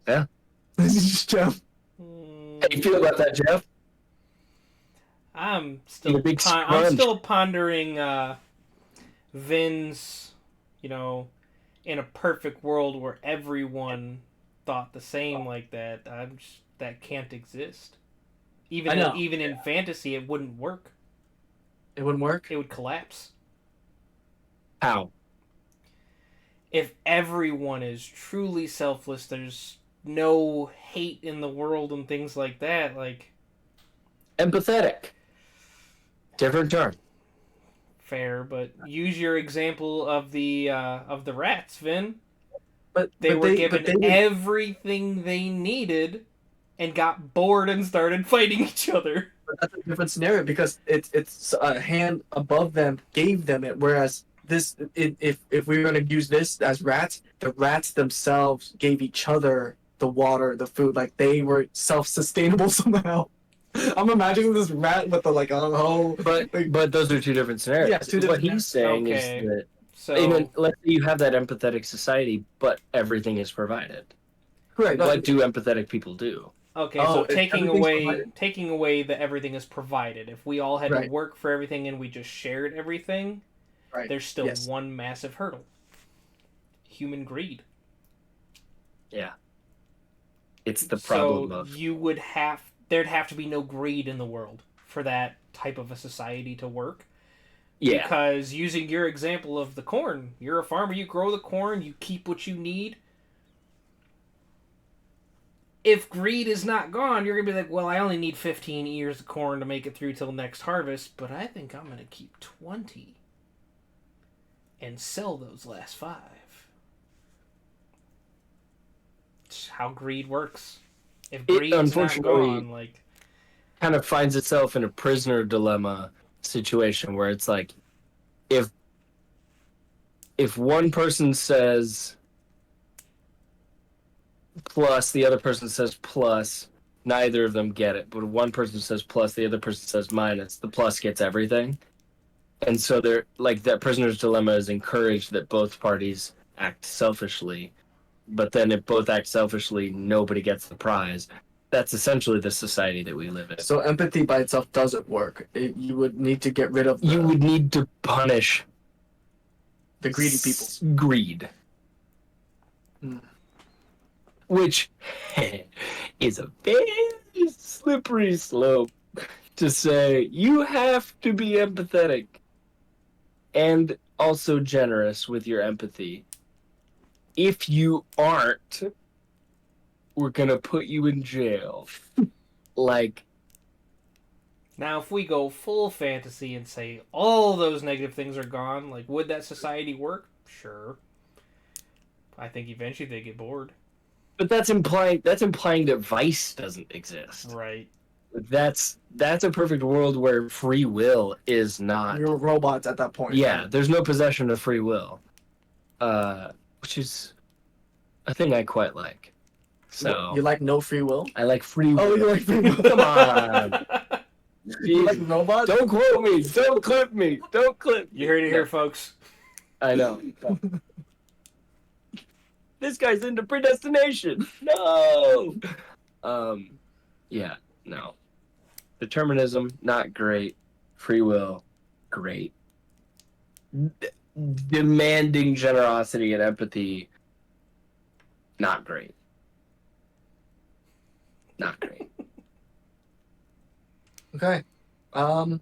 Yeah. This is just Jeff. How do you feel about that, Jeff? I'm You're a big I'm sponge. still pondering Vin's, in a perfect world where everyone thought the same like that. That can't exist. I know. Even in fantasy, it wouldn't work. It wouldn't work. It would collapse. How? If everyone is truly selfless, there's no hate in the world and things like that. Like, Empathetic. Different term. fair, but use your example of the rats, Vin. But They but were they, given but they would- everything they needed and got bored and started fighting each other. but that's a different scenario because it's a hand above them gave them it, whereas if we were going to use this as rats, the rats themselves gave each other the water, the food, like they were self-sustainable somehow. I'm imagining this rat with the like a whole. But those are two different scenarios. Yeah, two different What he's saying Okay. is that So let's say you have that empathetic society, but everything is provided. Correct. What do empathetic people do? okay, Oh, so everything's taking away that everything is provided. If we all had to Right. work for everything and we just shared everything, Right. there's still Yes. one massive hurdle. Human greed. Yeah. It's the problem So of there'd have to be no greed in the world for that type of a society to work. yeah. Because using your example of the corn, you're a farmer, you grow the corn, you keep what you need. If greed is not gone, you're going to be like, well, I only need 15 ears of corn to make it through till next harvest, but I think I'm going to keep 20 and sell those last 5. It's how greed works. If It, greed's not unfortunately, gone, like, kind of finds itself in a prisoner dilemma situation where it's like if one person says plus, the other person says plus, neither of them get it. But if one person says plus, the other person says minus, the plus gets everything. And so they're like that prisoner's dilemma is encouraged that both parties act selfishly but then if both act selfishly, nobody gets the prize. That's essentially the society that we live in. So empathy by itself doesn't work. You would need to get rid of You would need to punish the greedy people. Greed. Mm. Which is a very slippery slope to say you have to be empathetic and also generous with your empathy. If you aren't, we're gonna put you in jail. Like, Now, if we go full fantasy and say all those negative things are gone, like, would that society work? Sure. I think eventually they get bored. but that's implying that vice doesn't exist. Right. That's a perfect world where free will is not. You're robots at that point. Yeah, there's no possession of free will, which is a thing I quite like. So You like no free will? I like free will. Oh, you like free will? Come on. You like robots? Don't quote me. Don't clip me. Don't clip. You heard it here, folks. I know. This guy's into predestination. No. Yeah. No. Determinism, not great. Free will, great. Demanding generosity and empathy, not great. Not great. Okay. Well,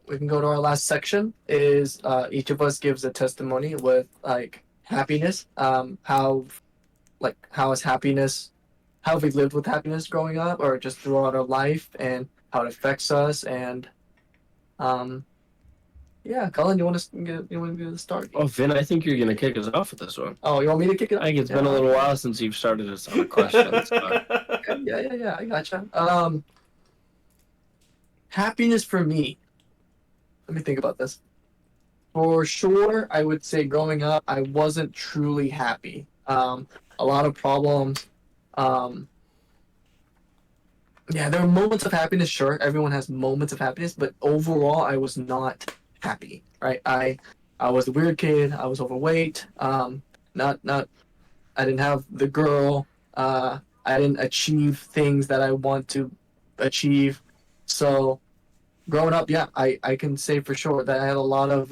we can go to our last section. Is each of us gives a testimony with like happiness. How is happiness? How have we lived with happiness growing up, or just throughout our life, and how it affects us? And yeah, Colin, you want to start? Oh, Vin, I think you're gonna kick us off with this one. Oh, you want me to kick it? I think it's been a little while since you've started us on a question. So. Yeah. I gotcha. Happiness for me. Let me think about this. For sure, I would say growing up, I wasn't truly happy. A lot of problems. Yeah, there were moments of happiness. Sure, everyone has moments of happiness, but overall, I was not happy. Right? I was the weird kid. I was overweight. Not. I didn't have the girl. I didn't achieve things that I want to achieve. So, growing up, yeah, I can say for sure that I had a lot of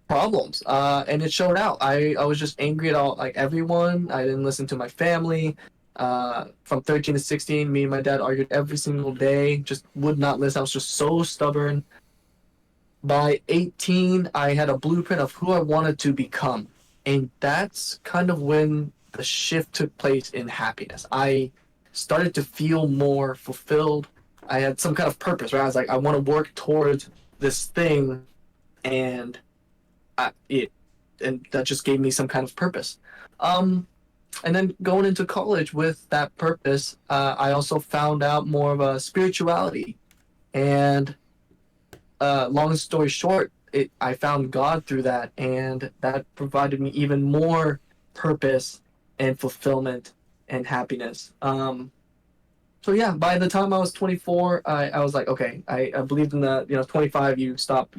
problems, and it showed out. I was just angry at all, like everyone. I didn't listen to my family. From 13 to 16, me and my dad argued every single day. Just would not listen. I was just so stubborn. By 18, I had a blueprint of who I wanted to become, and that's kind of when the shift took place in happiness. I started to feel more fulfilled. I had some kind of purpose, right? I was like, I want to work towards this thing, and that just gave me some kind of purpose. And then going into college with that purpose, I also found out more of a spirituality, and long story short, I found God through that, and that provided me even more purpose and fulfillment and happiness. So yeah, by the time I was 24, I was like, okay, I believed in the 25, your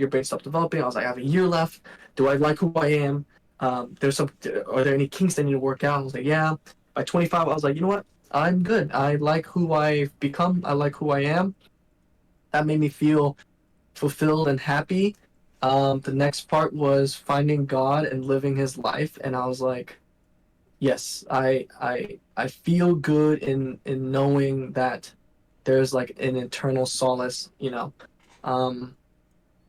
brain stopped developing. I was like, I have a year left. Do I like who I am? Are there any kinks I need to work out? I was like, yeah. By 25, I was like, you know what? I'm good. I like who I've become. I like who I am. That made me feel fulfilled and happy. The next part was finding God and living His life, and I was like, yes, I feel good in knowing that there's like an eternal solace,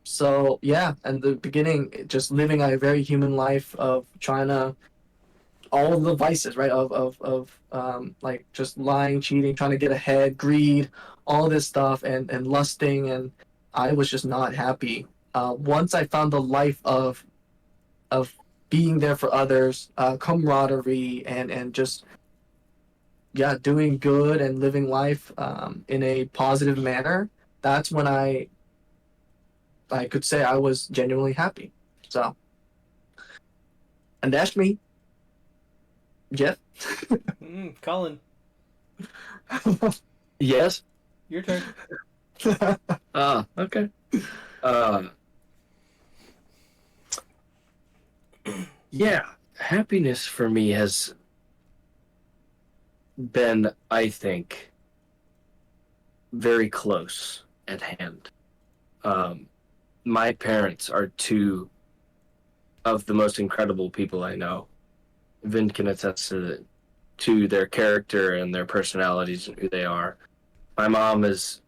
So yeah, and the beginning, just living a very human life of trying to all of the vices, right? Of like just lying, cheating, trying to get ahead, greed, all this stuff, and lusting, and I was just not happy. Once I found the life of being there for others, camaraderie, and just doing good and living life in a positive manner, that's when I could say I was genuinely happy. So, and that's me. Jeff? Colin, Yes. your turn. Okay. Yeah, happiness for me has been, I think, very close at hand. Um, my parents are two of the most incredible people I know. Vin can attest to their character and their personalities and who they are. My mom is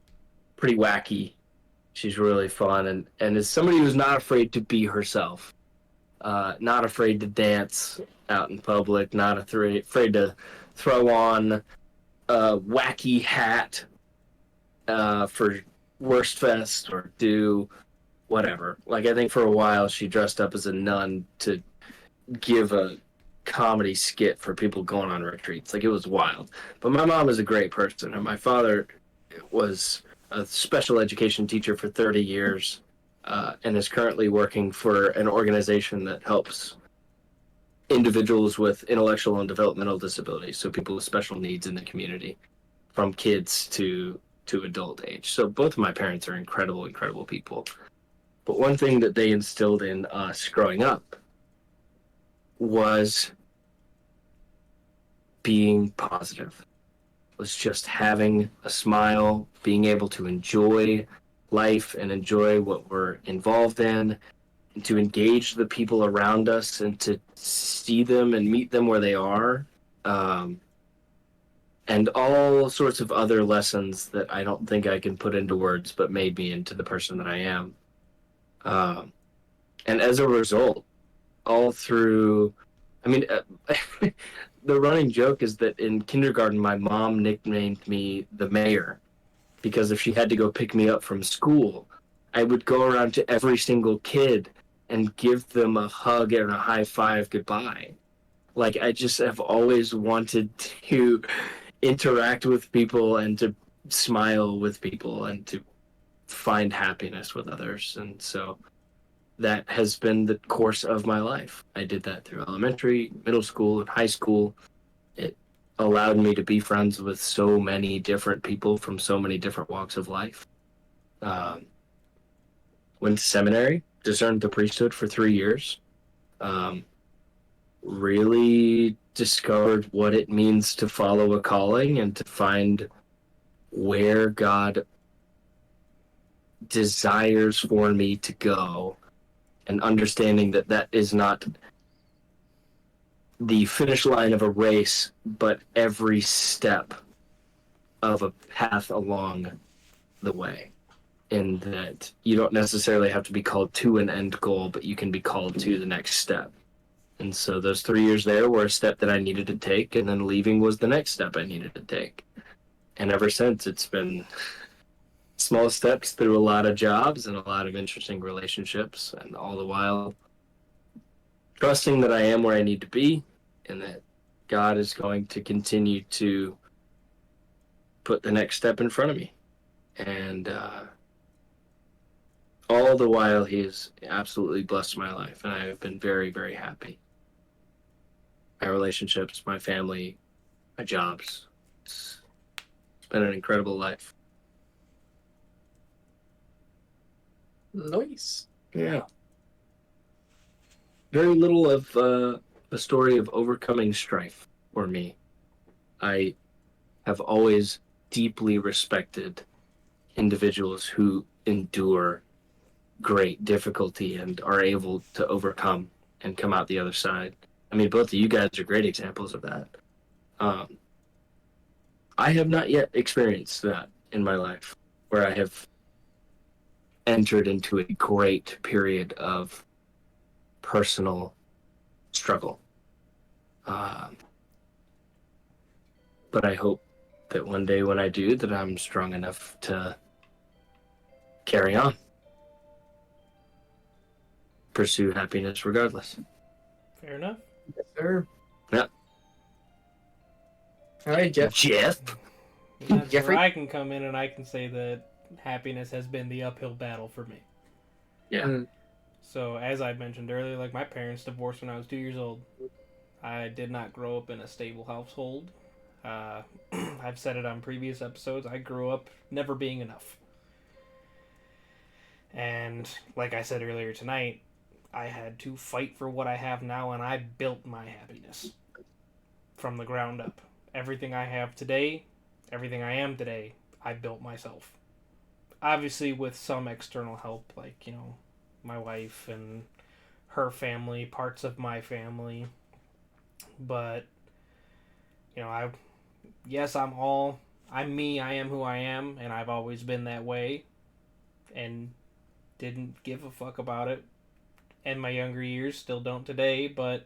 pretty wacky. She's really fun and is somebody who's not afraid to be herself. Not afraid to dance out in public, not afraid to throw on a wacky hat for Worst Fest or do whatever. Like, I think for a while she dressed up as a nun to give a comedy skit for people going on retreats. Like, it was wild. But my mom is a great person, and my father was a special education teacher for 30 years and is currently working for an organization that helps individuals with intellectual and developmental disabilities, so people with special needs in the community, from kids to adult age. So both of my parents are incredible, incredible people. But one thing that they instilled in us growing up was being positive, was just having a smile, being able to enjoy life and enjoy what we're involved in, and to engage the people around us and to see them and meet them where they are. And all sorts of other lessons that I don't think I can put into words, but made me into the person that I am. Um, and as a result, all through, I mean, the running joke is that in kindergarten, my mom nicknamed me the mayor because if she had to go pick me up from school, I would go around to every single kid and give them a hug and a high five goodbye. Like, I just have always wanted to interact with people and to smile with people and to find happiness with others. And so that has been the course of my life. I did that through elementary, middle school, and high school. It allowed me to be friends with so many different people from so many different walks of life. Um, Went to seminary, discerned the priesthood for 3 years. Um, really discovered what it means to follow a calling and to find where God desires for me to go, and understanding that that is not the finish line of a race, but every step of a path along the way. In that you don't necessarily have to be called to an end goal, but you can be called to the next step. And so those 3 years there were a step that I needed to take, and then leaving was the next step I needed to take. And ever since, it's been small steps through a lot of jobs and a lot of interesting relationships, and all the while trusting that I am where I need to be and that God is going to continue to put the next step in front of me. And all the while, He has absolutely blessed my life, and I have been very, very happy. My relationships, my family, my jobs. It's been an incredible life. Nice. Yeah. Very little of a story of overcoming strife for me. I have always deeply respected individuals who endure great difficulty and are able to overcome and come out the other side. I mean, both of you guys are great examples of that. I have not yet experienced that in my life, where I have entered into a great period of personal struggle. But I hope that one day when I do, that I'm strong enough to carry on, pursue happiness regardless. Fair enough. Yes, sir. Yeah. All right, Jeff. That's Jeffrey? where I can come in and I can say that happiness has been the uphill battle for me. Yeah. Mm. So, as I mentioned earlier, like my parents divorced when I was 2 years old. I did not grow up in a stable household. I've said it on previous episodes. I grew up never being enough. And like I said earlier tonight, I had to fight for what I have now, and I built my happiness from the ground up. Everything I have today, everything I am today, I built myself. Obviously, with some external help, like, my wife and her family, parts of my family. But, I'm me, I am who I am, and I've always been that way, and didn't give a fuck about it. In my younger years, still don't today, but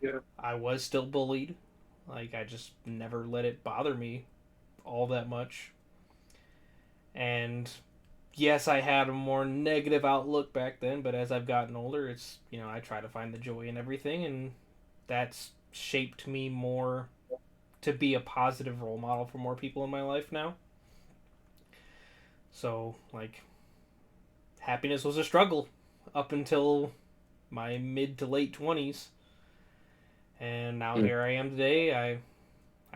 Yeah. I was still bullied. Like, I just never let it bother me all that much. And yes, I had a more negative outlook back then, but as I've gotten older, it's, I try to find the joy in everything, and that's shaped me more to be a positive role model for more people in my life now. So, like, happiness was a struggle up until my mid to late 20s. And now here I am today. I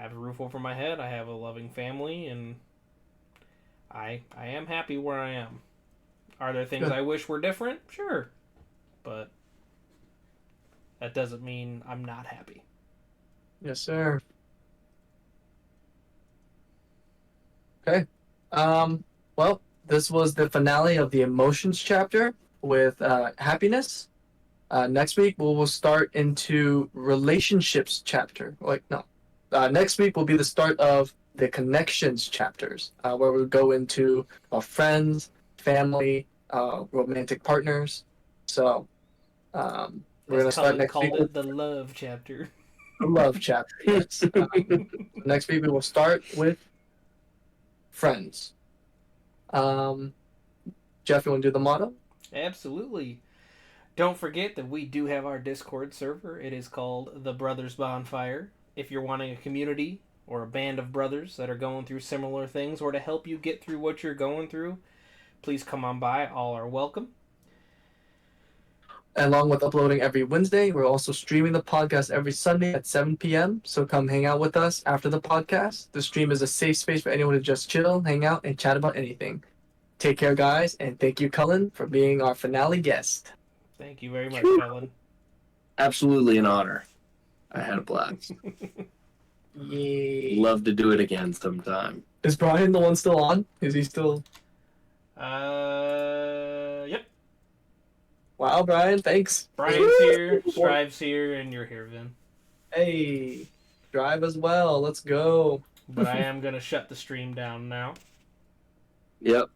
have a roof over my head. I have a loving family, and I am happy where I am. Are there things Good. I wish were different? Sure. But that doesn't mean I'm not happy. Yes, sir. Okay. Well, this was the finale of the emotions chapter with happiness. Next week we will start into relationships chapter. Next week will be the start of the connections chapters, where we'll go into our friends, family, romantic partners. So we're As gonna start Cullen next week called with it, the love chapter. the love chapter. Yes. Next week we will start with friends. Jeff, you want to do the motto? Absolutely. Don't forget that we do have our Discord server. It is called The Brothers Bonfire. If you're wanting a community or a band of brothers that are going through similar things or to help you get through what you're going through, please come on by. All are welcome. Along with uploading every Wednesday, we're also streaming the podcast every Sunday at 7 p.m. So come hang out with us after the podcast. The stream is a safe space for anyone to just chill, hang out, and chat about anything. Take care, guys, and thank you, Cullen, for being our finale guest. Thank you very much, Cullen. Absolutely an honor. I had a blast. Yay. Love to do it again sometime. Is Brian the one still on? Is he still? Yep. Wow, Brian, thanks. Brian's here, Strive's here, and you're here, Vin. Hey, drive as well. Let's go. But I am going to shut the stream down now. Yep.